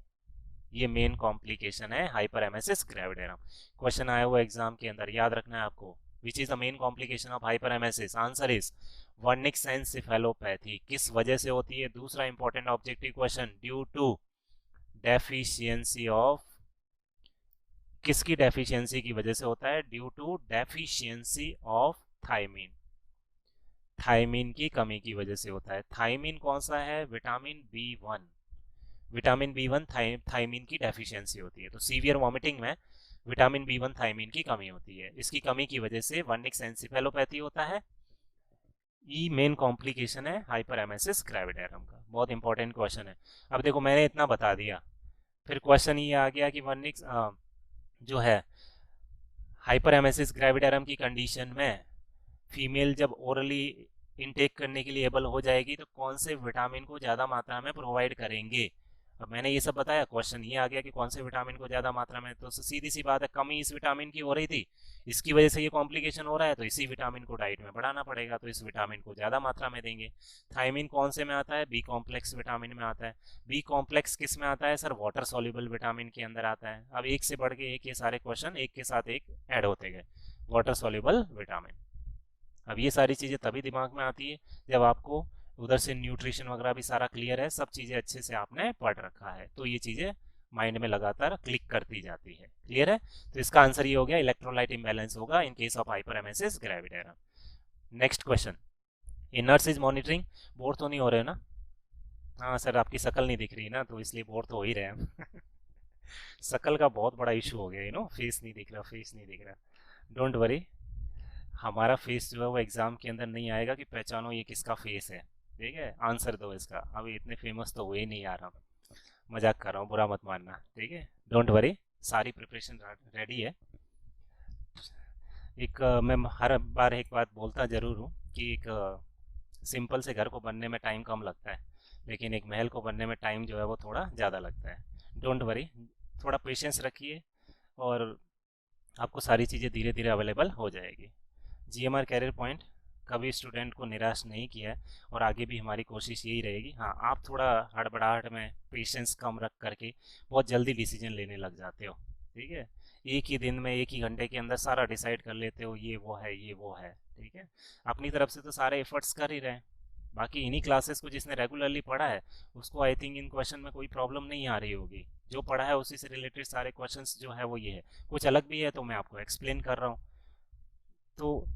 ये मेन कॉम्प्लिकेशन है हाइपर एमेसिस ग्रेविडेरम। क्वेश्चन आया हुआ एग्जाम के अंदर, याद रखना है आपको, which is the main complication of hyperemesis, answer is Wernicke's encephalopathy. किस वजह से होती है, दूसरा important objective question, due to deficiency of, किसकी डेफिशिएंसी की वजह से होता है, due to deficiency of thiamine, thiamine की कमी की वजह से होता है। थायमीन कौन सा है, vitamin B1, vitamin B1 thiamine की डेफिशिएंसी होती है। तो सीवियर वॉमिटिंग में विटामिन B1 थायमीन की कमी होती है, इसकी कमी की वजह से वर्निक्स एनसेफेलोपैथी होता है। ये मेन कॉम्प्लिकेशन है हाइपर एमेसिस ग्रेविडेरम का, बहुत इंपॉर्टेंट क्वेश्चन है। अब देखो मैंने इतना बता दिया, फिर क्वेश्चन ये आ गया कि वर्निक्स जो है हाइपर एमेसिस ग्रेविडेरम की कंडीशन में फीमेल जब ओरली इनटेक करने के लिए एबल हो जाएगी तो कौन से विटामिन को ज़्यादा मात्रा में प्रोवाइड करेंगे। अब मैंने ये सब बताया, क्वेश्चन ये आ गया कि कौन से विटामिन को ज़्यादा मात्रा में, तो सीधी सी बात है कमी इस विटामिन की हो रही थी, इसकी वजह से ये कॉम्प्लिकेशन हो रहा है, तो इसी विटामिन को डाइट में बढ़ाना पड़ेगा, तो इस विटामिन को ज़्यादा मात्रा में देंगे। थायमीन कौन से में आता है, बी कॉम्प्लेक्स विटामिन में आता है। बी कॉम्प्लेक्स किस में आता है सर, वाटर सॉल्युबल विटामिन के अंदर आता है। अब एक से बढ़ के एक, ये सारे क्वेश्चन एक के साथ एक ऐड होते गए, वाटर सॉल्युबल विटामिन। अब ये सारी चीज़ें तभी दिमाग में आती है जब आपको उधर से न्यूट्रिशन वगैरह भी सारा क्लियर है, सब चीज़ें अच्छे से आपने पढ़ रखा है, तो ये चीज़ें माइंड में लगातार क्लिक करती जाती है। क्लियर है? तो इसका आंसर ये हो गया, इलेक्ट्रोलाइट इम्बैलेंस होगा in case of hyperemesis gravidarum. Next question, a nurse is monitoring, bore तो नहीं हो रहे ना? हाँ सर आपकी शक्ल नहीं दिख रही ना, तो इसलिए बोर तो हो ही रहे हम शक्ल का बहुत बड़ा इशू हो गया, फेस नहीं दिख रहा, फेस नहीं दिख रहा। डोंट वरी, हमारा फेस जो है वो एग्ज़ाम के अंदर नहीं आएगा कि पहचानो ये किसका फेस है, ठीक है, आंसर दो इसका। अभी इतने फेमस तो हुए ही नहीं यार हम, मजाक कर रहा हूँ, बुरा मत मानना, ठीक है, डोंट वरी, सारी प्रिपरेशन रेडी है। मैं हर बार एक बात बोलता ज़रूर हूँ कि एक सिंपल से घर को बनने में टाइम कम लगता है, लेकिन एक महल को बनने में टाइम जो है वो थोड़ा ज़्यादा लगता है। डोंट वरी, थोड़ा पेशेंस रखिए और आपको सारी चीज़ें धीरे धीरे अवेलेबल हो जाएगी। GMR कैरियर पॉइंट कभी स्टूडेंट को निराश नहीं किया है और आगे भी हमारी कोशिश यही रहेगी। हाँ, आप थोड़ा हड़बड़ाहट में पेशेंस कम रख करके बहुत जल्दी डिसीजन लेने लग जाते हो, ठीक है, एक ही दिन में, एक ही घंटे के अंदर सारा डिसाइड कर लेते हो ये वो है, ये वो है, ठीक है। अपनी तरफ से तो सारे एफर्ट्स कर ही रहे हैं। बाकी इन्हीं क्लासेस को जिसने रेगुलरली पढ़ा है उसको आई थिंक इन क्वेश्चन में कोई प्रॉब्लम नहीं आ रही होगी। जो पढ़ा है उसी से रिलेटेड सारे क्वेश्चंस जो है वो ये है। कुछ अलग भी है तो मैं आपको एक्सप्लेन कर रहा हूँ। तो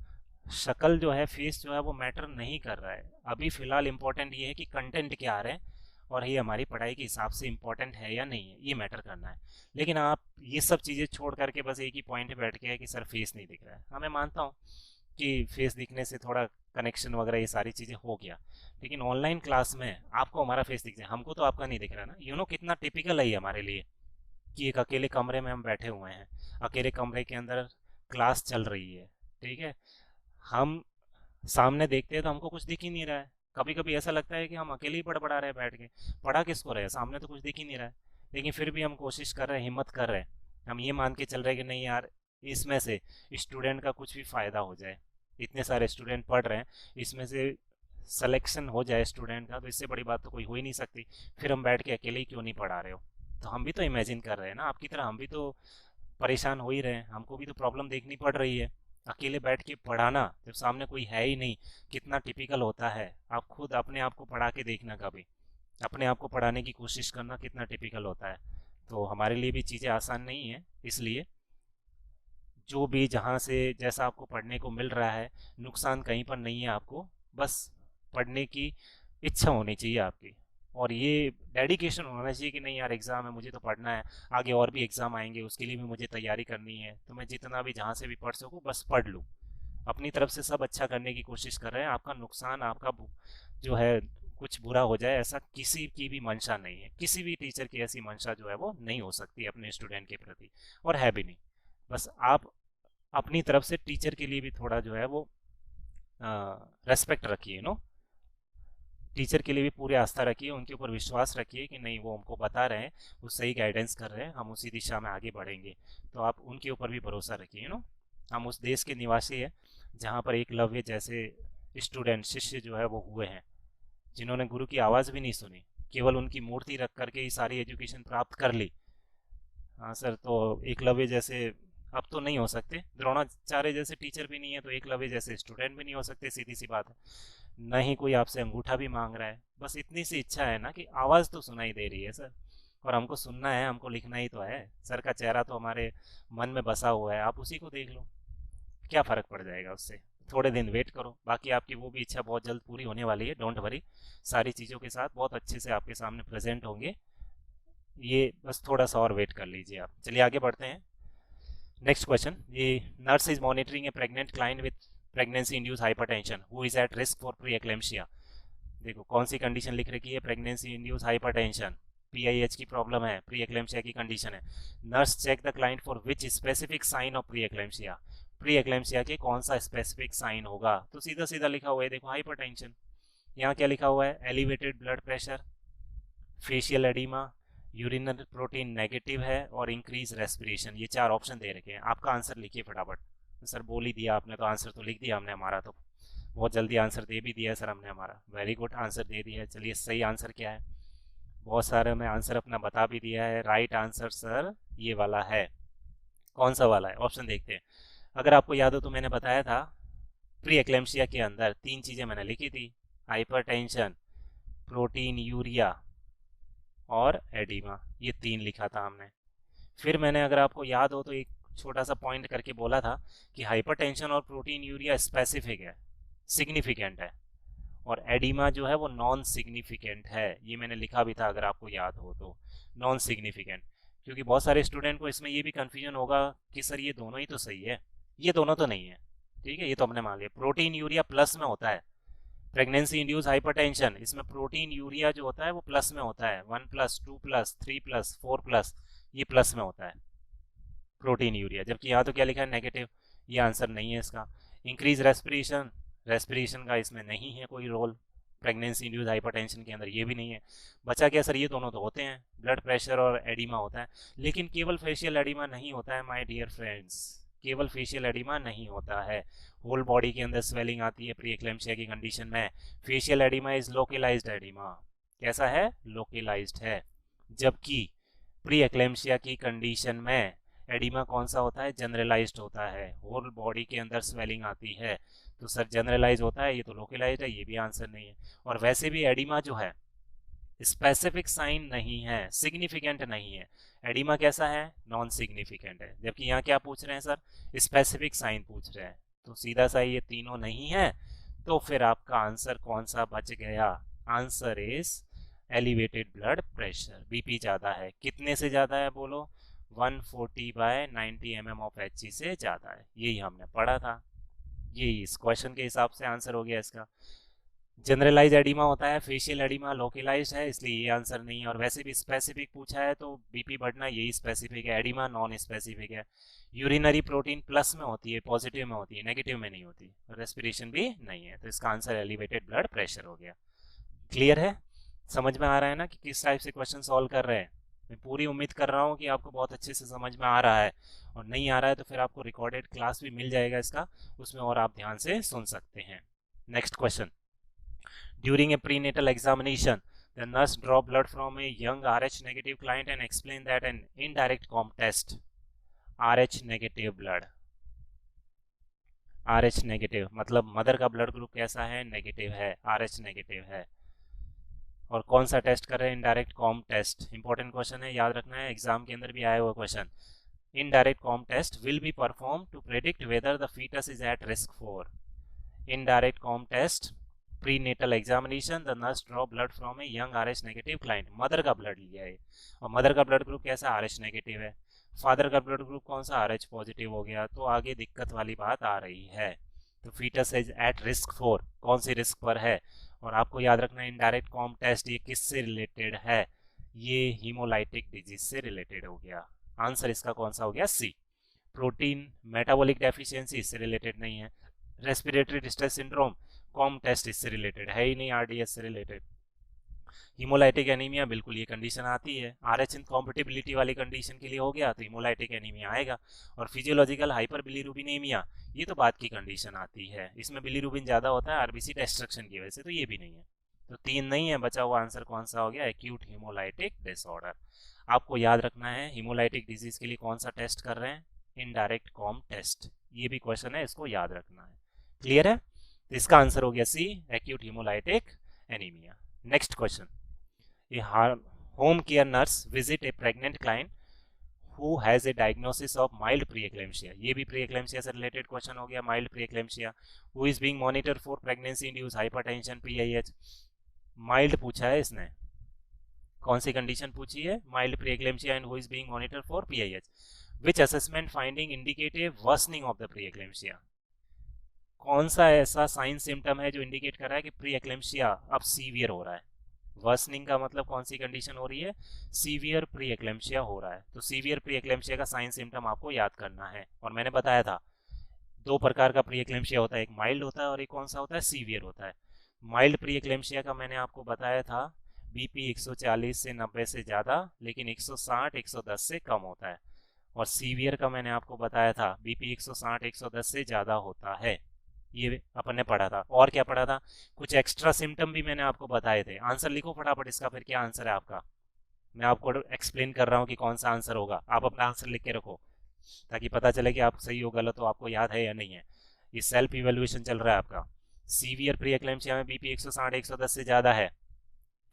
शक्ल जो है, फेस जो है वो मैटर नहीं कर रहा है अभी फ़िलहाल। इम्पोर्टेंट ये है कि कंटेंट क्या आ रहे हैं और ये हमारी पढ़ाई के हिसाब से इम्पोर्टेंट है या नहीं है, ये मैटर करना है। लेकिन आप ये सब चीज़ें छोड़ करके बस एक ही पॉइंट पे बैठ के है कि सर फेस नहीं दिख रहा है। हाँ, मैं मानता हूँ कि फेस दिखने से थोड़ा कनेक्शन वगैरह ये सारी चीज़ें हो गया, लेकिन ऑनलाइन क्लास में आपको हमारा फेस दिख जाए, हमको तो आपका नहीं दिख रहा ना। कितना टिपिकल है ये हमारे लिए कि एक अकेले कमरे में हम बैठे हुए हैं, अकेले कमरे के अंदर क्लास चल रही है, ठीक है। हम सामने देखते हैं तो हमको कुछ दिख ही नहीं रहा है। कभी कभी ऐसा लगता है कि हम अकेले ही बड़बड़ा रहे हैं बैठ के, पढ़ा किसको रहे, सामने तो कुछ दिख ही नहीं रहा है। लेकिन फिर भी हम कोशिश कर रहे हैं, हिम्मत कर रहे हैं, हम ये मान के चल रहे हैं कि नहीं यार, इसमें से स्टूडेंट का कुछ भी फ़ायदा हो जाए। इतने सारे स्टूडेंट पढ़ रहे हैं, इसमें से सिलेक्शन हो जाए स्टूडेंट का, तो इससे बड़ी बात तो कोई हो ही नहीं सकती। फिर हम बैठ के अकेले ही क्यों नहीं पढ़ा रहे हो। तो हम भी तो इमेजिन कर रहे हैं ना, आपकी तरह हम भी तो परेशान हो ही रहे हैं, हमको भी तो प्रॉब्लम देखनी पड़ रही है। अकेले बैठ के पढ़ाना जब सामने कोई है ही नहीं, कितना टिपिकल होता है। आप खुद अपने आप को पढ़ा के देखना, कभी अपने आप को पढ़ाने की कोशिश करना, कितना टिपिकल होता है। तो हमारे लिए भी चीज़ें आसान नहीं है। इसलिए जो भी जहाँ से जैसा आपको पढ़ने को मिल रहा है, नुकसान कहीं पर नहीं है आपको। बस पढ़ने की इच्छा होनी चाहिए आपकी, और ये डेडिकेशन होना चाहिए कि नहीं यार, एग्ज़ाम है, मुझे तो पढ़ना है, आगे और भी एग्ज़ाम आएंगे, उसके लिए भी मुझे तैयारी करनी है, तो मैं जितना भी जहाँ से भी पढ़ सकूँ बस पढ़ लूँ। अपनी तरफ से सब अच्छा करने की कोशिश कर रहे हैं। आपका नुकसान, आपका जो है कुछ बुरा हो जाए, ऐसा किसी की भी मंशा नहीं है। किसी भी टीचर की ऐसी मंशा जो है वो नहीं हो सकती अपने स्टूडेंट के प्रति, और है भी नहीं। बस आप अपनी तरफ से टीचर के लिए भी थोड़ा जो है वो रेस्पेक्ट रखिए, नो। टीचर के लिए भी पूरी आस्था रखिए, उनके ऊपर विश्वास रखिए कि नहीं, वो हमको बता रहे हैं, वो सही गाइडेंस कर रहे हैं, हम उसी दिशा में आगे बढ़ेंगे। तो आप उनके ऊपर भी भरोसा रखिए, नो। हम उस देश के निवासी हैं जहाँ पर एकलव्य जैसे स्टूडेंट, शिष्य जो है वो हुए हैं, जिन्होंने गुरु की आवाज़ भी नहीं सुनी, केवल उनकी मूर्ति रख करके ही सारी एजुकेशन प्राप्त कर ली। हाँ सर, तो एकलव्य जैसे अब तो नहीं हो सकते, द्रोणाचार्य जैसे टीचर भी नहीं है, तो एकलव्य जैसे स्टूडेंट भी नहीं हो सकते, सीधी सी बात है। न ही कोई आपसे अंगूठा भी मांग रहा है, बस इतनी सी इच्छा है ना कि आवाज़ तो सुनाई दे रही है सर, और हमको सुनना है, हमको लिखना ही तो है। सर का चेहरा तो हमारे मन में बसा हुआ है, आप उसी को देख लो, क्या फ़र्क पड़ जाएगा उससे। थोड़े दिन वेट करो, बाकी आपकी वो भी इच्छा बहुत जल्द पूरी होने वाली है, डोंट वरी। सारी चीज़ों के साथ बहुत अच्छे से आपके सामने प्रेजेंट होंगे, ये बस थोड़ा सा और वेट कर लीजिए आप। चलिए आगे बढ़ते हैं। नेक्स्ट क्वेश्चन, ये nurse is monitoring a pregnant client with pregnancy induce hypertension who is at risk for pre eclampsia. देखो कौन सी कंडीशन लिख रखी है, प्रेगनेंसी इंड्यूस हाइपरटेंशन, पीआईएच की प्रॉब्लम है, प्री एक्लेम्शिया की कंडीशन है। Nurse check the client for which specific sign of pre eclampsia. Pre eclampsia के कौन सा स्पेसिफिक साइन होगा, तो सीधा सीधा लिखा हुआ है, देखो हाइपरटेंशन। यहाँ क्या लिखा हुआ है, elevated blood pressure, facial oedema, urinal protein negative है, और इंक्रीज रेस्पिरेशन। ये चार ऑप्शन दे रखे हैं। आपका आंसर लिखिए फटाफट। सर बोल ही दिया आपने, तो आंसर तो लिख दिया हमने, हमारा तो बहुत जल्दी आंसर दे भी दिया है सर हमने, हमारा वेरी गुड आंसर दे दिया है। चलिए सही आंसर क्या है, बहुत सारे में आंसर अपना बता भी दिया है। राइट आंसर सर ये वाला है। कौन सा वाला है, ऑप्शन देखते हैं। अगर आपको याद हो तो मैंने बताया था, प्री एक्लेम्शिया के अंदर तीन चीज़ें मैंने लिखी थी, हाइपरटेंशन, प्रोटीन यूरिया और एडिमा, ये तीन लिखा था हमने। फिर मैंने, अगर आपको याद हो तो, एक छोटा सा पॉइंट करके बोला था कि हाइपरटेंशन और प्रोटीन यूरिया स्पेसिफिक है, सिग्निफिकेंट है, और एडिमा जो है वो नॉन सिग्निफिकेंट है। ये मैंने लिखा भी था, अगर आपको याद हो तो, नॉन सिग्निफिकेंट। क्योंकि बहुत सारे स्टूडेंट को इसमें ये भी कन्फ्यूजन होगा कि सर ये दोनों ही तो सही है, ये दोनों तो नहीं है, ठीक है। ये तो हमने मान लिया, प्रोटीन यूरिया प्लस में होता है। प्रेगनेंसी इंड्यूस हाइपरटेंशन, इसमें प्रोटीन यूरिया जो होता है वो प्लस में होता है, 1+2+3+4+, ये प्लस में होता है प्रोटीन यूरिया। जबकि यहाँ तो क्या लिखा है, नेगेटिव, ये आंसर नहीं है इसका। इंक्रीज रेस्पिरेशन, रेस्पिरेशन का इसमें नहीं है कोई रोल, प्रेगनेंसी इंड्यूस हाइपरटेंशन के अंदर ये भी नहीं है। बचा क्या सर, ये दोनों तो होते हैं, ब्लड प्रेशर और एडिमा होता है। लेकिन केवल फेशियल एडिमा नहीं होता है माय डियर फ्रेंड्स, केवल फेशियल एडिमा नहीं होता है, होल बॉडी के अंदर स्वेलिंग आती है प्री एक्लेम्शिया की कंडीशन में। Facial edema is localized edema, कैसा है, लोकलाइज्ड है। जबकि प्री एक्लेम्शिया की कंडीशन में एडिमा कौन सा होता है, जनरलाइज्ड होता है, होल बॉडी के अंदर स्वेलिंग आती है। तो सर जनरलाइज होता है, ये तो लोकलाइज्ड है, ये भी आंसर नहीं है। और वैसे भी एडिमा जो है स्पेसिफिक साइन नहीं है, सिग्निफिकेंट नहीं है। एडिमा कैसा है, नॉन सिग्निफिकेंट है, जबकि यहाँ क्या पूछ रहे हैं सर, स्पेसिफिक साइन पूछ रहे हैं। तो सीधा सा ये तीनों नहीं है, तो फिर आपका आंसर कौन सा बच गया, answer is elevated blood pressure. BP ज़्यादा है, कितने से ज़्यादा है बोलो, 140/90 mm ऑफ Hg से ज़्यादा है, यही हमने पढ़ा था। यही इस क्वेश्चन के हिसाब से आंसर हो गया इसका। जनरलाइज एडिमा होता है, फेशियल एडिमा लोकलाइज है, इसलिए ये आंसर नहीं है। और वैसे भी स्पेसिफिक पूछा है तो बीपी बढ़ना यही स्पेसिफिक है, एडिमा नॉन स्पेसिफिक है। यूरिनरी प्रोटीन प्लस में होती है, पॉजिटिव में होती है, नेगेटिव में नहीं होती, और रेस्पिरेशन भी नहीं है, तो इसका आंसर एलिवेटेड ब्लड प्रेशर हो गया। क्लियर है, समझ में आ रहा है ना कि किस टाइप से क्वेश्चन सॉल्व कर रहे हैं। मैं पूरी उम्मीद कर रहा हूँ कि आपको बहुत अच्छे से समझ में आ रहा है, और नहीं आ रहा है तो फिर आपको रिकॉर्डेड क्लास भी मिल जाएगा इसका, उसमें और आप ध्यान से सुन सकते हैं। Next question, during a prenatal examination the nurse draw blood from a young Rh negative client and explain that an indirect comp test Rh negative blood, Rh negative मतलब मदर का ब्लड ग्रुप कैसा है, negative है, Rh negative है। और कौन सा test कर रहे हैं, indirect Coombs test. Important question है, याद रखना है, एग्जाम के अंदर भी आया हुआ question. Indirect Coombs test will be perform to predict whether the fetus is at risk for. Indirect Coombs test prenatal examination, the nurse draw blood from a young Rh negative client, mother का blood लिया है, और mother का blood group कैसा, Rh negative है। Father का blood group कौन सा, Rh पॉजिटिव हो गया, तो आगे दिक्कत वाली बात आ रही है। तो fetus is at risk for, कौन सी रिस्क पर है। और आपको याद रखना है इनडायरेक्ट कॉम टेस्ट ये किससे रिलेटेड है, ये हीमोलाइटिक डिजीज से रिलेटेड हो गया। आंसर इसका कौन सा हो गया, सी। प्रोटीन मेटाबॉलिक डेफिशिएंसी इससे रिलेटेड नहीं है। Respiratory distress syndrome, Coombs test इससे रिलेटेड है ही नहीं, आरडीएस से रिलेटेड। हीमोलाइटिक एनीमिया, बिल्कुल ये कंडीशन आती है, आरएच इनकॉम्पेटिबिलिटी वाली कंडीशन के लिए हो गया तो हीमोलाइटिक एनीमिया आएगा। और फिजियोलॉजिकल हाइपर बिलीरुबिनेमिया, ये तो बात की कंडीशन आती है, इसमें बिलीरुबिन ज़्यादा होता है आरबीसी डिस्ट्रक्शन की वजह से, तो ये भी नहीं है। तो 3 नहीं है, बचा हुआ आंसर कौन सा हो गया, एक्यूट हीमोलाइटिक डिसऑर्डर। आपको याद रखना है हीमोलाइटिक डिजीज के लिए कौन सा टेस्ट कर रहे हैं, इनडायरेक्ट कॉम टेस्ट, ये भी क्वेश्चन है, इसको याद रखना है। क्लियर है, तो इसका आंसर हो गया C, acute haemolytic anaemia. Next question, a home care nurse visit a pregnant client who has a diagnosis of mild preeclampsia, ये भी preeclampsia से related question हो गया, mild preeclampsia, who is being monitored for pregnancy induced hypertension PIH। mild पूछा है इसने, कौन सी कंडीशन पूछी है, mild preeclampsia and who is being monitored for PIH, which assessment finding indicate a worsening of the preeclampsia। कौन सा ऐसा साइन सिम्टम है जो इंडिकेट कर रहा है कि प्रीएक्लेम्शिया अब सीवियर हो रहा है। वर्सनिंग का मतलब कौन सी कंडीशन हो रही है, सीवियर प्रीएक्लेम्शिया हो रहा है। तो सीवियर प्रीएक्लेम्शिया का साइन सिम्टम आपको याद करना है, और मैंने बताया था 2 प्रकार का प्रीएक्लेम्शिया होता है, एक माइल्ड होता है और एक कौन सा होता है, सीवियर होता है। माइल्ड प्रीएक्लेम्शिया का मैंने आपको बताया था बीपी 140 से 90 से ज़्यादा, लेकिन 160 110 से कम होता है। और सीवियर का मैंने आपको बताया था बीपी 160 110 से ज़्यादा होता है, ये अपन ने पढ़ा था। और क्या पढ़ा था, कुछ एक्स्ट्रा सिम्टम भी मैंने आपको बताए थे। आंसर लिखो फटाफट इसका, फिर क्या आंसर है आपका, मैं आपको एक्सप्लेन कर रहा हूँ कि कौन सा आंसर होगा, आप अपना आंसर लिख के रखो ताकि पता चले कि आप सही हो गलत हो, आपको याद है या नहीं है। ये सेल्फ इवेल्युएशन चल रहा है आपका। सीवियर प्रीएक्लेम्शिया में बीपी 160 110 से ज़्यादा है।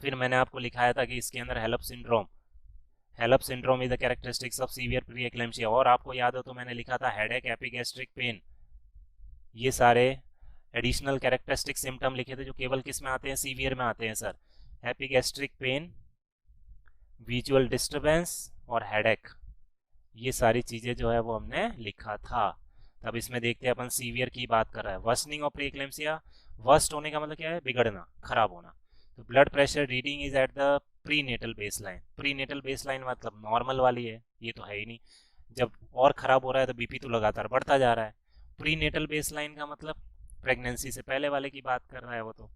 फिर मैंने आपको लिखाया था कि इसके अंदर HELLP syndrome is the characteristics of severe preeclampsia. और आपको याद हो तो मैंने लिखा था हेडेक, एपिगैस्ट्रिक पेन, ये सारे एडिशनल कैरेक्टरिस्टिक सिम्टम लिखे थे जो केवल किस में आते हैं, सीवियर में आते हैं sir. Epigastric pain, visual disturbance और हेडेक, ये सारी चीज़ें जो है वो हमने लिखा था। तब इसमें देखते हैं अपन सीवियर की बात कर रहा है। वर्सनिंग ऑफ प्रीएक्लेम्शिया, वर्स्ट होने का मतलब क्या है, बिगड़ना, खराब होना। तो blood pressure reading is at the prenatal baseline. Prenatal baseline मतलब नॉर्मल वाली है, ये तो है ही नहीं। जब और ख़राब हो रहा है तो बीपी तो लगातार बढ़ता जा रहा है। प्रीनेटल बेसलाइन का मतलब प्रेगनेंसी से पहले वाले की बात कर रहा है वो, तो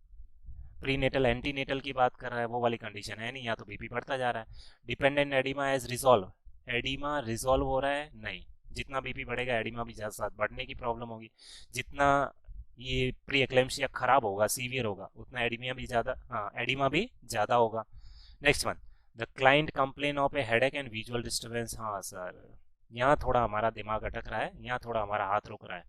प्रीनेटल एंटीनेटल की बात कर रहा है, वो वाली कंडीशन है नहीं, या तो बीपी बढ़ता जा रहा है। Dependent edema as resolve, edema resolve हो रहा है नहीं, जितना बीपी बढ़ेगा एडिमा भी साथ बढ़ने की प्रॉब्लम होगी। जितना ये प्री एक्लेम्शिया खराब होगा, सीवियर होगा, उतना एडिमा भी ज़्यादा, हाँ एडिमा भी ज़्यादा होगा। Next one, the client complain of A headache and visual disturbance. हाँ सर, यहाँ थोड़ा हमारा दिमाग अटक रहा है, यहाँ थोड़ा हमारा हाथ रुक रहा है,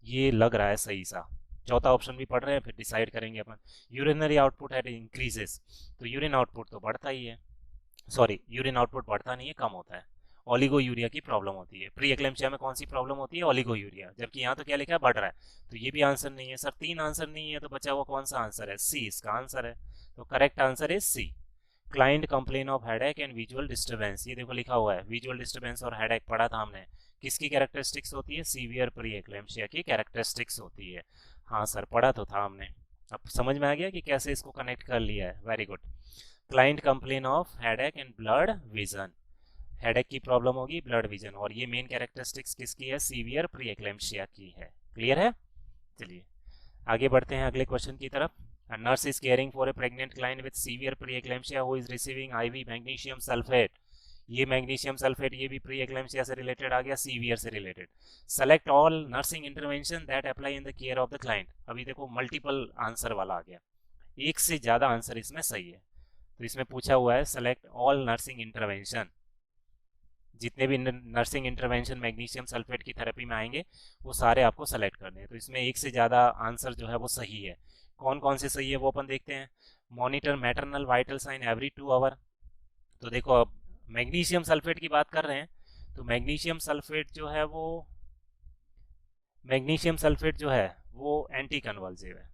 ये लग रहा है सही सा। चौथा ऑप्शन भी पढ़ रहे हैं, फिर डिसाइड करेंगे अपन। यूरिनरी आउटपुट है इंक्रीजेस, तो यूरिन आउटपुट तो बढ़ता ही है, सॉरी यूरिन आउटपुट बढ़ता नहीं है, कम होता है। ओलिगो यूरिया की प्रॉब्लम होती है। प्री एक्लेम्पसिया में कौन सी प्रॉब्लम होती है? Oligo urea. जबकि यहाँ तो क्या लिखा है? बढ़ रहा है। तो ये भी आंसर नहीं है सर, 3 आंसर नहीं है, तो बचा हुआ कौन सा आंसर है? सी इसका आंसर है। तो correct answer is C. Client complain of headache and visual disturbance, ये देखो लिखा हुआ है, विजुअल डिस्टर्बेंस और हेडेक पढ़ा था हमने। किसकी कैरेक्टरिस्टिक्स होती है? सीवियर प्री एक्लेम्पसिया की कैरेक्टरिस्टिक्स होती है। हाँ सर, पढ़ा तो था हमने। अब समझ में आ गया कि कैसे इसको कनेक्ट कर लिया है। Very good. Client complain of headache and blood vision, headache की प्रॉब्लम होगी, ब्लड विजन, और ये मेन कैरेक्टरिस्टिक्स किसकी है? सीवियर प्री एक्लेम्पसिया की है। क्लियर है? चलिए आगे बढ़ते हैं अगले क्वेश्चन की तरफ। A nurse is caring for a pregnant client with severe preeclampsia who is receiving IV magnesium sulfate. ये मैग्नीशियम सल्फेट, ये भी प्री एक्लेम्पसिया से रिलेटेड आ गया, सीवियर से related. Select all nursing intervention that apply in the care of the client. अभी देखो multiple answer वाला आ गया, एक से ज्यादा आंसर इसमें सही है। तो इसमें पूछा हुआ है सेलेक्ट ऑल नर्सिंग इंटरवेंशन, जितने भी नर्सिंग इंटरवेंशन मैग्नीशियम सल्फेट की थेरेपी में आएंगे वो सारे आपको सेलेक्ट करने हैं। तो इसमें एक से ज़्यादा आंसर जो है वो सही है। कौन कौन से सही है वो अपन देखते हैं। Monitor maternal vital sign every 2 hour, तो देखो अब मैग्नीशियम सल्फेट की बात कर रहे हैं, तो मैग्नीशियम सल्फेट जो है वो, मैग्नीशियम सल्फेट जो है वो एंटी कन्वल्सिव है।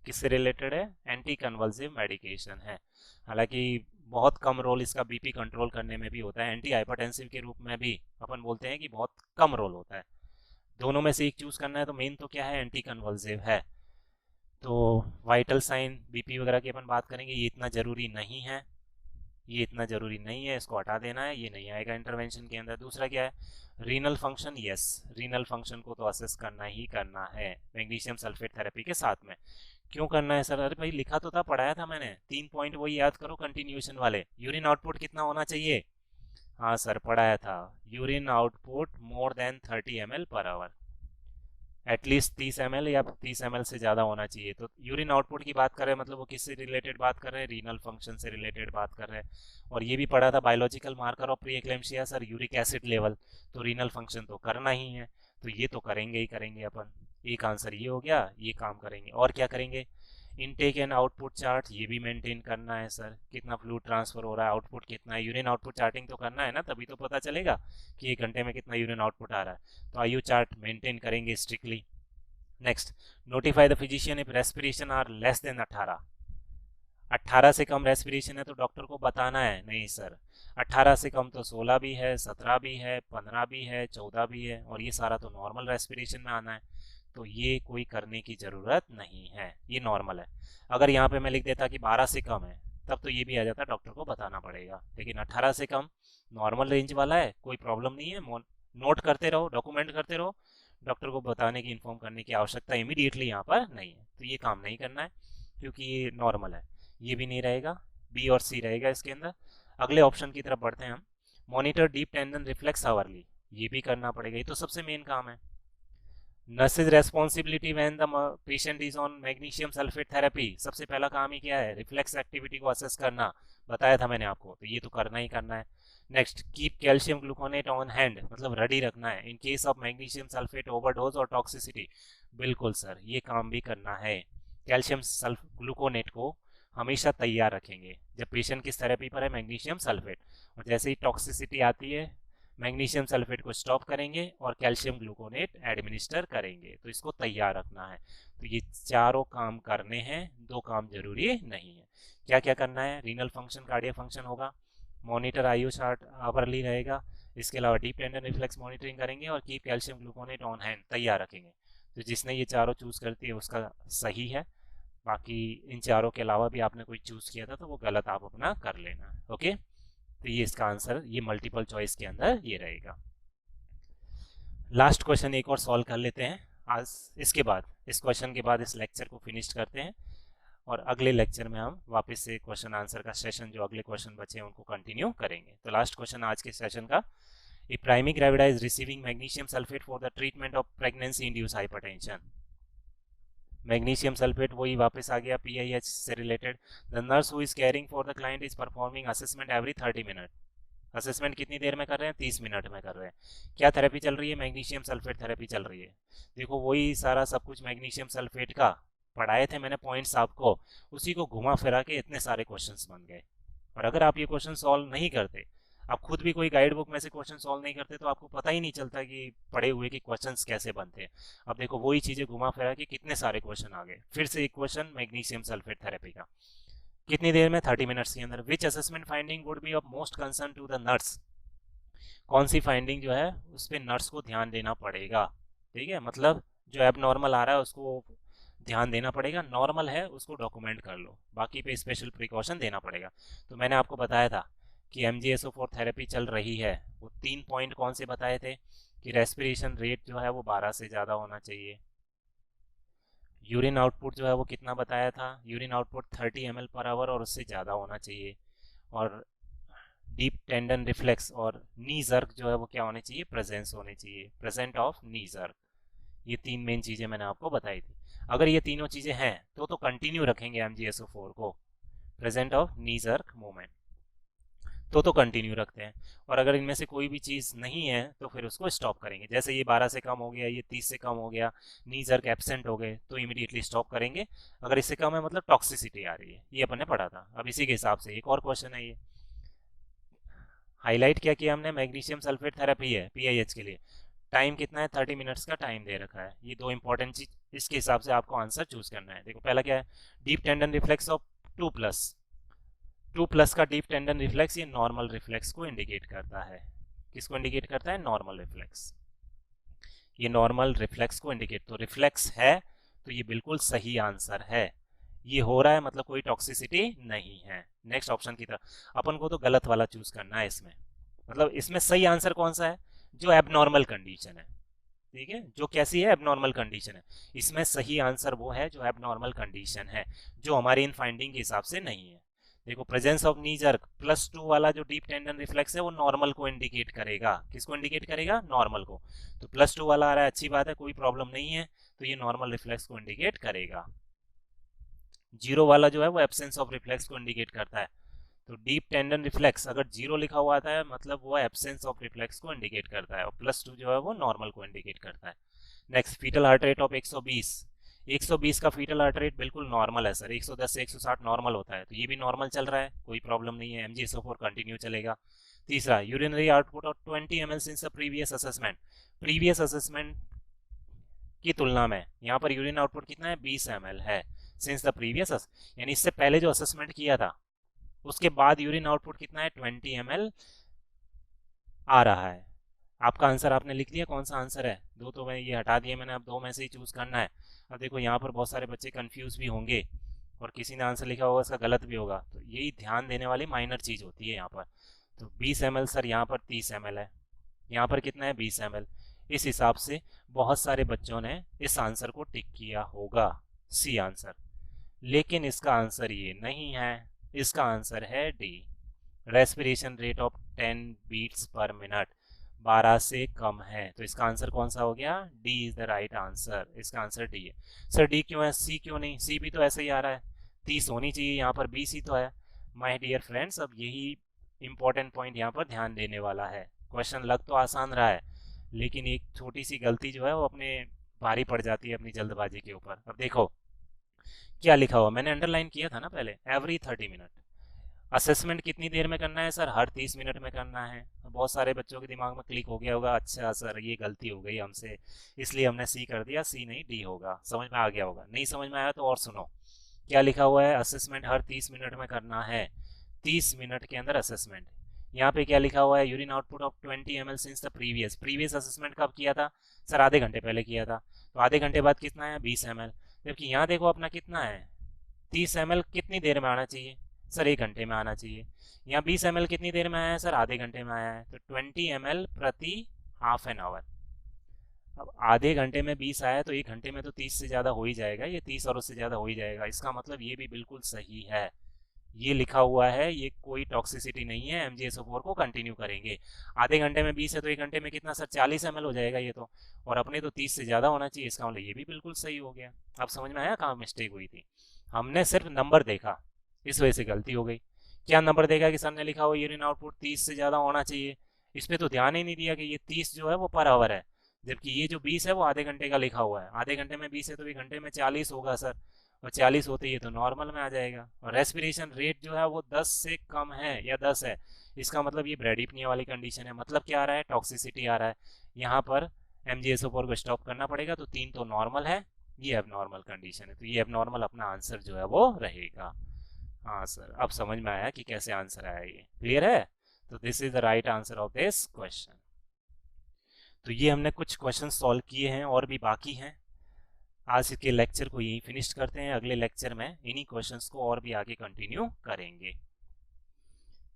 किससे रिलेटेड है? एंटी कन्वल्सिव मेडिकेशन है। हालांकि बहुत कम रोल इसका बीपी कंट्रोल करने में भी होता है, एंटी हाइपरटेंसिव के रूप में भी अपन बोलते हैं कि बहुत कम रोल होता है। दोनों में से एक चूज करना है, तो मेन तो क्या है? एंटी कन्वल्सिव है। तो वाइटल साइन बीपी वगैरह की अपन बात करेंगे, ये इतना ज़रूरी नहीं है, ये इतना ज़रूरी नहीं है, इसको हटा देना है, ये नहीं आएगा इंटरवेंशन के अंदर। दूसरा क्या है? Renal function, yes renal function को तो असेस करना ही करना है मैग्नीशियम सल्फेट थेरेपी के साथ में। क्यों करना है सर? अरे भाई लिखा तो था, पढ़ाया था मैंने, 3 पॉइंट वही याद करो कंटिन्यूएशन वाले। यूरिन आउटपुट कितना होना चाहिए? हाँ सर पढ़ाया था, urine output more than 30 ml per hour, at least 30 ml या 30 ml से ज़्यादा होना चाहिए। तो यूरिन आउटपुट की बात कर रहे हैं, मतलब वो किससे रिलेटेड बात कर रहे हैं? रीनल फंक्शन से रिलेटेड बात कर रहे हैं। और ये भी पढ़ा था biological marker of pre eclampsia sir, uric acid level, तो रीनल फंक्शन तो करना ही है, तो ये तो करेंगे ही करेंगे अपन। एक आंसर ये हो गया, ये काम करेंगे। और क्या करेंगे? इनटेक एंड आउटपुट चार्ट, ये भी मेंटेन करना है सर, कितना फ्लूइड ट्रांसफर हो रहा है, आउटपुट कितना है। यूरिन आउटपुट चार्टिंग तो करना है ना, तभी तो पता चलेगा कि 1 घंटे में कितना यूरिन आउटपुट आ रहा है। तो आयु चार्ट मेंटेन करेंगे strictly. Next, notify the physician if respiration are less than 18। 18 से कम रेस्पिरेशन है तो डॉक्टर को बताना है? नहीं सर, 18 से कम तो 16 भी है, 17 भी है, 15 भी है, 14 भी है, और ये सारा तो नॉर्मल रेस्पिरेशन में आना है, तो ये कोई करने की ज़रूरत नहीं है, ये नॉर्मल है। अगर यहाँ पे मैं लिख देता कि 12 से कम है, तब तो ये भी आ जाता, डॉक्टर को बताना पड़ेगा। लेकिन 18 से कम नॉर्मल रेंज वाला है, कोई प्रॉब्लम नहीं है, नोट करते रहो, डॉक्यूमेंट करते रहो, डॉक्टर को बताने की, इन्फॉर्म करने की आवश्यकता इमीडिएटली यहाँ पर नहीं है। तो ये काम नहीं करना है क्योंकि ये नॉर्मल है। ये भी नहीं रहेगा, बी और सी रहेगा इसके अंदर। अगले ऑप्शन की तरफ बढ़ते हैं हम। Monitor deep tendon reflex hourly, ये भी करना पड़ेगा, ये तो सबसे मेन काम है। Nurses responsibility when the patient is on magnesium sulphate therapy, सबसे पहला काम ही क्या है? रिफ्लेक्स एक्टिविटी को असेस करना, बताया था मैंने आपको, तो ये तो करना ही करना है। Next, keep calcium gluconate on hand, मतलब रेडी रखना है इन case of magnesium sulphate overdose और टॉक्सिसिटी। बिल्कुल सर, ये काम भी करना है। कैल्शियम सल्फ ग्लूकोनेट को हमेशा तैयार रखेंगे जब पेशेंट किस थेरेपी पर है? Magnesium sulphate. और जैसे ही टॉक्सिसिटी आती है, मैग्नीशियम सल्फेट को स्टॉप करेंगे और कैल्शियम ग्लूकोनेट एडमिनिस्टर करेंगे, तो इसको तैयार रखना है। तो ये चारों काम करने हैं, 2 काम जरूरी नहीं है। क्या क्या करना है? रीनल फंक्शन, कार्डियक फंक्शन होगा, मॉनिटर आयु चार्ट आवरली रहेगा, इसके अलावा डीप टेंडन रिफ्लेक्स मॉनिटरिंग करेंगे और keep calcium gluconate on hand तैयार रखेंगे। तो जिसने ये चारों चूज करती है उसका सही है, बाकी इन चारों के अलावा भी आपने कोई चूज किया था तो वो गलत आप अपना कर लेना। ओके, तो ये इसका आंसर, ये मल्टीपल चॉइस के अंदर ये रहेगा। लास्ट क्वेश्चन एक और सॉल्व कर लेते हैं आज, इसके बाद, इस क्वेश्चन के बाद इस लेक्चर को फिनिश करते हैं, और अगले लेक्चर में हम वापस से क्वेश्चन आंसर का सेशन, जो अगले क्वेश्चन बचे हैं उनको कंटिन्यू करेंगे। तो लास्ट क्वेश्चन आज के सेशन का, a primary gravida is receiving magnesium sulphate for the treatment of pregnancy induce hypertension. Magnesium sulphate वही वापस आ गया, PIH से related. The nurse who is caring for the client is performing assessment every 30 minute, assessment कितनी देर में कर रहे हैं, 30 मिनट में कर रहे हैं। क्या थेरेपी चल रही है, मैग्नीशियम सल्फेट थेरेपी चल रही है। देखो वही सारा सब कुछ मैग्नीशियम सल्फेट का पढ़ाए थे मैंने पॉइंट्स आपको, उसी को घुमा फिरा के इतने सारे क्वेश्चंस बन गए। और अगर आप ये क्वेश्चन सॉल्व नहीं करते, आप खुद भी कोई गाइड बुक में से क्वेश्चन सॉल्व नहीं करते, तो आपको पता ही नहीं चलता कि पढ़े हुए कि क्वेश्चंस कैसे बनते हैं। अब देखो वही चीजें घुमा फिरा के कितने सारे क्वेश्चन आ गए। फिर से एक क्वेश्चन मैग्नीशियम सल्फेट थेरेपी का, कितनी देर में, 30 मिनट्स के अंदर। Which assessment finding would be of most concern to the nurse, कौन सी फाइंडिंग जो है उस पर नर्स को ध्यान देना पड़ेगा। ठीक है, मतलब जो एब नॉर्मल आ रहा है उसको ध्यान देना पड़ेगा, नॉर्मल है उसको डॉक्यूमेंट कर लो, बाकी पे स्पेशल प्रिकॉशन देना पड़ेगा। तो मैंने आपको बताया था कि MgSO4 थेरेपी चल रही है। वो 3 पॉइंट कौन से बताए थे कि रेस्पिरेशन रेट जो है वो 12 से ज़्यादा होना चाहिए, यूरिन आउटपुट जो है वो कितना बताया था, urine output 30 ml per hour और उससे ज़्यादा होना चाहिए, और डीप टेंडन रिफ्लेक्स और नी जर्क जो है वो क्या होने चाहिए, प्रेजेंस होने चाहिए, प्रेजेंट ऑफ नी जर्क। ये 3 मेन चीज़ें मैंने आपको बताई थी। अगर ये तीनों चीज़ें हैं तो कंटिन्यू रखेंगे MgSO4 को, present of knee jerk movement, तो कंटिन्यू रखते हैं। और अगर इनमें से कोई भी चीज़ नहीं है तो फिर उसको स्टॉप करेंगे। जैसे ये 12 से कम हो गया, ये 30 से कम हो गया, नी जर्क एब्सेंट हो गए, तो इमीडिएटली स्टॉप करेंगे। अगर इससे कम है मतलब टॉक्सिसिटी आ रही है, ये अपन ने पढ़ा था। अब इसी के हिसाब से एक और क्वेश्चन है, ये हाईलाइट क्या किया हमने, मैग्नीशियम सल्फेट थेरेपी है PIH के लिए, टाइम कितना है, 30 मिनट्स का टाइम दे रखा है। ये दो इंपॉर्टेंट चीज, इसके हिसाब से आपको आंसर चूज करना है। देखो पहला क्या है, डीप टेंडन रिफ्लेक्स ऑफ 2+, 2+ का डीप टेंडन रिफ्लेक्स, ये नॉर्मल रिफ्लेक्स को इंडिकेट करता है। किसको इंडिकेट करता है, नॉर्मल रिफ्लेक्स। ये नॉर्मल रिफ्लेक्स को इंडिकेट, तो रिफ्लेक्स है तो ये बिल्कुल सही आंसर है। ये हो रहा है मतलब कोई टॉक्सिसिटी नहीं है। नेक्स्ट ऑप्शन की तरफ अपन को तो गलत वाला चूज करना है इसमें, मतलब इसमें सही आंसर कौन सा है, जो एबनॉर्मल कंडीशन है। ठीक है, जो कैसी है, एबनॉर्मल कंडीशन है। इसमें सही आंसर वो है जो एबनॉर्मल कंडीशन है, जो हमारी इन फाइंडिंग के हिसाब से नहीं है। देखो प्रेजेंस ऑफ नी जर्क +2 वाला जो डीप टेंडन रिफ्लेक्स है वो नॉर्मल को इंडिकेट करेगा। किसको इंडिकेट करेगा, नॉर्मल को। तो +2 वाला आ रहा है, अच्छी बात है, कोई प्रॉब्लम नहीं है, तो ये नॉर्मल रिफ्लेक्स को इंडिकेट करेगा। 0 वाला जो है वो एब्सेंस ऑफ रिफ्लेक्स को इंडिकेट करता है। तो डीप टेंडन रिफ्लेक्स अगर 0 लिखा हुआ आता है मतलब वो एब्सेंस ऑफ रिफ्लेक्स को इंडिकेट करता है, और +2 जो है वो नॉर्मल को इंडिकेट करता है। Next, fetal heart rate of 120, 120 का फीटल हार्ट रेट बिल्कुल नॉर्मल है सर, 110 से 160 नॉर्मल होता है, तो ये भी नॉर्मल चल रहा है, कोई प्रॉब्लम नहीं है, MgSO4 कंटिन्यू चलेगा। तीसरा, urinary output of 20 ml since the previous assessment, previous assessment की तुलना में यहाँ पर यूरिन आउटपुट कितना है, 20 ml है, सिंस द प्रीवियस, यानी इससे पहले जो असेसमेंट किया था उसके बाद यूरिन आउटपुट कितना है, 20 ml आ रहा है। आपका आंसर आपने लिख दिया, कौन सा आंसर है, दो तो मैं ये हटा दिया मैंने, अब दो में से ही चूज करना है। अब देखो यहाँ पर बहुत सारे बच्चे कंफ्यूज भी होंगे और किसी ने आंसर लिखा होगा इसका गलत भी होगा, तो यही ध्यान देने वाली माइनर चीज होती है यहाँ पर। तो 20 ml सर, यहाँ पर 30 ml है, यहाँ पर कितना है, 20 ml। इस हिसाब से बहुत सारे बच्चों ने इस आंसर को टिक किया होगा, सी आंसर, लेकिन इसका आंसर ये नहीं है, इसका आंसर है D, respiration rate of 10 beats per minute, 12 से कम है। तो इसका आंसर कौन सा हो गया, D is the right answer, इसका आंसर डी है। सर डी क्यों है, सी क्यों नहीं, सी भी तो ऐसे ही आ रहा है, 30 होनी चाहिए, यहाँ पर 20 ही तो है। माय डियर फ्रेंड्स, अब यही इंपॉर्टेंट पॉइंट यहाँ पर ध्यान देने वाला है। क्वेश्चन लग तो आसान रहा है, लेकिन एक छोटी सी गलती जो है वो अपने भारी पड़ जाती है अपनी जल्दबाजी के ऊपर। अब देखो क्या लिखा हुआ, मैंने अंडरलाइन किया था ना पहले, एवरी 30 मिनट। असेसमेंट कितनी देर में करना है सर, हर 30 मिनट में करना है। बहुत सारे बच्चों के दिमाग में क्लिक हो गया होगा, अच्छा सर ये गलती हो गई हमसे, इसलिए हमने सी कर दिया, सी नहीं डी होगा। समझ में आ गया होगा, नहीं समझ में आया तो और सुनो क्या लिखा हुआ है, असेसमेंट हर 30 मिनट में करना है, 30 मिनट के अंदर असेसमेंट। यहाँ पे क्या लिखा हुआ है, urine output of 20 ml since the previous, previous assessment कब किया था सर, आधे घंटे पहले किया था, तो आधे घंटे बाद कितना है, 20 ml। जबकि यहाँ देखो अपना कितना है, 30 ml कितनी देर में आना चाहिए सर, 1 घंटे में आना चाहिए। यहाँ 20 ml कितनी देर में आया है सर, आधे घंटे में आया है, तो 20 ml प्रति हाफ एन आवर। अब आधे घंटे में 20 आया तो 1 घंटे में तो 30 से ज़्यादा हो ही जाएगा, ये 30 और उससे ज़्यादा हो ही जाएगा, इसका मतलब ये भी बिल्कुल सही है। ये लिखा हुआ है, ये कोई टॉक्सिसिटी नहीं है, MgSO4 को कंटिन्यू करेंगे। आधे घंटे में 20 है तो 1 घंटे में कितना सर, 40 ml हो जाएगा ये तो, और अपने तो 30 से ज़्यादा होना चाहिए, इसका मतलब ये भी बिल्कुल सही हो गया। अब समझ में आया कहाँ मिस्टेक हुई थी, हमने सिर्फ नंबर देखा, इस वजह से गलती हो गई। क्या नंबर देगा कि सर ने लिखा हो यूरिन आउटपुट 30 से ज़्यादा होना चाहिए, इस पर तो ध्यान ही नहीं दिया कि ये 30 जो है वो पर आवर है, जबकि ये जो 20 है वो आधे घंटे का लिखा हुआ है। आधे घंटे में 20 है तो ये घंटे में 40 होगा सर, और 40 होते ही तो नॉर्मल में आ जाएगा। और रेस्पिरेशन रेट जो है वो 10 से कम है या 10 है, इसका मतलब ये ब्रैडीपनिया वाली कंडीशन है। मतलब क्या आ रहा है, टॉक्सिसिटी आ रहा है। यहाँ पर MgSO4 को स्टॉप करना पड़ेगा, तो 3 तो नॉर्मल है, ये अब नॉर्मल कंडीशन है, तो ये अब नॉर्मल अपना आंसर जो है वो रहेगा। हाँ सर, अब समझ में आया कि कैसे आंसर आया, ये क्लियर है। तो this is the right answer of this question. तो ये हमने कुछ क्वेश्चन सॉल्व किए हैं और भी बाकी हैं। आज के लेक्चर को यहीं फिनिश करते हैं, अगले लेक्चर में इन्हीं क्वेश्चंस को और भी आगे कंटिन्यू करेंगे।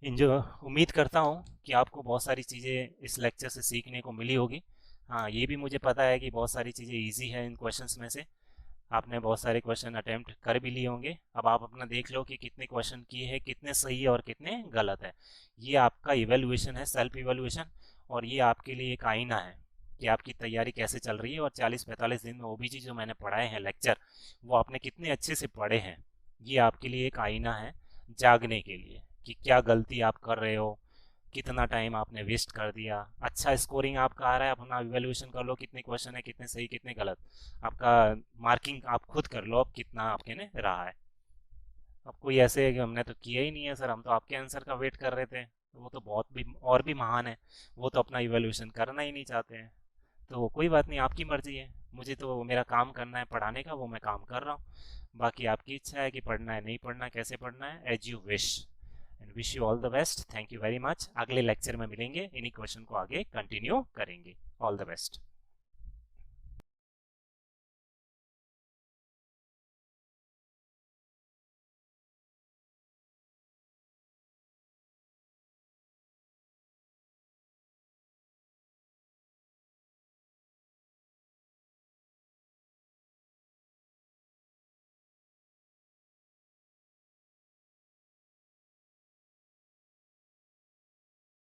इन जो उम्मीद करता हूँ कि आपको बहुत सारी चीज़ें इस लेक्चर से सीखने को मिली होगी। हाँ, ये भी मुझे पता है कि बहुत सारी चीज़ें इजी है इन क्वेश्चंस में से, आपने बहुत सारे क्वेश्चन अटेम्प्ट कर भी लिए होंगे। अब आप अपना देख लो कि कितने क्वेश्चन किए हैं, कितने सही है और कितने गलत है। ये आपका इवेल्युएशन है, सेल्फ इवेल्युएशन, और ये आपके लिए एक आईना है कि आपकी तैयारी कैसे चल रही है। और 40-45 दिन में OBG जो मैंने पढ़ाए हैं लेक्चर, वो आपने कितने अच्छे से पढ़े हैं, ये आपके लिए एक आईना है जागने के लिए कि क्या गलती आप कर रहे हो, कितना टाइम आपने वेस्ट कर दिया। अच्छा स्कोरिंग आपका आ रहा है, अपना इवेल्युएशन कर लो, कितने क्वेश्चन है, कितने सही कितने गलत, आपका मार्किंग आप खुद कर लो अब कितना आपके ने रहा है। अब कोई ऐसे है कि हमने तो किया ही नहीं है सर, हम तो आपके आंसर का वेट कर रहे थे, तो वो तो बहुत भी और भी महान है, वो तो अपना इवेल्युएशन करना ही नहीं चाहते हैं। तो कोई बात नहीं, आपकी मर्जी है, मुझे तो मेरा काम करना है पढ़ाने का, वो मैं काम कर रहा हूँ। बाकी आपकी इच्छा है कि पढ़ना है नहीं पढ़ना है, कैसे पढ़ना है, as you wish. And wish you all the best, thank you very much. अगले लेक्चर में मिलेंगे, इन्हीं क्वेश्चन को आगे कंटिन्यू करेंगे। All the best.